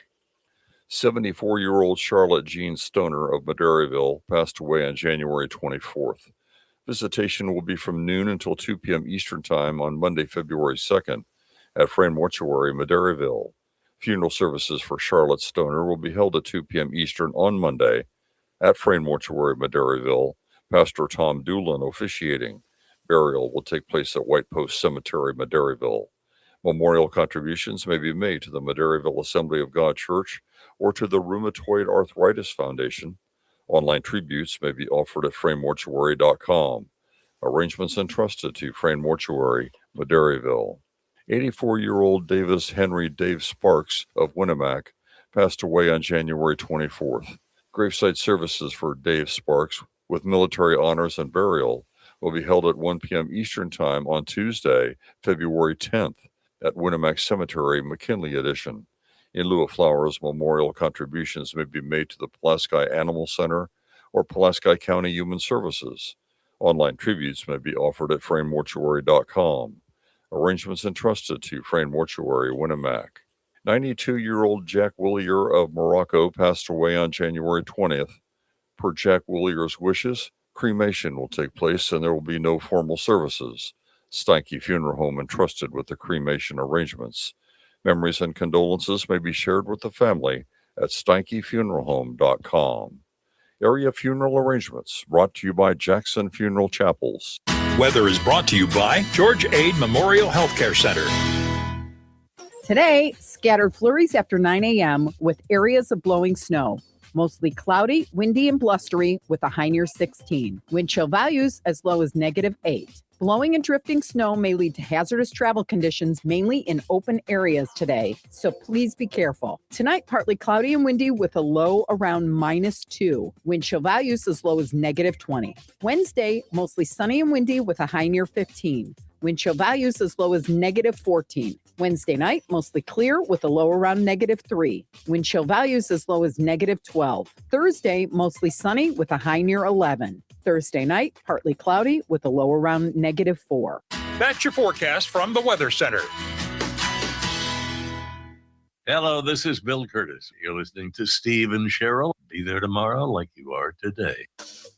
Speaker 25: 74-year-old Charlotte Jean Stoner of Maderaeville passed away on January 24th. Visitation will be from noon until 2 p.m. Eastern Time on Monday, February 2nd at Frayne Mortuary, Maderaeville. Funeral services for Charlotte Stoner will be held at 2 p.m. Eastern on Monday at Frayne Mortuary, Maderaeville. Pastor Tom Doolin officiating. Burial will take place at White Post Cemetery, Maderaeville. Memorial contributions may be made to the Maderaeville Assembly of God Church or to the Rheumatoid Arthritis Foundation. Online tributes may be offered at fraynemortuary.com. Arrangements entrusted to Frayne Mortuary, Maderaeville. 84-year-old Davis Henry Dave Sparks of Winnemac passed away on January 24th. Graveside services for Dave Sparks with military honors and burial will be held at 1 p.m. Eastern Time on Tuesday, February 10th at Winnemac Cemetery, McKinley Edition. In lieu of flowers, memorial contributions may be made to the Pulaski Animal Center or Pulaski County Human Services. Online tributes may be offered at fraynemortuary.com. Arrangements entrusted to Frayne Mortuary, Winnemac. 92-year-old Jack Willier of Morocco passed away on January 20th. Per Jack Willier's wishes, cremation will take place and there will be no formal services. Steinke Funeral Home entrusted with the cremation arrangements. Memories and condolences may be shared with the family at steinkefuneralhome.com. Area funeral arrangements brought to you by Jackson Funeral Chapels.
Speaker 17: Weather is brought to you by George Ade Memorial Healthcare Center.
Speaker 2: Today, scattered flurries after 9 a.m. with areas of blowing snow. Mostly cloudy, windy, and blustery with a high near 16. Wind chill values as low as -8. Blowing and drifting snow may lead to hazardous travel conditions, mainly in open areas today, so please be careful. Tonight, partly cloudy and windy with a low around -2. Wind chill values as low as -20. Wednesday, mostly sunny and windy with a high near 15. Wind chill values as low as -14. Wednesday night, mostly clear with a low around -3. Wind chill values as low as -12. Thursday, mostly sunny with a high near 11. Thursday night, partly cloudy with a low around -4.
Speaker 17: That's your forecast from the Weather Center.
Speaker 10: Hello, this is Bill Curtis. You're listening to Steve and Cheryl. Be there tomorrow like you are today.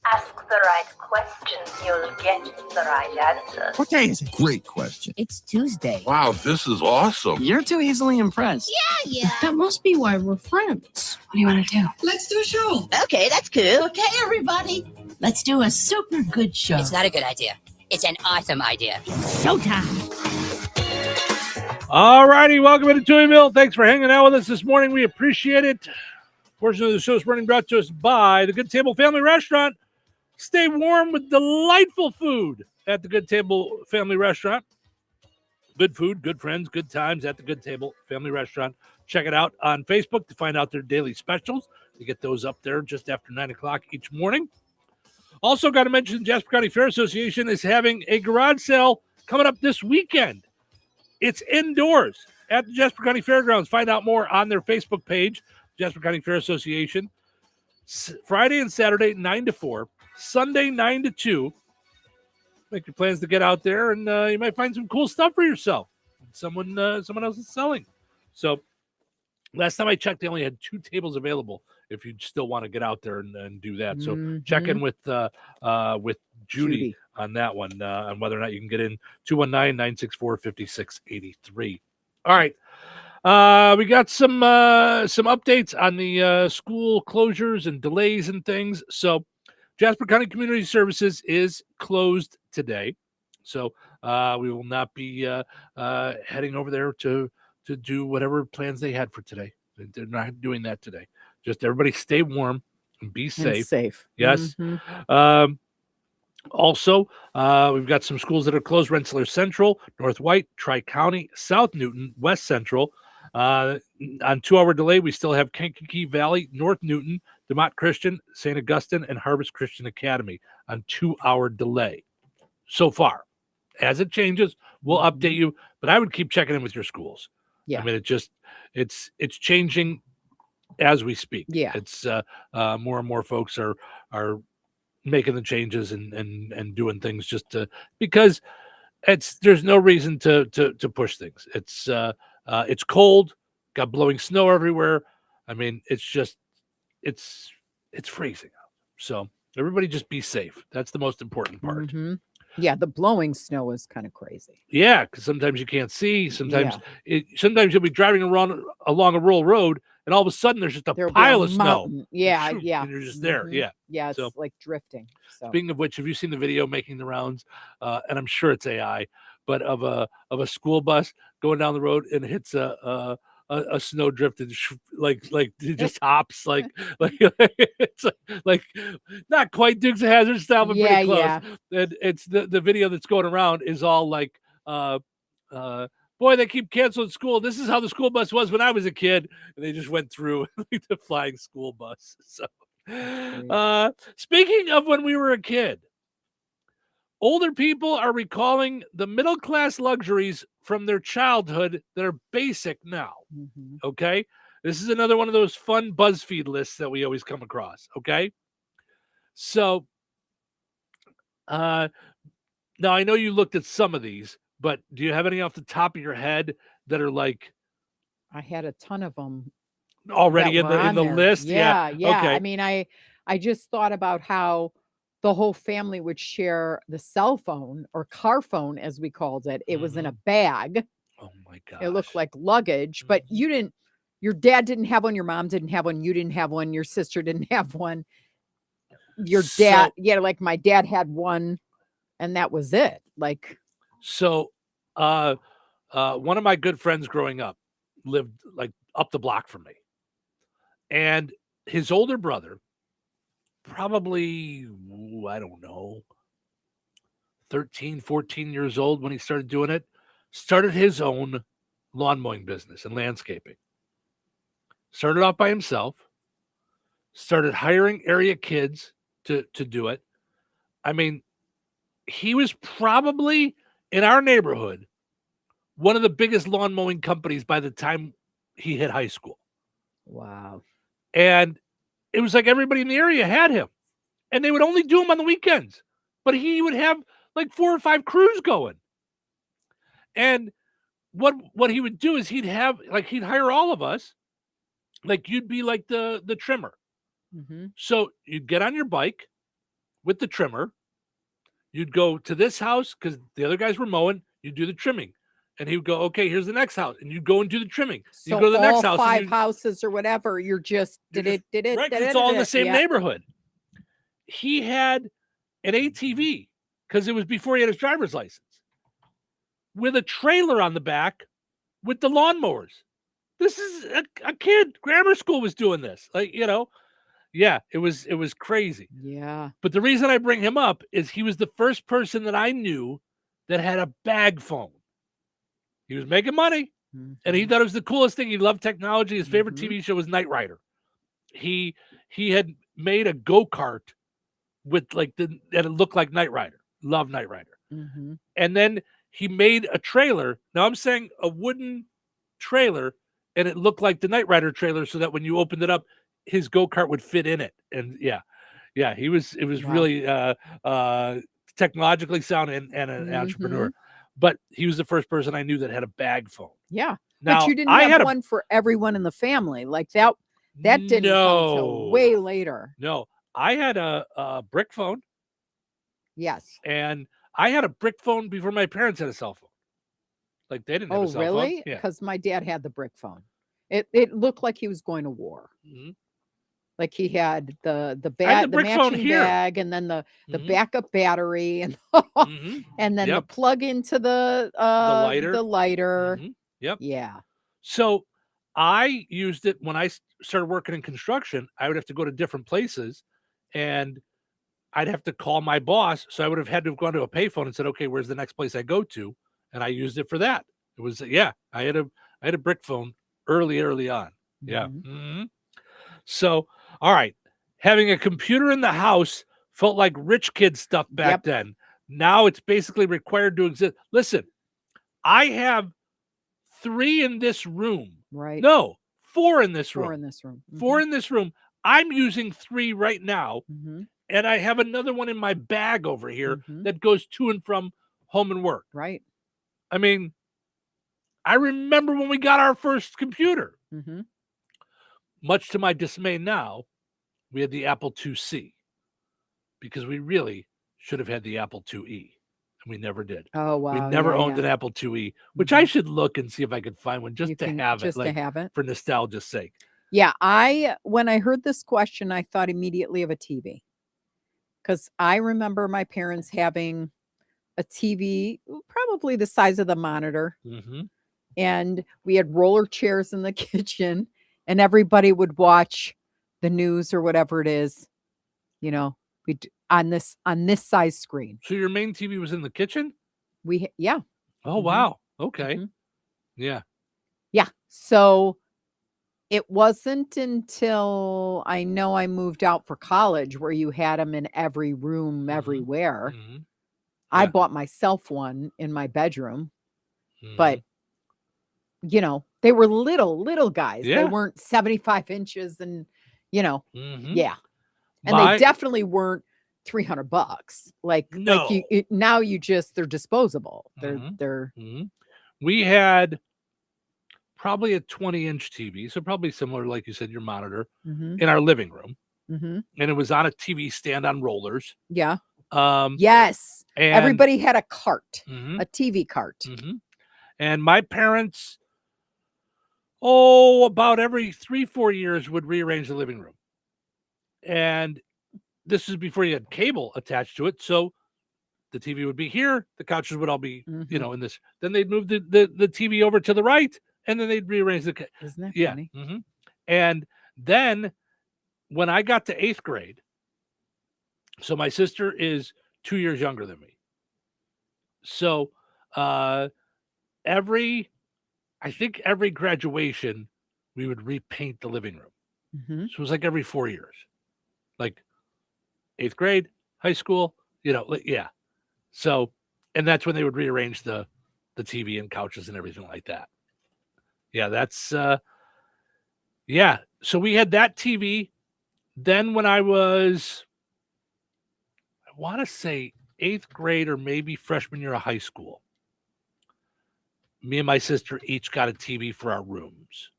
Speaker 11: Ask the right questions, you'll get the right answer.
Speaker 16: What day is it? Great question.
Speaker 11: It's Tuesday.
Speaker 16: Wow, this is awesome. You're too easily impressed.
Speaker 11: Yeah. That must be why we're friends. What do you want to do?
Speaker 18: Let's do a show.
Speaker 11: Okay, that's cool.
Speaker 18: Okay, everybody.
Speaker 11: Let's do a super good show.
Speaker 18: It's not a good idea. It's an awesome idea.
Speaker 11: Showtime.
Speaker 12: All righty, welcome to Touhyville. Thanks for hanging out with us this morning. We appreciate it. Portion of the show is running brought to us by the Good Table Family Restaurant. Stay warm with delightful food at the Good Table Family Restaurant. Good food, good friends, good times at the Good Table Family Restaurant. Check it out on Facebook to find out their daily specials. You get those up there just after 9 o'clock each morning. Also got to mention the Jasper County Fair Association is having a garage sale coming up this weekend. It's indoors at the Jasper County Fairgrounds. Find out more on their Facebook page, Jasper County Fair Association. Friday and Saturday, 9 to 4. Sunday, 9 to 2. Make your plans to get out there, and you might find some cool stuff for yourself. Someone else is selling. So last time I checked, they only had 2 tables available if you still want to get out there and do that. So check in with Judy on that one, on whether or not you can get in. 219-964-5683. All right. We got some updates on the school closures and delays and things. So Jasper County Community Services is closed today. So we will not be heading over there to do whatever plans they had for today. They're not doing that today. Just everybody stay warm and be safe. Yes. Also, we've got some schools that are closed: Rensselaer Central, North White, Tri-County, South Newton, West Central. On 2-hour delay, we still have Kankakee Valley, North Newton, DeMott Christian, St. Augustine, and Harvest Christian Academy on 2-hour delay so far. As it changes, we'll update you, but I would keep checking in with your schools.
Speaker 1: Yeah.
Speaker 12: I mean, it's changing as we speak.
Speaker 1: Yeah.
Speaker 12: It's more and more folks are making the changes and doing things just because there's no reason to push things. It's cold, got blowing snow everywhere. I mean, it's freezing out. So everybody just be safe. That's the most important part.
Speaker 1: Mm-hmm. Yeah, the blowing snow is kind of crazy.
Speaker 12: Yeah, because sometimes you can't see. Sometimes sometimes you'll be driving along a rural road, and all of a sudden there's just a pile of snow.
Speaker 1: Yeah,
Speaker 12: and
Speaker 1: yeah.
Speaker 12: And you're just there. Yeah.
Speaker 1: Yeah, it's like drifting. So.
Speaker 12: Speaking of which, have you seen the video making the rounds? And I'm sure it's AI, but of a school bus going down the road and hits a snow drifted like it just hops like it's like not quite Dukes of Hazzard style, but pretty close.
Speaker 1: Yeah.
Speaker 12: And it's the video that's going around is all like boy, they keep canceling school. This is how the school bus was when I was a kid, and they just went through the flying school bus. So speaking of when we were a kid, older people are recalling the middle-class luxuries from their childhood that are basic now. Okay? This is another one of those fun BuzzFeed lists that we always come across. Okay? So, now I know you looked at some of these, but do you have any off the top of your head that are like...
Speaker 1: I had a ton of them.
Speaker 12: Already in the list?
Speaker 1: Yeah.
Speaker 12: Okay.
Speaker 1: I mean, I just thought about how the whole family would share the cell phone or car phone, as we called it. It was in a bag.
Speaker 12: Oh my God.
Speaker 1: It looked like luggage, but your dad didn't have one. Your mom didn't have one. You didn't have one. Your sister didn't have one. Your dad, like my dad had one, and that was it. Like,
Speaker 12: so, one of my good friends growing up lived like up the block from me, and his older brother, probably, I don't know, 13, 14 years old when he started doing it, started his own lawn mowing business and landscaping. Started off by himself, started hiring area kids to do it. I mean, he was probably in our neighborhood one of the biggest lawn mowing companies by the time he hit high school.
Speaker 1: Wow.
Speaker 12: And it was like everybody in the area had him, and they would only do him on the weekends, but he would have like 4 or 5 crews going. And what he would do is he'd hire all of us. Like you'd be like the trimmer.
Speaker 1: Mm-hmm.
Speaker 12: So you'd get on your bike with the trimmer. You'd go to this house because the other guys were mowing. You'd do the trimming. And he would go, okay, here's the next house. And you'd go and do the trimming.
Speaker 1: So
Speaker 12: you go to the next
Speaker 1: all
Speaker 12: house.
Speaker 1: five houses or whatever, you're just did it.
Speaker 12: Right, 'cause it's all in the same neighborhood. He had an ATV because it was before he had his driver's license with a trailer on the back with the lawnmowers. This is a kid. Grammar school was doing this. Yeah, it was crazy.
Speaker 1: Yeah.
Speaker 12: But the reason I bring him up is he was the first person that I knew that had a bag phone. He was making money, and he thought it was the coolest thing. He loved technology. His favorite TV show was Knight Rider. He had made a go-kart with that it looked like Knight Rider. Love Knight Rider.
Speaker 1: Mm-hmm.
Speaker 12: And then he made a trailer. Now I'm saying a wooden trailer, and it looked like the Knight Rider trailer, so that when you opened it up, his go-kart would fit in it. And it was really technologically sound and an entrepreneur. But he was the first person I knew that had a bag phone.
Speaker 1: Yeah.
Speaker 12: Now,
Speaker 1: but you didn't have one for everyone in the family. Like that didn't come until way later.
Speaker 12: No, I had a brick phone.
Speaker 1: Yes.
Speaker 12: And I had a brick phone before my parents had a cell phone. Like they didn't have a cell phone.
Speaker 1: Oh, really?
Speaker 12: Yeah.
Speaker 1: Because my dad had the brick phone. It looked like he was going to war.
Speaker 12: Mm-hmm.
Speaker 1: Like he had the
Speaker 12: brick phone
Speaker 1: matching
Speaker 12: here.
Speaker 1: bag, and then the backup battery, and and then the plug into the lighter.
Speaker 12: Yep.
Speaker 1: Yeah.
Speaker 12: So I used it when I started working in construction. I would have to go to different places, and I'd have to call my boss. So I would have had to have gone to a payphone and said, "Okay, where's the next place I go to?" And I used it for that. It was I had a brick phone early on. Yeah. Mm-hmm. So, all right, having a computer in the house felt like rich kid stuff back then. Now it's basically required to exist. Listen, I have 3 in this room.
Speaker 1: Right.
Speaker 12: No, 4 in this room.
Speaker 1: 4 in this room.
Speaker 12: 4 in this room. I'm using 3 right now.
Speaker 1: Mm-hmm.
Speaker 12: And I have another one in my bag over here that goes to and from home and work.
Speaker 1: Right.
Speaker 12: I mean, I remember when we got our first computer.
Speaker 1: Mm-hmm.
Speaker 12: Much to my dismay now, we had the Apple IIc because we really should have had the Apple IIe, and we never did.
Speaker 1: Oh, wow.
Speaker 12: We never owned an Apple IIe, which I should look and see if I could find one just to have it for nostalgia's sake.
Speaker 1: Yeah, when I heard this question, I thought immediately of a TV, because I remember my parents having a TV probably the size of the monitor, and we had roller chairs in the kitchen. And everybody would watch the news or whatever it is, on this size screen.
Speaker 12: So your main TV was in the kitchen?
Speaker 1: Yeah.
Speaker 12: Oh, wow. Okay. Yeah.
Speaker 1: Yeah. So it wasn't until I know I moved out for college where you had them in every room, everywhere. I bought myself one in my bedroom, but they were little guys.
Speaker 12: Yeah.
Speaker 1: They weren't 75 inches and, yeah. And
Speaker 12: My-
Speaker 1: they definitely weren't $300.
Speaker 12: No.
Speaker 1: Now they're disposable. They're
Speaker 12: We had probably a 20-inch TV. So probably similar, like you said, your monitor in our living room. And it was on a TV stand on rollers.
Speaker 1: Yeah.
Speaker 12: Yes. And
Speaker 1: Everybody had a cart, a TV cart.
Speaker 12: And my parents, about every 3-4 years would rearrange the living room. And this is before you had cable attached to it. So the TV would be here. The couches would all be, in this. Then they'd move the TV over to the right, and then they'd rearrange the.
Speaker 1: Isn't that funny?
Speaker 12: And then when I got to 8th grade, so my sister is 2 years younger than me. So every graduation, we would repaint the living room. So it was like every 4 years, like 8th grade, high school, yeah. So, and that's when they would rearrange the TV and couches and everything like that. Yeah, that's, So we had that TV. Then when I was, I want to say 8th grade or maybe freshman year of high school, me and my sister each got a TV for our rooms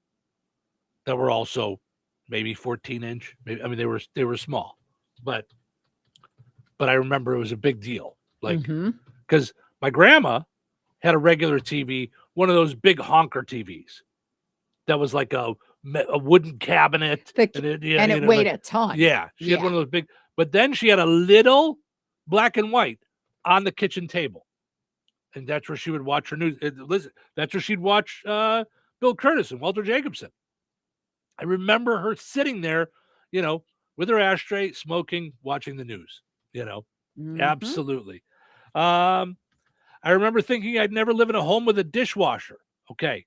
Speaker 12: that were also maybe 14-inch. Maybe, I mean, they were small, but I remember it was a big deal. Like, because my grandma had a regular TV, one of those big honker TVs that was like a wooden cabinet.
Speaker 1: And it weighed a ton.
Speaker 12: Yeah. She had one of those big, but then she had a little black and white on the kitchen table. And that's where she would watch her news. Listen, that's where she'd watch Bill Curtis and Walter Jacobson. I remember her sitting there, with her ashtray, smoking, watching the news, Absolutely. I remember thinking I'd never live in a home with a dishwasher. Okay.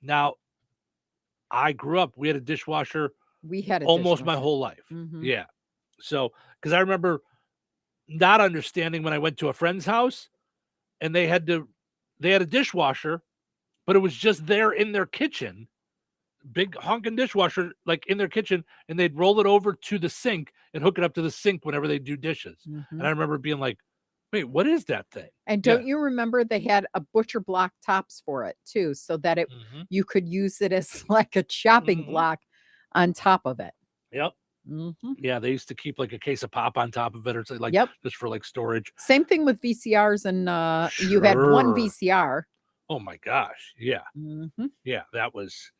Speaker 12: Now, I grew up, we had a dishwasher.
Speaker 1: We had
Speaker 12: almost my whole life. Yeah. So, because I remember not understanding when I went to a friend's house and they had a dishwasher, but it was just there in their kitchen, big honking dishwasher, like in their kitchen, and they'd roll it over to the sink and hook it up to the sink whenever they do dishes. And I remember being like, wait, what is that thing?
Speaker 1: And don't you remember they had a butcher block tops for it too, so that you could use it as like a chopping block on top of it.
Speaker 12: Yep. Yeah, they used to keep like a case of pop on top of it, or like just for like storage.
Speaker 1: Same thing with VCRs, and you had one VCR.
Speaker 12: Oh my gosh, yeah, yeah, that was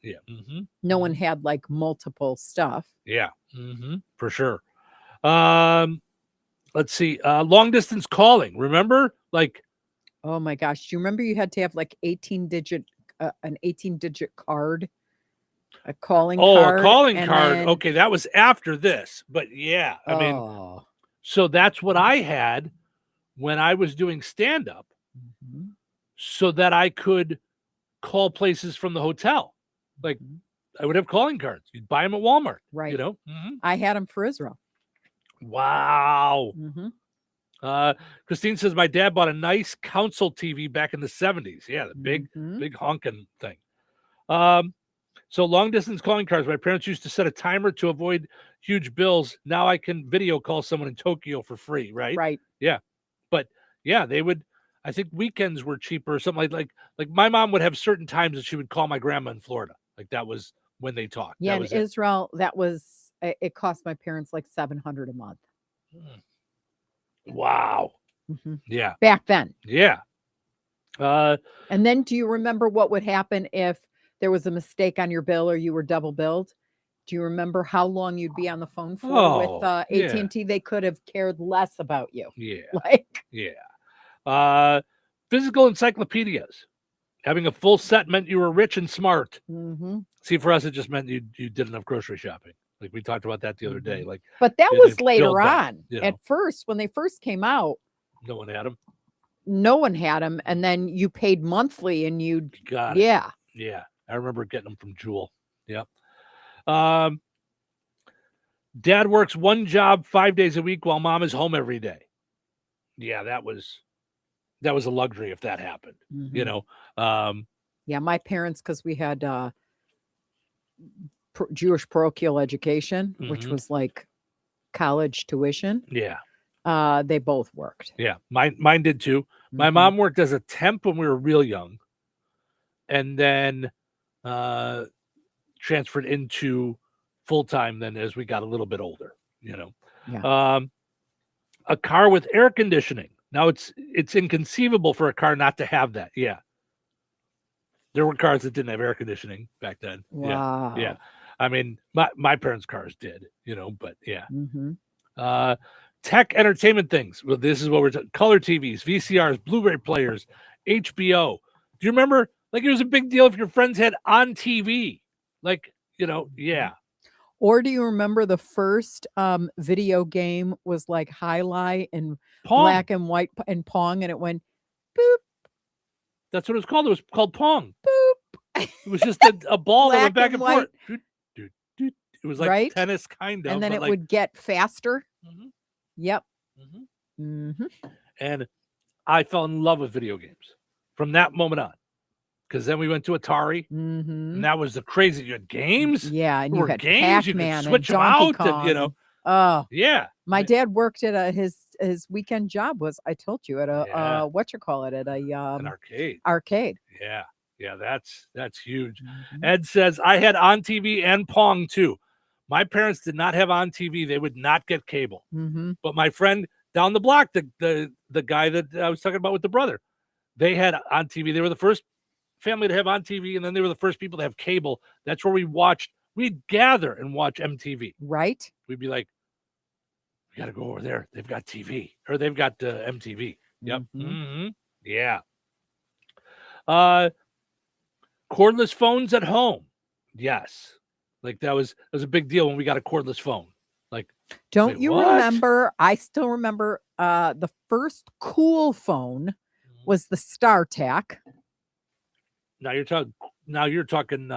Speaker 1: No one had like multiple stuff.
Speaker 12: Yeah, for sure. Let's see, long distance calling. Remember, like,
Speaker 1: oh my gosh, do you remember you had to have like an 18-digit card? A calling card.
Speaker 12: A calling card. Okay, that was after this, but yeah, I mean, so that's what I had when I was doing stand-up, so that I could call places from the hotel. Like, I would have calling cards. You'd buy them at Walmart,
Speaker 1: right? I had them for Israel.
Speaker 12: Wow. Christine says my dad bought a nice console TV back in the 70s. Yeah, the big honking thing. So long distance calling cards. My parents used to set a timer to avoid huge bills. Now I can video call someone in Tokyo for free, right?
Speaker 1: Right.
Speaker 12: Yeah. But yeah, they would, I think weekends were cheaper or something like my mom would have certain times that she would call my grandma in Florida. Like that was when they talked.
Speaker 1: Yeah, in Israel, it cost my parents like $700 a month.
Speaker 12: Wow. Yeah.
Speaker 1: Back then.
Speaker 12: Yeah.
Speaker 1: And then do you remember what would happen if there was a mistake on your bill or you were double billed? Do you remember how long you'd be on the phone for with AT&T? They could have cared less about you.
Speaker 12: Yeah. Physical encyclopedias. Having a full set meant you were rich and smart. See, for us, it just meant you did enough grocery shopping. Like we talked about that the other day. Like,
Speaker 1: but that was later on. At first, when they first came out,
Speaker 12: no one had them.
Speaker 1: No one had them, and then you paid monthly, and you
Speaker 12: got it.
Speaker 1: Yeah.
Speaker 12: Yeah. I remember getting them from Jewel. Yep. Dad works one job 5 days a week while mom is home every day. Yeah, that was a luxury if that happened.
Speaker 1: Yeah, my parents, because we had Jewish parochial education, which was like college tuition.
Speaker 12: Yeah.
Speaker 1: They both worked.
Speaker 12: Yeah, mine did too. My mom worked as a temp when we were real young, and then transferred into full-time then as we got a little bit older, a car with air conditioning. Now it's inconceivable for a car not to have that. Yeah. There were cars that didn't have air conditioning back then.
Speaker 1: Wow.
Speaker 12: Yeah. I mean, my parents' cars did, but yeah. Tech entertainment things. Well, this is what we're talking. Color TVs, VCRs, Blu-ray players, HBO. Do you remember? Like it was a big deal if your friends had on TV. Like, yeah.
Speaker 1: Or do you remember the first video game was like highlight and
Speaker 12: Pong.
Speaker 1: Black and white and Pong, and it went boop.
Speaker 12: That's what it was called. It was called Pong.
Speaker 1: Boop.
Speaker 12: It was just a ball that went back and forth. It was like tennis, kind of.
Speaker 1: And then it would get faster. Yep.
Speaker 12: And I fell in love with video games from that moment on. Because then we went to Atari, and that was the crazy. You had games,
Speaker 1: yeah, and you had
Speaker 12: games.
Speaker 1: Pac-Man,
Speaker 12: you could switch
Speaker 1: and
Speaker 12: them
Speaker 1: Donkey
Speaker 12: out,
Speaker 1: Kong.
Speaker 12: Oh, yeah.
Speaker 1: My dad worked at his weekend job was, I told you, at a at a
Speaker 12: an arcade.
Speaker 1: arcade.
Speaker 12: Yeah, Yeah, that's huge. Ed says, I had On TV and Pong too. My parents did not have On TV. They would not get cable.
Speaker 1: Mm-hmm.
Speaker 12: But my friend down the block, the guy that I was talking about with the brother, they had On TV. They were the first family to have On TV, and then they were the first people to have cable. That's where we'd gather and watch MTV.
Speaker 1: Right.
Speaker 12: We'd be like, we got to go over there. They've got TV, or they've got MTV. Yep. Yeah. Cordless phones at home. Yes. Like that was a big deal when we got a cordless phone. Like,
Speaker 1: don't
Speaker 12: wait,
Speaker 1: you
Speaker 12: what?
Speaker 1: remember? I still remember the first cool phone was the StarTAC.
Speaker 12: Now you're talking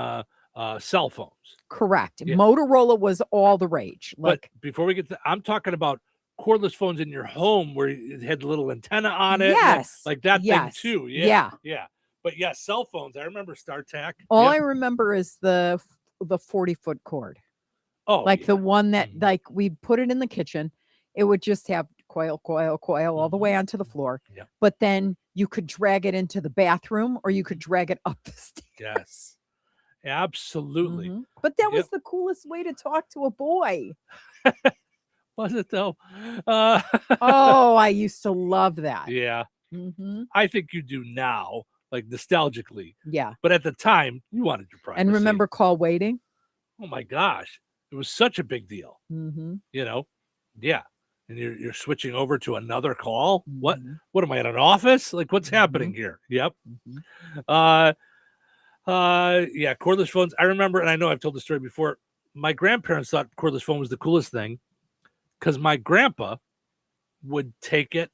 Speaker 12: cell phones.
Speaker 1: Correct.
Speaker 12: Yeah.
Speaker 1: Motorola was all the rage.
Speaker 12: But before we get to, I'm talking about cordless phones in your home where it had the little antenna on it.
Speaker 1: Yes.
Speaker 12: Like that
Speaker 1: Yes.
Speaker 12: thing too.
Speaker 1: Yeah.
Speaker 12: Yeah. But yeah, cell phones. I remember StarTAC.
Speaker 1: All
Speaker 12: Yep.
Speaker 1: I remember is the 40-foot cord.
Speaker 12: Oh,
Speaker 1: like the one that like we put it in the kitchen. It would just have coil all the way onto the floor.
Speaker 12: Yeah.
Speaker 1: But then you could drag it into the bathroom or you could drag it up the stairs.
Speaker 12: Yes. Absolutely.
Speaker 1: But that was the coolest way to talk to a boy.
Speaker 12: Was it though?
Speaker 1: Oh, I used to love that.
Speaker 12: Yeah.
Speaker 1: Mm-hmm.
Speaker 12: I think you do now, like nostalgically.
Speaker 1: Yeah.
Speaker 12: But at the time, you wanted your privacy.
Speaker 1: And remember call waiting?
Speaker 12: Oh my gosh. It was such a big deal.
Speaker 1: Mm-hmm.
Speaker 12: You know? Yeah. And you're switching over to another call. What am I at an office? Like what's happening here? Yep. Yeah, cordless phones. I remember, and I know I've told the story before. My grandparents thought cordless phone was the coolest thing because my grandpa would take it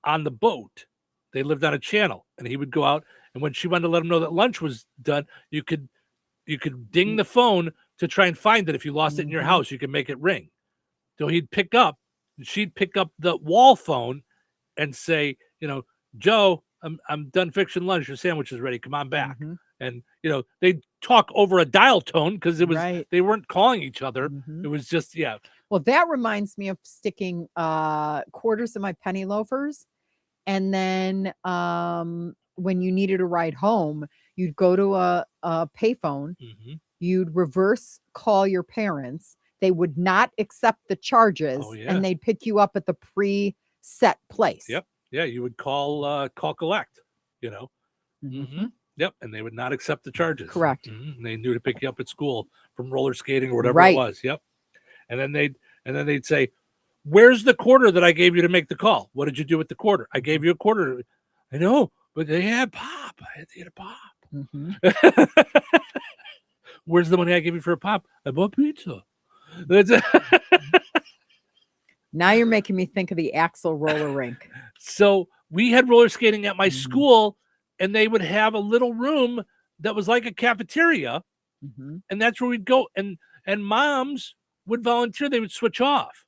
Speaker 12: on the boat. They lived on a channel, and he would go out, and when she wanted to let him know that lunch was done, you could ding the phone to try and find it. If you lost it in your house, you could make it ring. So she'd pick up the wall phone and say, Joe, I'm done fixing lunch. Your sandwich is ready. Come on back. And they'd talk over a dial tone because it was they weren't calling each other. It was just
Speaker 1: Well, that reminds me of sticking quarters in my penny loafers. And then when you needed a ride home, you'd go to a payphone. You'd reverse call your parents. They would not accept the charges, and they'd pick you up at the pre-set place.
Speaker 12: Yep. Yeah, you would call collect, Yep. And they would not accept the charges.
Speaker 1: Correct.
Speaker 12: And they knew to pick you up at school from roller skating or whatever it was. Yep. And then they'd say, where's the quarter that I gave you to make the call? What did you do with the quarter? I gave you a quarter. I know, but they had pop. I had to get a pop. Where's the money I gave you for a pop? I bought pizza.
Speaker 1: Now you're making me think of the Axel roller rink.
Speaker 12: So we had roller skating at my school, and they would have a little room that was like a cafeteria, and that's where we'd go. And moms would volunteer; they would switch off.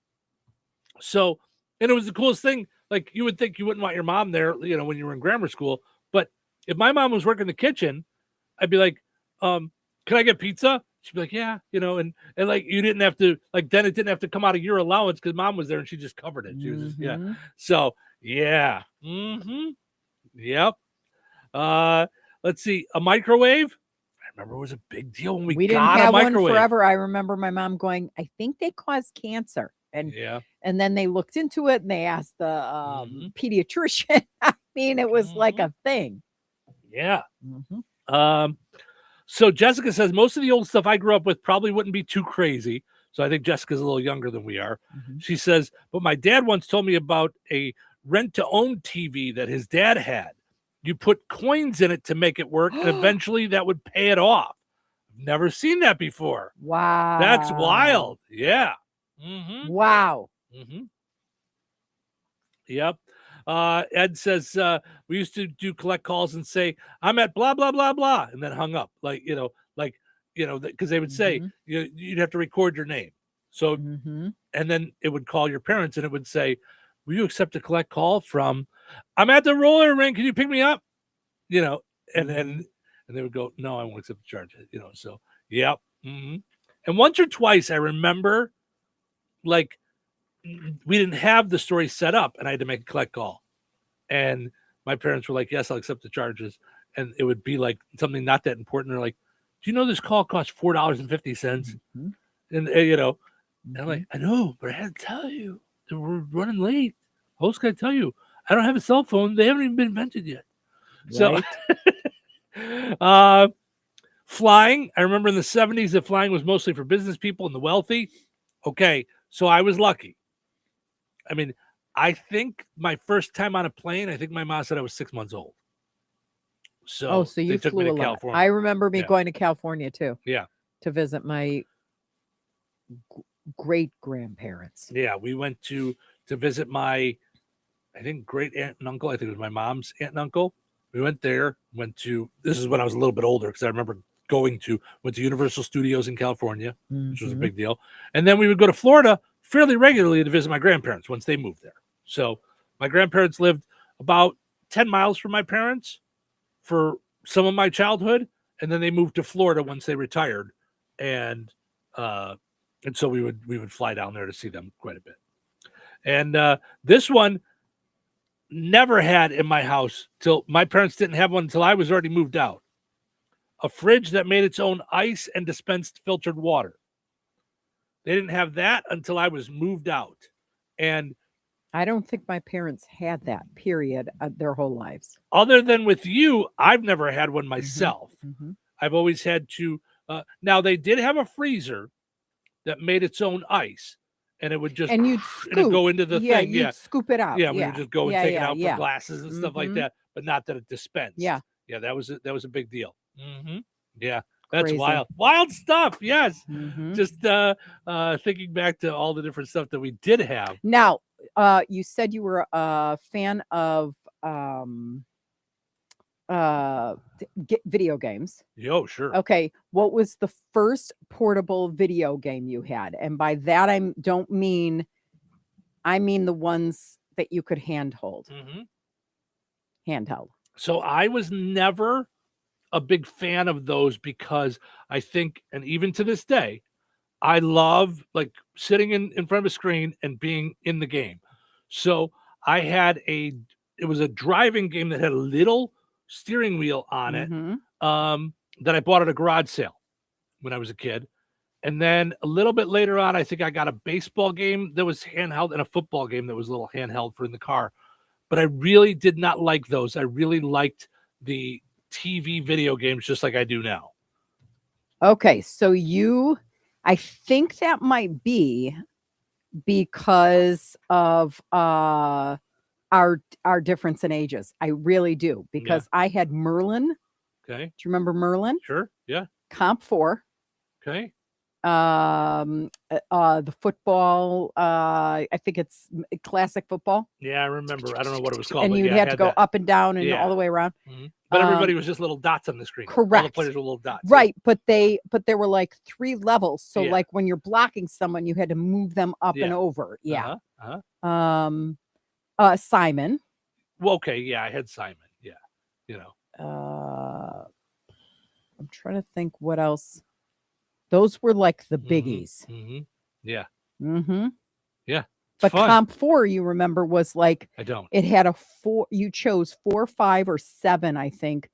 Speaker 12: So, and it was the coolest thing. Like you would think you wouldn't want your mom there, when you were in grammar school. But if my mom was working in the kitchen, I'd be like, "Can I get pizza?" She'd be like, "Yeah," and like you didn't have to then it didn't have to come out of your allowance because mom was there and she just covered it. She was just, So yeah. Yep. Let's see, a microwave. I remember it was a big deal when we
Speaker 1: didn't
Speaker 12: got
Speaker 1: have
Speaker 12: a microwave.
Speaker 1: one forever. I remember my mom going, I think they cause cancer. And then they looked into it and they asked the pediatrician. I mean, it was like a thing.
Speaker 12: Yeah. So Jessica says most of the old stuff I grew up with probably wouldn't be too crazy. So I think Jessica's a little younger than we are. She says, but my dad once told me about a rent-to-own TV that his dad had. You put coins in it to make it work, and eventually that would pay it off. Never seen that before.
Speaker 1: Wow.
Speaker 12: That's wild. Yeah.
Speaker 1: Wow.
Speaker 12: Yep. Ed says we used to do collect calls and say, I'm at blah, blah, blah, blah, and then hung up. Because they would say you'd have to record your name. So, and then it would call your parents and it would say, will you accept a collect call from, I'm at the roller rink. Can you pick me up? And they would go, no, I won't accept the charge. So, yep. And once or twice I remember like, we didn't have the story set up and I had to make a collect call. And my parents were like, yes, I'll accept the charges. and it would be like something not that important. They're like, "Do you know this call costs $4.50?" And and I'm like, "I know, but I had to tell you that we're running late. Host got to tell you, I don't have a cell phone. They haven't even been invented yet."
Speaker 1: Right.
Speaker 12: So, flying. I remember in the 70s that flying was mostly for business people and the wealthy. Okay, so I was lucky. I mean, I think my first time on a plane, I think my mom said I was 6 months old. So,
Speaker 1: so
Speaker 12: they
Speaker 1: you
Speaker 12: took me
Speaker 1: flew
Speaker 12: to
Speaker 1: a lot.
Speaker 12: California.
Speaker 1: I remember me
Speaker 12: Yeah.
Speaker 1: going to California too.
Speaker 12: Yeah.
Speaker 1: To visit my great grandparents.
Speaker 12: Yeah, we went to visit my, I think, great aunt and uncle. I think it was my mom's aunt and uncle. We went there. This is when I was a little bit older because I remember went to Universal Studios in California, which was a big deal. And then we would go to Florida fairly regularly to visit my grandparents once they moved there. So my grandparents lived about 10 miles from my parents for some of my childhood, and then they moved to Florida once they retired, and so we would fly down there to see them quite a bit. And this one never had in my house till my parents didn't have one until I was already moved out. A fridge that made its own ice and dispensed filtered water. They didn't have that until I was moved out. And
Speaker 1: I don't think my parents had that, period, their whole lives.
Speaker 12: Other than with you, I've never had one myself. I've always had to. Now, they did have a freezer that made its own ice, and it would just
Speaker 1: and you'd
Speaker 12: go into the thing.
Speaker 1: You'd scoop it out.
Speaker 12: Yeah, we would just go and take it out for
Speaker 1: yeah.
Speaker 12: glasses and stuff like that, but not that it dispensed.
Speaker 1: Yeah.
Speaker 12: That was a big deal. Yeah, that's
Speaker 1: Crazy.
Speaker 12: wild stuff. Yes, just thinking back to all the different stuff that we did have.
Speaker 1: Now, you said you were a fan of video games.
Speaker 12: Yo, sure.
Speaker 1: Okay, what was the first portable video game you had? And by that I mean the ones that you could handheld. Handheld.
Speaker 12: So I was never a big fan of those because I think, and even to this day, I love like sitting in front of a screen and being in the game. So I had it was a driving game that had a little steering wheel on it that I bought at a garage sale when I was a kid. And then a little bit later on, I think I got a baseball game that was handheld and a football game that was a little handheld for in the car. But I really did not like those. I really liked the TV video games just like I do now.
Speaker 1: Okay, so I think that might be because of our difference in ages. I really do, because I had Merlin.
Speaker 12: Okay.
Speaker 1: Do you remember Merlin?
Speaker 12: Sure. Yeah.
Speaker 1: Comp 4.
Speaker 12: Okay.
Speaker 1: The football, I think it's classic football.
Speaker 12: Yeah, I remember. I don't know what it was called.
Speaker 1: And you had to go up and down and all the way around.
Speaker 12: But everybody was just little dots on the screen.
Speaker 1: Correct.
Speaker 12: All the players were little dots.
Speaker 1: Right, but there were like 3 levels. So
Speaker 12: Yeah.
Speaker 1: like when you're blocking someone, you had to move them up and over. Yeah. Simon.
Speaker 12: Well, okay, yeah, I had Simon. Yeah.
Speaker 1: I'm trying to think what else. Those were like the biggies.
Speaker 12: Yeah. Yeah.
Speaker 1: But
Speaker 12: fun.
Speaker 1: Comp 4, you remember, was like
Speaker 12: I don't.
Speaker 1: It had a 4. You chose 4, 5, or 7, I think.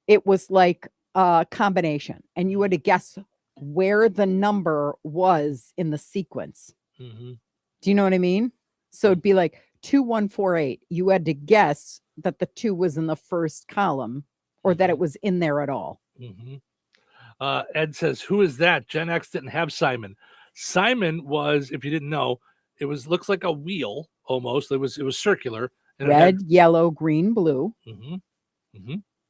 Speaker 1: It was like a combination, and you had to guess where the number was in the sequence. Do you know what I mean? So it'd be like 2, 1, 4, 8. You had to guess that the 2 was in the first column, or that it was in there at all.
Speaker 12: Ed says, "Who is that? Gen X didn't have Simon." Simon was, if you didn't know, looks like a wheel almost. It was circular. And
Speaker 1: Red, yellow, green, blue.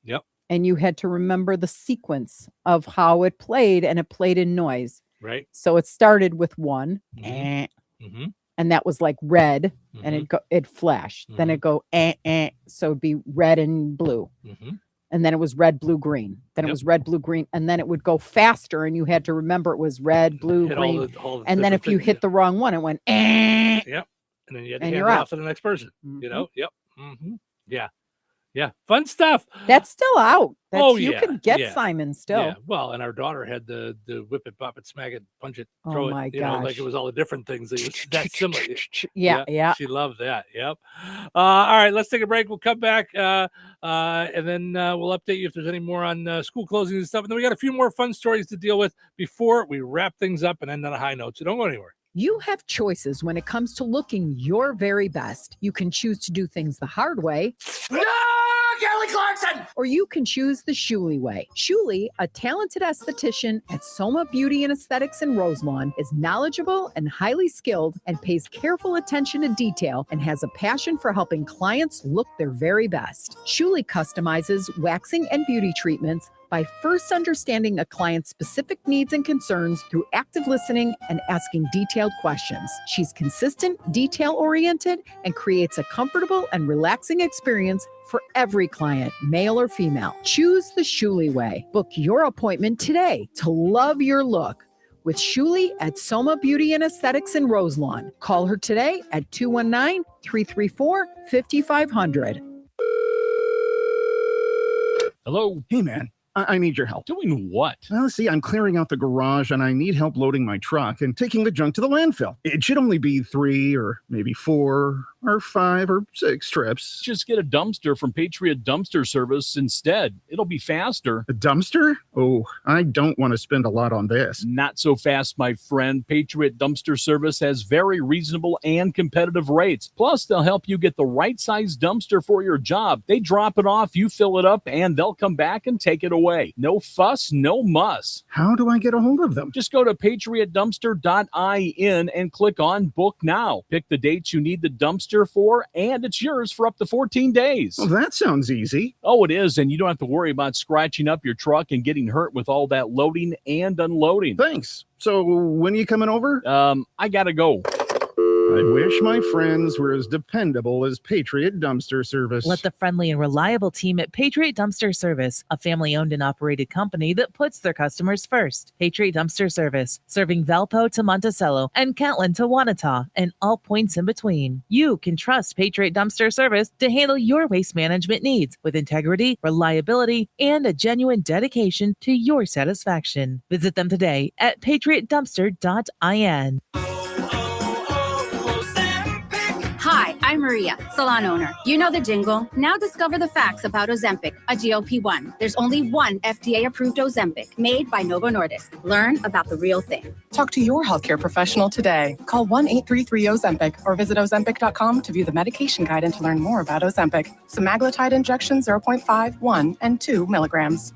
Speaker 12: Yep.
Speaker 1: And you had to remember the sequence of how it played, and it played in noise.
Speaker 12: Right.
Speaker 1: So it started with 1, and that was like red, and it flashed. Then it go so it'd be red and blue. And then it was red, blue, green. Then it was red, blue, green. And then it would go faster, and you had to remember it was red, blue,
Speaker 12: Hit
Speaker 1: green.
Speaker 12: all the
Speaker 1: And then if you
Speaker 12: different
Speaker 1: hit the wrong one, it went
Speaker 12: Yep. And then you had to
Speaker 1: and
Speaker 12: hand
Speaker 1: you're
Speaker 12: it
Speaker 1: out.
Speaker 12: off to the next person. Yep. Yeah. Yeah, fun stuff.
Speaker 1: That's still out. You
Speaker 12: yeah,
Speaker 1: can get
Speaker 12: yeah.
Speaker 1: Simon still.
Speaker 12: Yeah, well, and our daughter had the whip it, pop it, smack it, punch it,
Speaker 1: Oh
Speaker 12: throw
Speaker 1: my
Speaker 12: it. You know, like it
Speaker 1: gosh.
Speaker 12: was all the different things. It was that similar.
Speaker 1: Yeah.
Speaker 12: She loved that. Yep. All right, let's take a break. We'll come back, and then we'll update you if there's any more on school closings and stuff. And then we got a few more fun stories to deal with before we wrap things up and end on a high note. So don't go anywhere.
Speaker 2: You have choices when it comes to looking your very best. You can choose to do things the hard way.
Speaker 18: No, Kelly Clarkson!
Speaker 2: Or you can choose the Shuley way. Shuley, a talented esthetician at Soma Beauty and Aesthetics in Roselawn, is knowledgeable and highly skilled and pays careful attention to detail and has a passion for helping clients look their very best. Shuley customizes waxing and beauty treatments by first understanding a client's specific needs and concerns through active listening and asking detailed questions. She's consistent, detail-oriented, and creates a comfortable and relaxing experience for every client, male or female. Choose the Shuley way. Book your appointment today to love your look with Shuley at Soma Beauty and Aesthetics in Roselawn. Call her today at 219-334-5500.
Speaker 3: Hello. Hey, man. I need your help.
Speaker 17: Doing what?
Speaker 3: Well, see, I'm clearing out the garage and I need help loading my truck and taking the junk to the landfill. It should only be 3 or maybe 4 or 5 or 6 trips.
Speaker 17: Just get a dumpster from Patriot Dumpster Service instead. It'll be faster.
Speaker 3: A dumpster? Oh, I don't want to spend a lot on this.
Speaker 17: Not so fast, my friend. Patriot Dumpster Service has very reasonable and competitive rates. Plus, they'll help you get the right size dumpster for your job. They drop it off, you fill it up, and they'll come back and take it away. No fuss, no muss.
Speaker 3: How do I get a hold of them?
Speaker 17: Just go to patriotdumpster.in and click on Book Now. Pick the dates you need the dumpster for, and it's yours for up to 14 days.
Speaker 3: Well, that sounds easy.
Speaker 17: Oh, it is, and you don't have to worry about scratching up your truck and getting hurt with all that loading and unloading.
Speaker 3: Thanks. So when are you coming over?
Speaker 17: I gotta go.
Speaker 3: I wish my friends were as dependable as Patriot Dumpster Service.
Speaker 4: Let the friendly and reliable team at Patriot Dumpster Service, a family-owned and operated company that puts their customers first. Patriot Dumpster Service, serving Valpo to Monticello and Catlin to Wanata and all points in between. You can trust Patriot Dumpster Service to handle your waste management needs with integrity, reliability, and a genuine dedication to your satisfaction. Visit them today at patriotdumpster.in.
Speaker 19: Hi, I'm Maria, salon owner. You know the jingle. Now discover the facts about Ozempic, a GLP-1. There's only one FDA-approved Ozempic made by Novo Nordisk. Learn about the real thing.
Speaker 20: Talk to your healthcare professional today. Call 1-833-OZEMPIC or visit Ozempic.com to view the medication guide and to learn more about Ozempic. Semaglutide injection 0.5, 1, and 2 milligrams.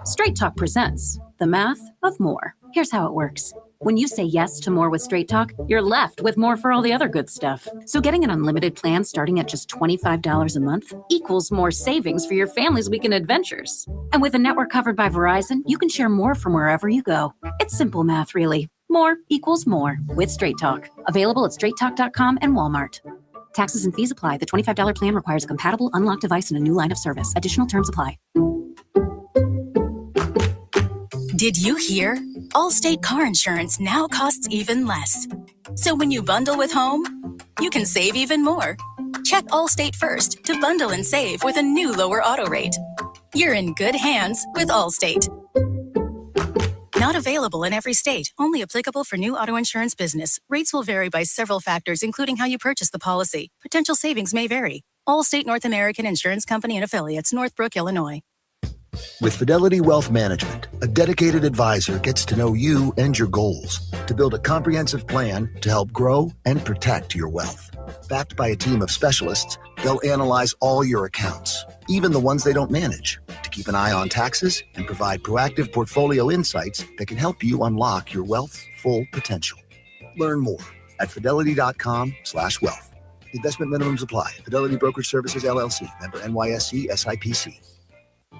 Speaker 21: Straight Talk presents The Math of More. Here's how it works. When you say yes to more with Straight Talk, you're left with more for all the other good stuff. So getting an unlimited plan starting at just $25 a month equals more savings for your family's weekend adventures. And with a network covered by Verizon, you can share more from wherever you go. It's simple math, really. More equals more with Straight Talk. Available at straighttalk.com and Walmart. Taxes and fees apply. The $25 plan requires a compatible unlocked device and a new line of service. Additional terms apply.
Speaker 23: Did you hear? Allstate car insurance now costs even less. So when you bundle with home, you can save even more. Check Allstate first to bundle and save with a new lower auto rate. You're in good hands with Allstate. Not available in every state. Only applicable for new auto insurance business. Rates will vary by several factors, including how you purchase the policy. Potential savings may vary. Allstate North American Insurance Company and Affiliates, Northbrook, Illinois.
Speaker 26: With Fidelity Wealth Management, a dedicated advisor gets to know you and your goals to build a comprehensive plan to help grow and protect your wealth. Backed by a team of specialists, they'll analyze all your accounts, even the ones they don't manage, to keep an eye on taxes and provide proactive portfolio insights that can help you unlock your wealth's full potential. Learn more at fidelity.com/wealth. Investment minimums apply. Fidelity Brokerage Services, LLC. Member NYSE SIPC.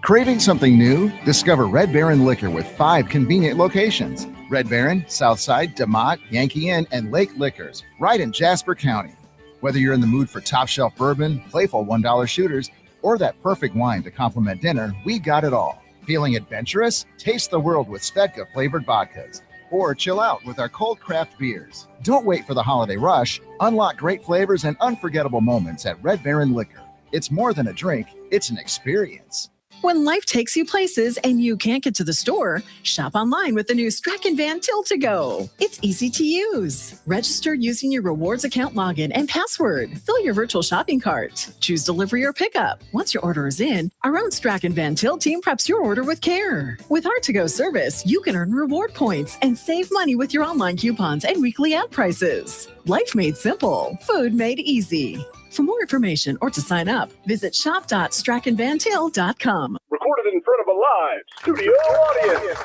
Speaker 28: Craving something new? Discover Red Baron Liquor with 5 convenient locations. Red Baron, Southside, DeMott, Yankee Inn, and Lake Liquors, right in Jasper County. Whether you're in the mood for top shelf bourbon, playful $1 shooters, or that perfect wine to complement dinner, we got it all. Feeling adventurous? Taste the world with Svedka flavored vodkas. or chill out with our cold craft beers. Don't wait for the holiday rush. Unlock great flavors and unforgettable moments at Red Baron Liquor. It's more than a drink, it's an experience.
Speaker 5: When life takes you places and you can't get to the store, shop online with the new Strachan Van Til to Go. It's easy to use. Register using your rewards account login and password. Fill your virtual shopping cart. Choose delivery or pickup. Once your order is in, our own Strachan Van Til team preps your order with care. With our to-go service, you can earn reward points and save money with your online coupons and weekly ad prices. Life made simple. Food made easy. For more information or to sign up, visit shop.strachanvantil.com.
Speaker 6: Recorded in front of a live studio audience.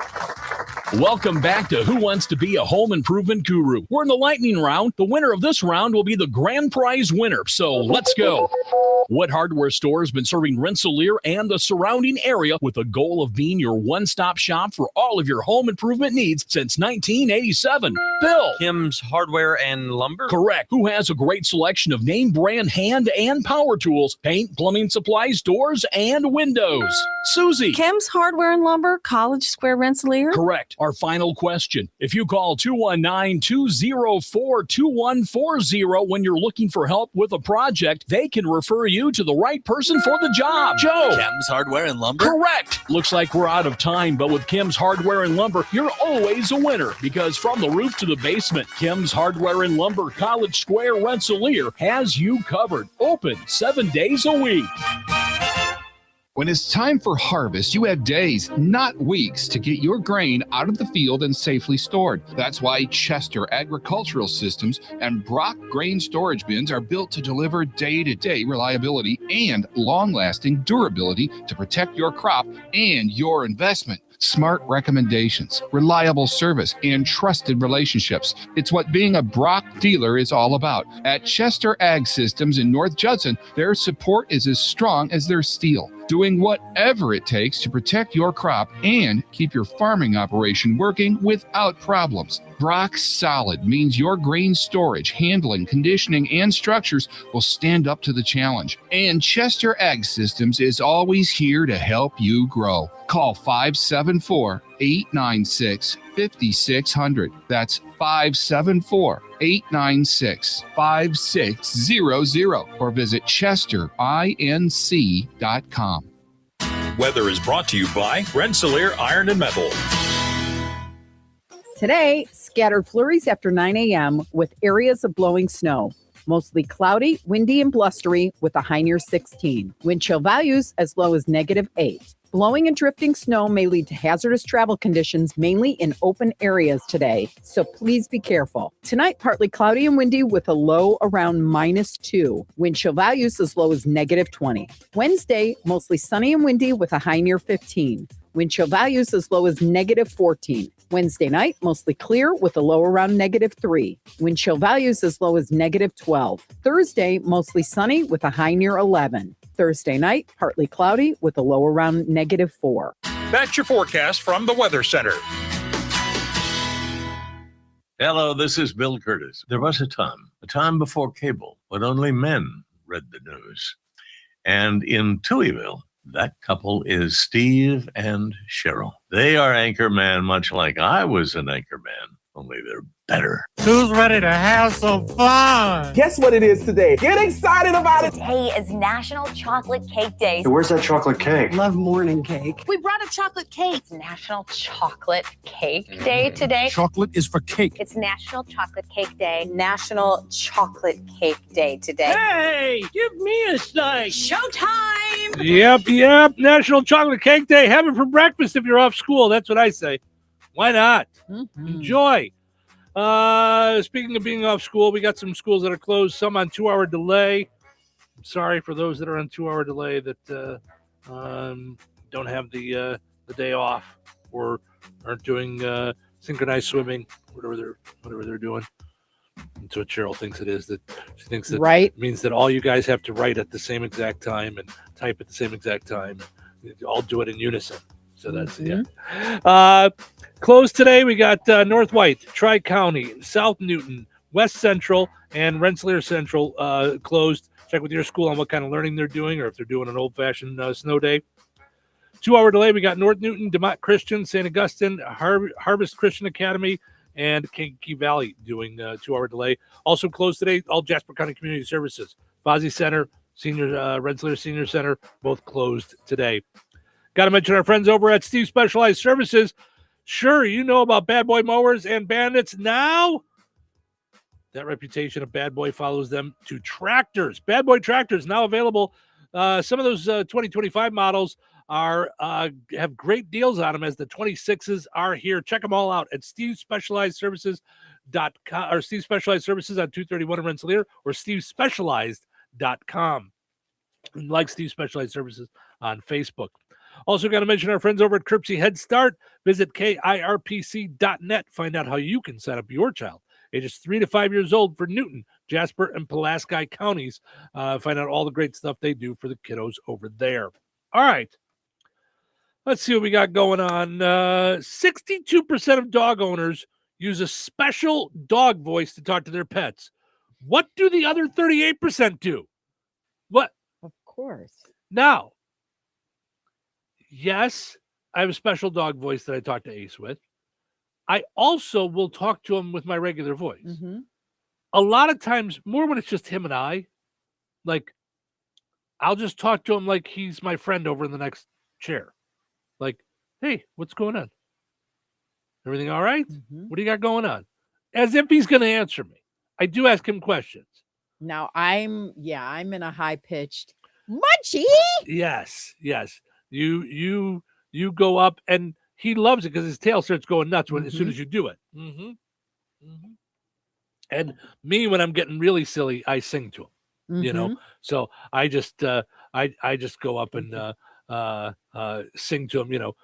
Speaker 17: Welcome back to Who Wants to Be a Home Improvement Guru. We're in the lightning round. The winner of this round will be the grand prize winner. So let's go. What hardware store has been serving Rensselaer and the surrounding area with the goal of being your one-stop shop for all of your home improvement needs since 1987? Bill.
Speaker 7: Kim's Hardware and Lumber?
Speaker 17: Correct. Who has a great selection of name brand hand and power tools, paint, plumbing supplies, doors, and windows? Susie.
Speaker 8: Kim's Hardware and Lumber, College Square, Rensselaer?
Speaker 17: Correct. Our final question. If you call 219-204-2140 when you're looking for help with a project, they can refer you to the right person for the job. Joe.
Speaker 9: Kim's Hardware and Lumber?
Speaker 17: Correct. Looks like we're out of time, but with Kim's Hardware and Lumber, you're always a winner because from the roof to the basement, Kim's Hardware and Lumber, College Square, Rensselaer has you covered. Open 7 days a week.
Speaker 13: When it's time for harvest, you have days, not weeks, to get your grain out of the field and safely stored. That's why Chester Agricultural Systems and Brock Grain Storage Bins are built to deliver day-to-day reliability and long-lasting durability to protect your crop and your investment. Smart recommendations, reliable service, and trusted relationships. It's what being a Brock dealer is all about. At Chester Ag Systems in North Judson, their support is as strong as their steel, doing whatever it takes to protect your crop and keep your farming operation working without problems. Brock Solid means your grain storage, handling, conditioning, and structures will stand up to the challenge. And Chester Ag Systems is always here to help you grow. Call 574-896-5600. That's 574-896-5600. Or visit ChesterINC.com.
Speaker 22: Weather is brought to you by Rensselaer Iron and Metal.
Speaker 2: Today, scattered flurries after 9 a.m. with areas of blowing snow. Mostly cloudy, windy, and blustery with a high near 16. Wind chill values as low as -8. Blowing and drifting snow may lead to hazardous travel conditions, mainly in open areas today, so please be careful. Tonight, partly cloudy and windy with a low around -2. Wind chill values as low as -20. Wednesday, mostly sunny and windy with a high near 15. Wind chill values as low as -14. Wednesday night, mostly clear with a low around -3. Wind chill values as low as -12. Thursday, mostly sunny with a high near 11. Thursday night, partly cloudy with a low around -4.
Speaker 22: That's your forecast from the Weather Center.
Speaker 10: Hello, this is Bill Curtis. There was a time before cable, when only men read the news. And in Touhyville, that couple is Steve and Cheryl. They are anchorman, much like I was an anchorman, only they're better.
Speaker 18: Who's ready to have some fun?
Speaker 24: Guess what it is today? Get excited about it.
Speaker 11: Today is National Chocolate Cake Day.
Speaker 24: Where's that chocolate cake?
Speaker 18: Love morning cake.
Speaker 11: We brought a chocolate cake. It's National Chocolate Cake Day today.
Speaker 18: Chocolate is for cake.
Speaker 11: It's National Chocolate Cake Day. National Chocolate Cake Day today.
Speaker 18: Hey, give me a slice.
Speaker 11: Showtime!
Speaker 12: Yep. National Chocolate Cake Day. Have it for breakfast if you're off school. That's what I say. Why not? Enjoy. Speaking of being off school, we got some schools that are closed, some on 2-hour delay. I'm sorry for those that are on 2-hour delay that don't have the day off or aren't doing synchronized swimming, whatever they're doing. That's what Cheryl thinks it is. That she thinks that
Speaker 1: right
Speaker 12: means that all you guys have to write at the same exact time and type at the same exact time. All do it in unison. So that's closed today. We got North White, Tri-County, South Newton, West Central, and Rensselaer Central closed. Check with your school on what kind of learning they're doing or if they're doing an old-fashioned snow day. 2-hour delay, we got North Newton, DeMott Christian, St. Augustine, Harvest Christian Academy, and Kankakee Valley doing 2-hour delay. Also closed today, all Jasper County Community Services. Fozzie Center, Rensselaer Senior Center, both closed today. Got to mention our friends over at Steve Specialized Services. Sure, you know about Bad Boy Mowers and Bandits now. That reputation of Bad Boy follows them to tractors. Bad Boy tractors now available. Some of those 2025 models have great deals on them as the 26s are here. Check them all out at stevespecializedservices.com or Steve Specialized Services on 231 in Rensselaer or stevespecialized.com. Like Steve Specialized Services on Facebook. Also got to mention our friends over at Kirpsey Head Start. Visit KIRPC.net. Find out how you can set up your child ages 3 to 5 years old for Newton, Jasper, and Pulaski counties. Find out all the great stuff they do for the kiddos over there. All right. Let's see what we got going on. 62% of dog owners use a special dog voice to talk to their pets. What do the other 38% do? What?
Speaker 1: Of course.
Speaker 12: Now, yes, I have a special dog voice that I talk to Ace with. I also will talk to him with my regular voice.
Speaker 1: Mm-hmm.
Speaker 12: A lot of times, more when it's just him and I, like, I'll just talk to him like he's my friend over in the next chair. Like, hey, what's going on? Everything all right?
Speaker 1: Mm-hmm.
Speaker 12: What do you got going on? As if he's going to answer me. I do ask him questions.
Speaker 1: Now, I'm in a high-pitched, Munchie!
Speaker 12: Yes. You go up, and he loves it because his tail starts going nuts as soon as you do it. Mm-hmm. Mm-hmm. And me, when I'm getting really silly, I sing to him.
Speaker 1: Mm-hmm.
Speaker 12: You know, so I just I just go up and sing to him. You know,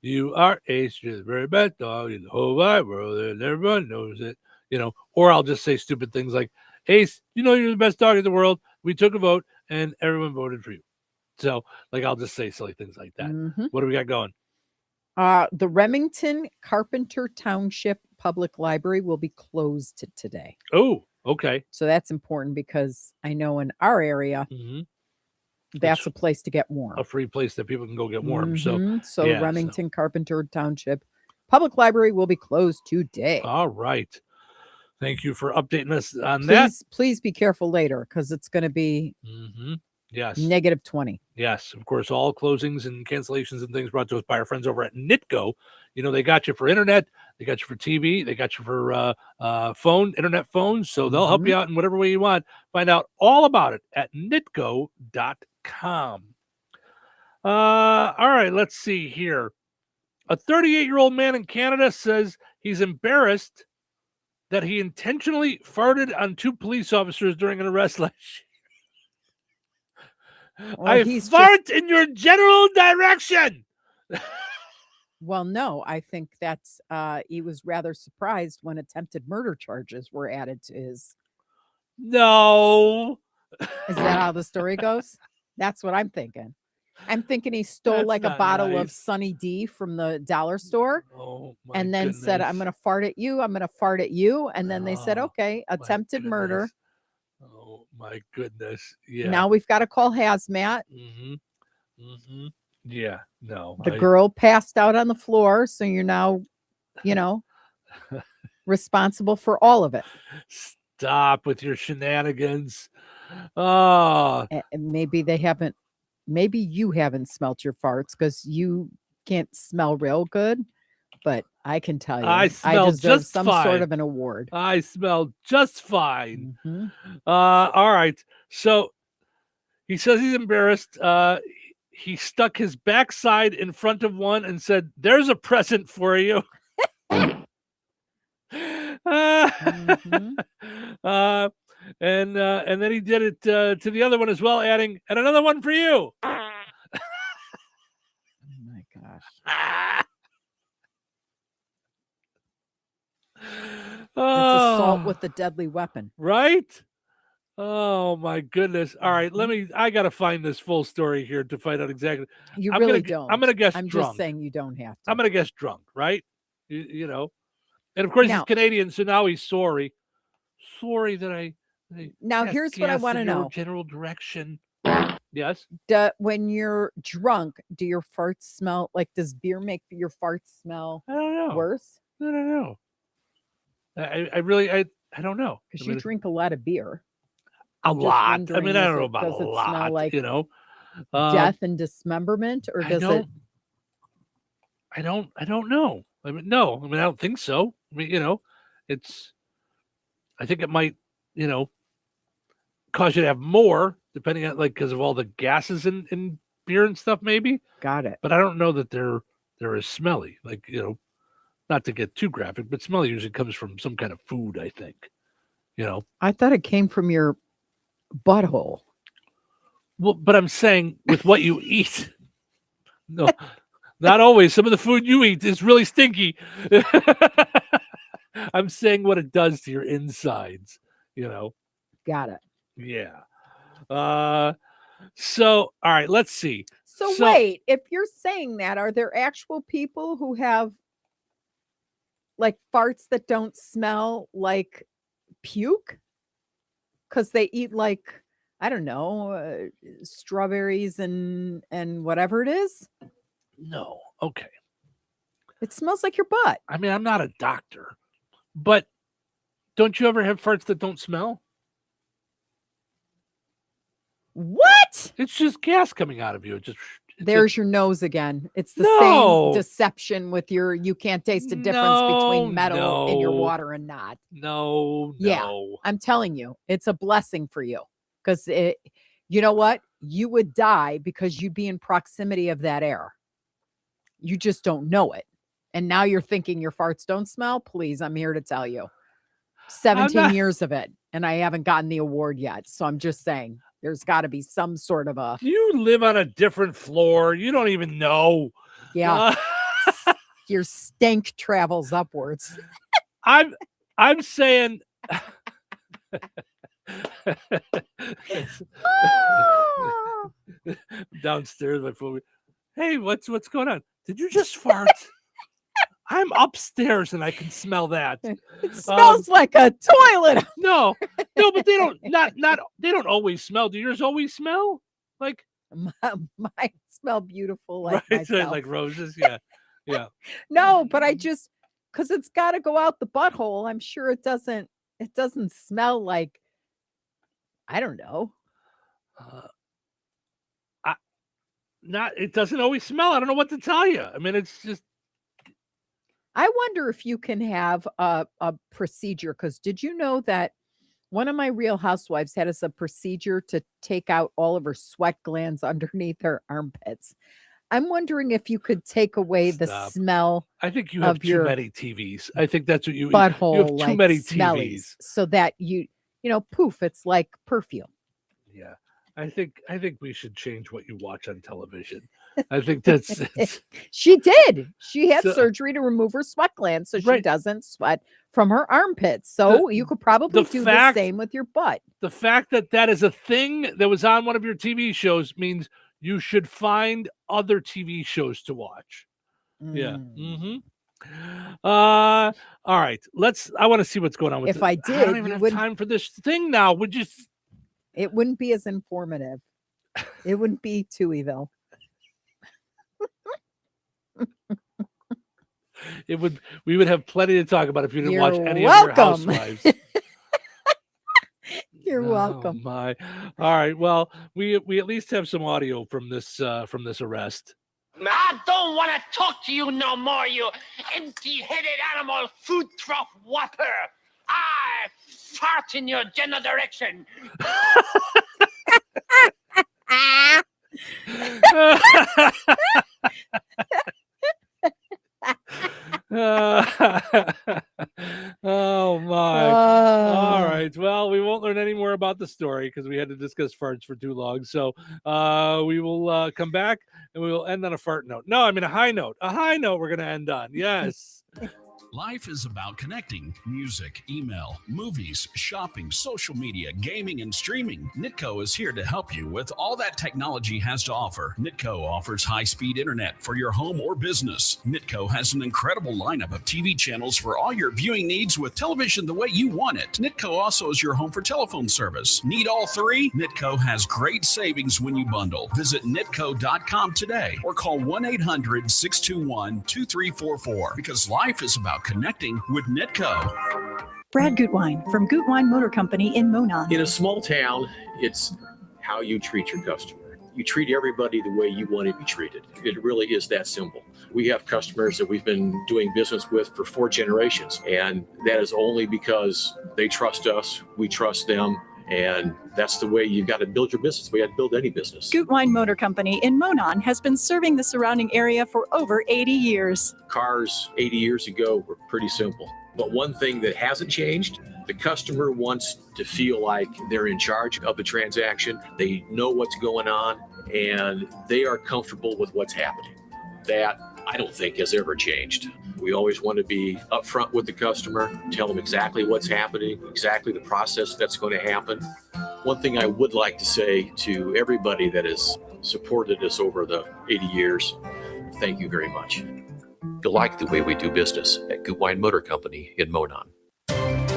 Speaker 12: you are Ace, you're the very best dog in the whole wide world, and everyone knows it. You know, or I'll just say stupid things like, Ace, you know you're the best dog in the world. We took a vote, and everyone voted for you. So, like, I'll just say silly things like that.
Speaker 1: Mm-hmm.
Speaker 12: What do we got going?
Speaker 1: The Remington Carpenter Township Public Library will be closed today.
Speaker 12: Oh, okay.
Speaker 1: So that's important because I know in our area, that's a place to get warm.
Speaker 12: A free place that people can go get warm. So
Speaker 1: yeah, Remington Carpenter Township Public Library will be closed today.
Speaker 12: All right. Thank you for updating us on that.
Speaker 1: Please be careful later because it's going to be
Speaker 12: yes,
Speaker 1: -20.
Speaker 12: Yes, of course, all closings and cancellations and things brought to us by our friends over at Nitgo. You know, they got you for internet, they got you for TV, they got you for internet phones. So they'll help you out in whatever way you want. Find out all about it at nitgo.com. All right, let's see here. A 38-year-old man in Canada says he's embarrassed that he intentionally farted on 2 police officers during an arrest last year.
Speaker 1: Well,
Speaker 12: I fart in your general direction.
Speaker 1: Well, no, I think that's he was rather surprised when attempted murder charges were added to his.
Speaker 12: No.
Speaker 1: Is that how the story goes? That's what I'm thinking. I'm thinking he stole
Speaker 12: That's
Speaker 1: like a
Speaker 12: not
Speaker 1: bottle of
Speaker 12: nice.
Speaker 1: Sunny D from the dollar store
Speaker 12: Oh, my
Speaker 1: and then said, I'm
Speaker 12: goodness.
Speaker 1: going to fart at you. I'm going to fart at you. And then they said, okay, attempted murder.
Speaker 12: Oh, my goodness. Yeah.
Speaker 1: Now we've got to call hazmat.
Speaker 12: Yeah. No.
Speaker 1: The girl passed out on the floor. So you're now, responsible for all of it.
Speaker 12: Stop with your shenanigans. Oh.
Speaker 1: Maybe you haven't smelt your farts because you can't smell real good, but I can tell you,
Speaker 12: I smell
Speaker 1: deserve
Speaker 12: just
Speaker 1: some
Speaker 12: fine.
Speaker 1: sort of an award.
Speaker 12: I smell just fine. All right. So he says he's embarrassed. He stuck his backside in front of one and said, "There's a present for you." And then he did it to the other one as well, adding, "And another one for you."
Speaker 1: Oh my gosh. It's assault with a deadly weapon.
Speaker 12: Right? Oh my goodness. All right, I got to find this full story here to find out exactly.
Speaker 1: You
Speaker 12: I'm
Speaker 1: really
Speaker 12: gonna,
Speaker 1: don't.
Speaker 12: I'm going to guess
Speaker 1: I'm
Speaker 12: drunk.
Speaker 1: just saying you don't have to.
Speaker 12: I'm going to guess drunk, right? You know. And of course he's Canadian, so now he's sorry. Sorry that I
Speaker 1: Now here's what I want to know.
Speaker 12: General direction. Yes.
Speaker 1: When you're drunk, do your farts smell like, does beer make your farts smell
Speaker 12: I don't know.
Speaker 1: worse?
Speaker 12: I don't know. I really don't know.
Speaker 1: Because you drink a lot of beer.
Speaker 12: A
Speaker 1: Just
Speaker 12: lot. I
Speaker 1: wondering,
Speaker 12: mean, I don't know
Speaker 1: does
Speaker 12: about
Speaker 1: it
Speaker 12: a lot.
Speaker 1: smell like
Speaker 12: Death
Speaker 1: and dismemberment, or
Speaker 12: I
Speaker 1: does it?
Speaker 12: I don't know. I mean, no. I mean, I don't think so. I mean, it's. I think it might, cause you to have more, depending on because of all the gases in beer and stuff, maybe.
Speaker 1: Got it.
Speaker 12: But I don't know that they're as smelly. Not to get too graphic, but smelly usually comes from some kind of food, I think.
Speaker 1: I thought it came from your butthole.
Speaker 12: Well, but I'm saying with what you eat. No, not always. Some of the food you eat is really stinky. I'm saying what it does to your insides,
Speaker 1: Got it.
Speaker 12: Yeah. So, all right, let's see.
Speaker 1: So wait, if you're saying that, are there actual people who have farts that don't smell like puke? Because they eat I don't know, strawberries and whatever it is?
Speaker 12: No. Okay.
Speaker 1: It smells like your butt.
Speaker 12: I mean, I'm not a doctor, but don't you ever have farts that don't smell?
Speaker 1: What?
Speaker 12: It's just gas coming out of you.
Speaker 1: There's your nose again. It's the same deception with you can't taste the difference between metal in your water and not.
Speaker 12: No.
Speaker 1: Yeah, I'm telling you, it's a blessing for you. Because you know what? You would die because you'd be in proximity of that air. You just don't know it. And now you're thinking your farts don't smell? Please, I'm here to tell you. 17 years of it, and I haven't gotten the award yet. So I'm just saying, there's got to be some sort of a...
Speaker 12: You live on a different floor. You don't even know.
Speaker 1: Yeah. Your stank travels upwards.
Speaker 12: I'm saying... Downstairs, my phone. Hey, what's going on? Did you just fart? I'm upstairs and I can smell that.
Speaker 1: It smells like a toilet.
Speaker 12: No, but they don't they don't always smell. Do yours always smell?
Speaker 1: Mine smell beautiful like myself.
Speaker 12: Like roses, yeah.
Speaker 1: No, but I just because it's got to go out the butthole. I'm sure it doesn't smell like, I don't know.
Speaker 12: It doesn't always smell. I don't know what to tell you. I mean, it's just.
Speaker 1: I wonder if you can have a procedure, because did you know that one of my Real Housewives had as a procedure to take out all of her sweat glands underneath her armpits? I'm wondering if you could take away the smell.
Speaker 12: I think you have too many TVs. I think that's what you
Speaker 1: butthole.
Speaker 12: You have too many
Speaker 1: smellies,
Speaker 12: TVs,
Speaker 1: so that poof, it's like perfume.
Speaker 12: Yeah, I think we should change what you watch on television. I think that's.
Speaker 1: She did. She had surgery to remove her sweat glands so she doesn't sweat from her armpits. So you could probably do the same with your butt.
Speaker 12: The fact that is a thing that was on one of your TV shows means you should find other TV shows to watch. Yeah. Mm-hmm. All right. I want to see what's going on with
Speaker 1: If I did,
Speaker 12: I don't even have time for this thing now. Would you?
Speaker 1: It wouldn't be as informative. It wouldn't be Touhyville.
Speaker 12: We would have plenty to talk about if you didn't watch any of your Housewives.
Speaker 1: You're welcome.
Speaker 12: My. All right. Well, we at least have some audio from this arrest.
Speaker 18: I don't want to talk to you no more, you empty-headed animal food trough whopper. I fart in your general direction.
Speaker 12: Oh my. All right. Well, we won't learn any more about the story because we had to discuss farts for too long. So we will come back and we will end on a fart note. No, I mean a high note. A high note we're going to end on. Yes.
Speaker 3: Life is about connecting. Music, email, movies, shopping, social media, gaming, and streaming. Nitco is here to help you with all that technology has to offer. Nitco offers high-speed internet for your home or business. Nitco has an incredible lineup of TV channels for all your viewing needs with television the way you want it. Nitco also is your home for telephone service. Need all three? Nitco has great savings when you bundle. Visit nitco.com today or call 1-800-621-2344 because life is about about connecting with Nitco.
Speaker 4: Brad Gutwein from Gutwein Motor Company in Monon.
Speaker 14: In a small town, it's how you treat your customer. You treat everybody the way you want to be treated. It really is that simple. We have customers that we've been doing business with for 4 generations, and that is only because they trust us, we trust them, and that's the way you've got to build your business. We got to build any business.
Speaker 4: Gutwein Motor Company in Monon has been serving the surrounding area for over 80 years.
Speaker 14: Cars 80 years ago were pretty simple. But one thing that hasn't changed, the customer wants to feel like they're in charge of the transaction. They know what's going on, and they are comfortable with what's happening. That, I don't think, has ever changed. We always want to be upfront with the customer, tell them exactly what's happening, exactly the process that's going to happen. One thing I would like to say to everybody that has supported us over the 80 years, thank you very much. You'll like the way we do business at Gutwein Motor Company in Monon.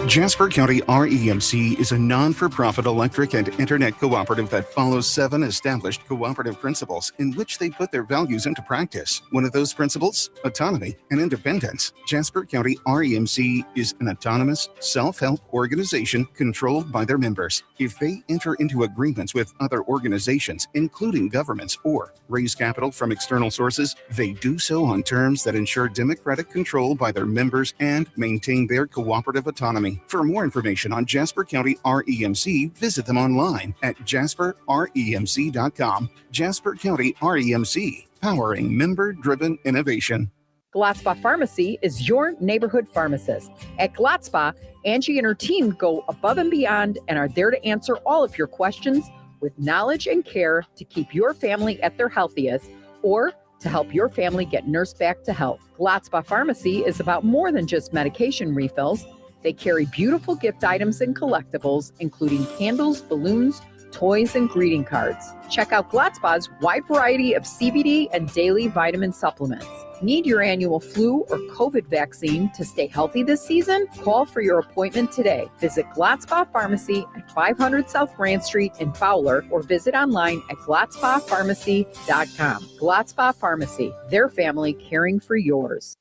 Speaker 15: Jasper County REMC is a non-for-profit electric and internet cooperative that follows 7 established cooperative principles in which they put their values into practice. One of those principles, autonomy and independence. Jasper County REMC is an autonomous, self-help organization controlled by their members. If they enter into agreements with other organizations, including governments, or raise capital from external sources, they do so on terms that ensure democratic control by their members and maintain their cooperative autonomy. For more information on Jasper County REMC, visit them online at jasperremc.com. Jasper County REMC, powering member-driven innovation.
Speaker 2: Glotzba Pharmacy is your neighborhood pharmacist. At Glotzba, Angie and her team go above and beyond and are there to answer all of your questions with knowledge and care to keep your family at their healthiest or to help your family get nursed back to health. Glotzba Pharmacy is about more than just medication refills. They carry beautiful gift items and collectibles, including candles, balloons, toys, and greeting cards. Check out Glotzba's wide variety of CBD and daily vitamin supplements. Need your annual flu or COVID vaccine to stay healthy this season? Call for your appointment today. Visit Glotzba Pharmacy at 500 South Grand Street in Fowler or visit online at glotzbapharmacy.com. Glotzba Pharmacy, their family caring for yours.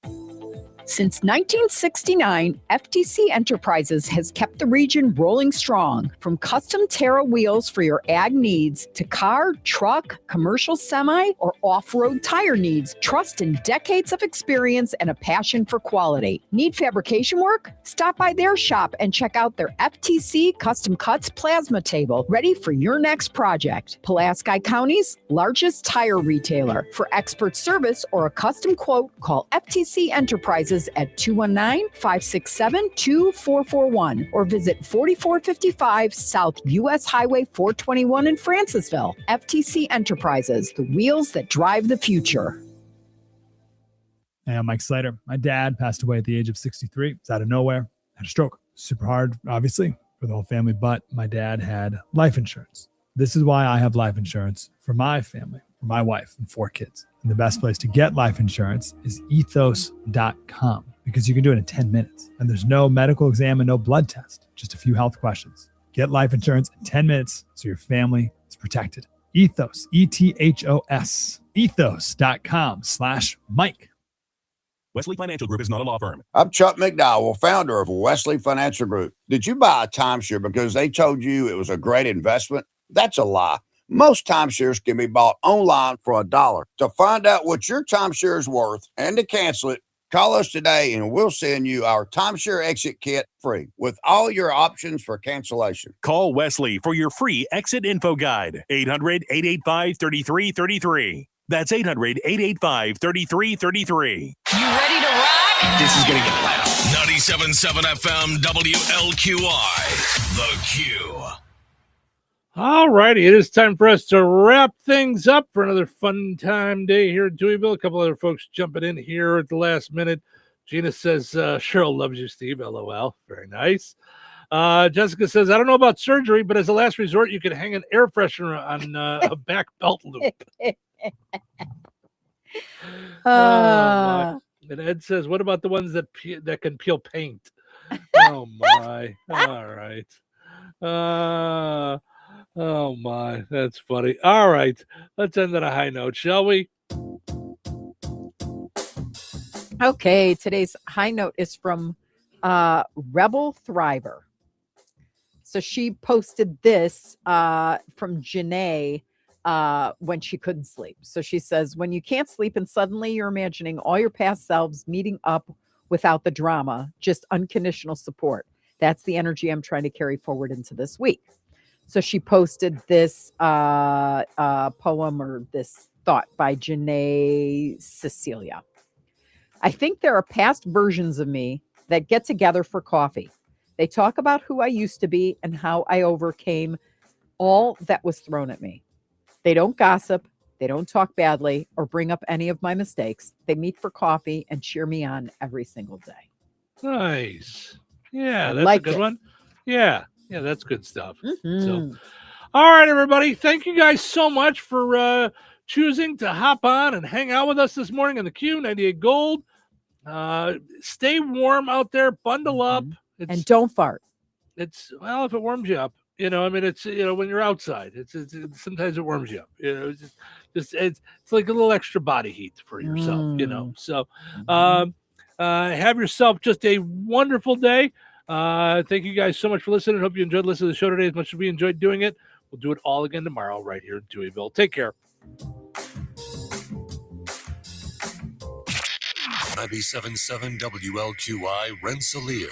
Speaker 2: Since 1969, FTC Enterprises has kept the region rolling strong. From custom Terra wheels for your ag needs to car, truck, commercial semi, or off-road tire needs, trust in decades of experience and a passion for quality. Need fabrication work? Stop by their shop and check out their FTC Custom Cuts plasma table, ready for your next project. Pulaski County's largest tire retailer. For expert service or a custom quote, call FTC Enterprises at 219-567-2441 or visit 4455 South US Highway 421 in Francisville. FTC Enterprises, the wheels that drive the future.
Speaker 16: Hey, I'm Mike Slater. My dad passed away at the age of 63. It's out of nowhere. Had a stroke. Super hard, obviously, for the whole family, but my dad had life insurance. This is why I have life insurance for my family, for my wife and 4 kids. And the best place to get life insurance is ethos.com because you can do it in 10 minutes. And there's no medical exam and no blood test, just a few health questions. Get life insurance in 10 minutes so your family is protected. Ethos, ETHOS, ethos.com/Mike.
Speaker 19: Wesley Financial Group is not a law firm.
Speaker 20: I'm Chuck McDowell, founder of Wesley Financial Group. Did you buy a timeshare because they told you it was a great investment? That's a lie. Most timeshares can be bought online for $1. To find out what your timeshare is worth and to cancel it, call us today and we'll send you our timeshare exit kit free with all your options for cancellation.
Speaker 22: Call Wesley for your free exit info guide. 800-885-3333. That's 800-885-3333.
Speaker 18: You ready to rock?
Speaker 22: This is going to get loud.
Speaker 3: 97.7 FM WLQI. The Q.
Speaker 12: All righty, it is time for us to wrap things up for another fun time day here in Touhyville. A couple other folks jumping in here at the last minute. Gina says, Cheryl loves you, Steve. LOL. Very nice. Jessica says, I don't know about surgery, but as a last resort, you can hang an air freshener on a back belt loop. And Ed says, what about the ones that can peel paint? Oh, my. All right. Oh, my. That's funny. All right. Let's end on a high note, shall we?
Speaker 1: Okay, today's high note is from Rebel Thriver. So she posted this from Janae when she couldn't sleep. So she says, when you can't sleep and suddenly you're imagining all your past selves meeting up without the drama, just unconditional support. That's the energy I'm trying to carry forward into this week. So she posted this poem or this thought by Janae Cecilia. I think there are past versions of me that get together for coffee. They talk about who I used to be and how I overcame all that was thrown at me. They don't gossip, they don't talk badly or bring up any of my mistakes. They meet for coffee and cheer me on every single day.
Speaker 12: Nice. Yeah,
Speaker 1: I
Speaker 12: that's
Speaker 1: like
Speaker 12: a good
Speaker 1: it.
Speaker 12: one. Yeah, that's good stuff.
Speaker 1: Mhm.
Speaker 12: So, all right, everybody. Thank you guys so much for choosing to hop on and hang out with us this morning on the Q98 Gold. Stay warm out there. Bundle up.
Speaker 1: And don't fart.
Speaker 12: Well, if it warms you up, it's when you're outside, it's sometimes it warms you up. It's like a little extra body heat for yourself. So, have yourself just a wonderful day. Thank you guys so much for listening. Hope you enjoyed listening to the show today as much as we enjoyed doing it. We'll do it all again tomorrow right here in Touhyville. Take care.
Speaker 5: 97.7 WLQI Rensselaer.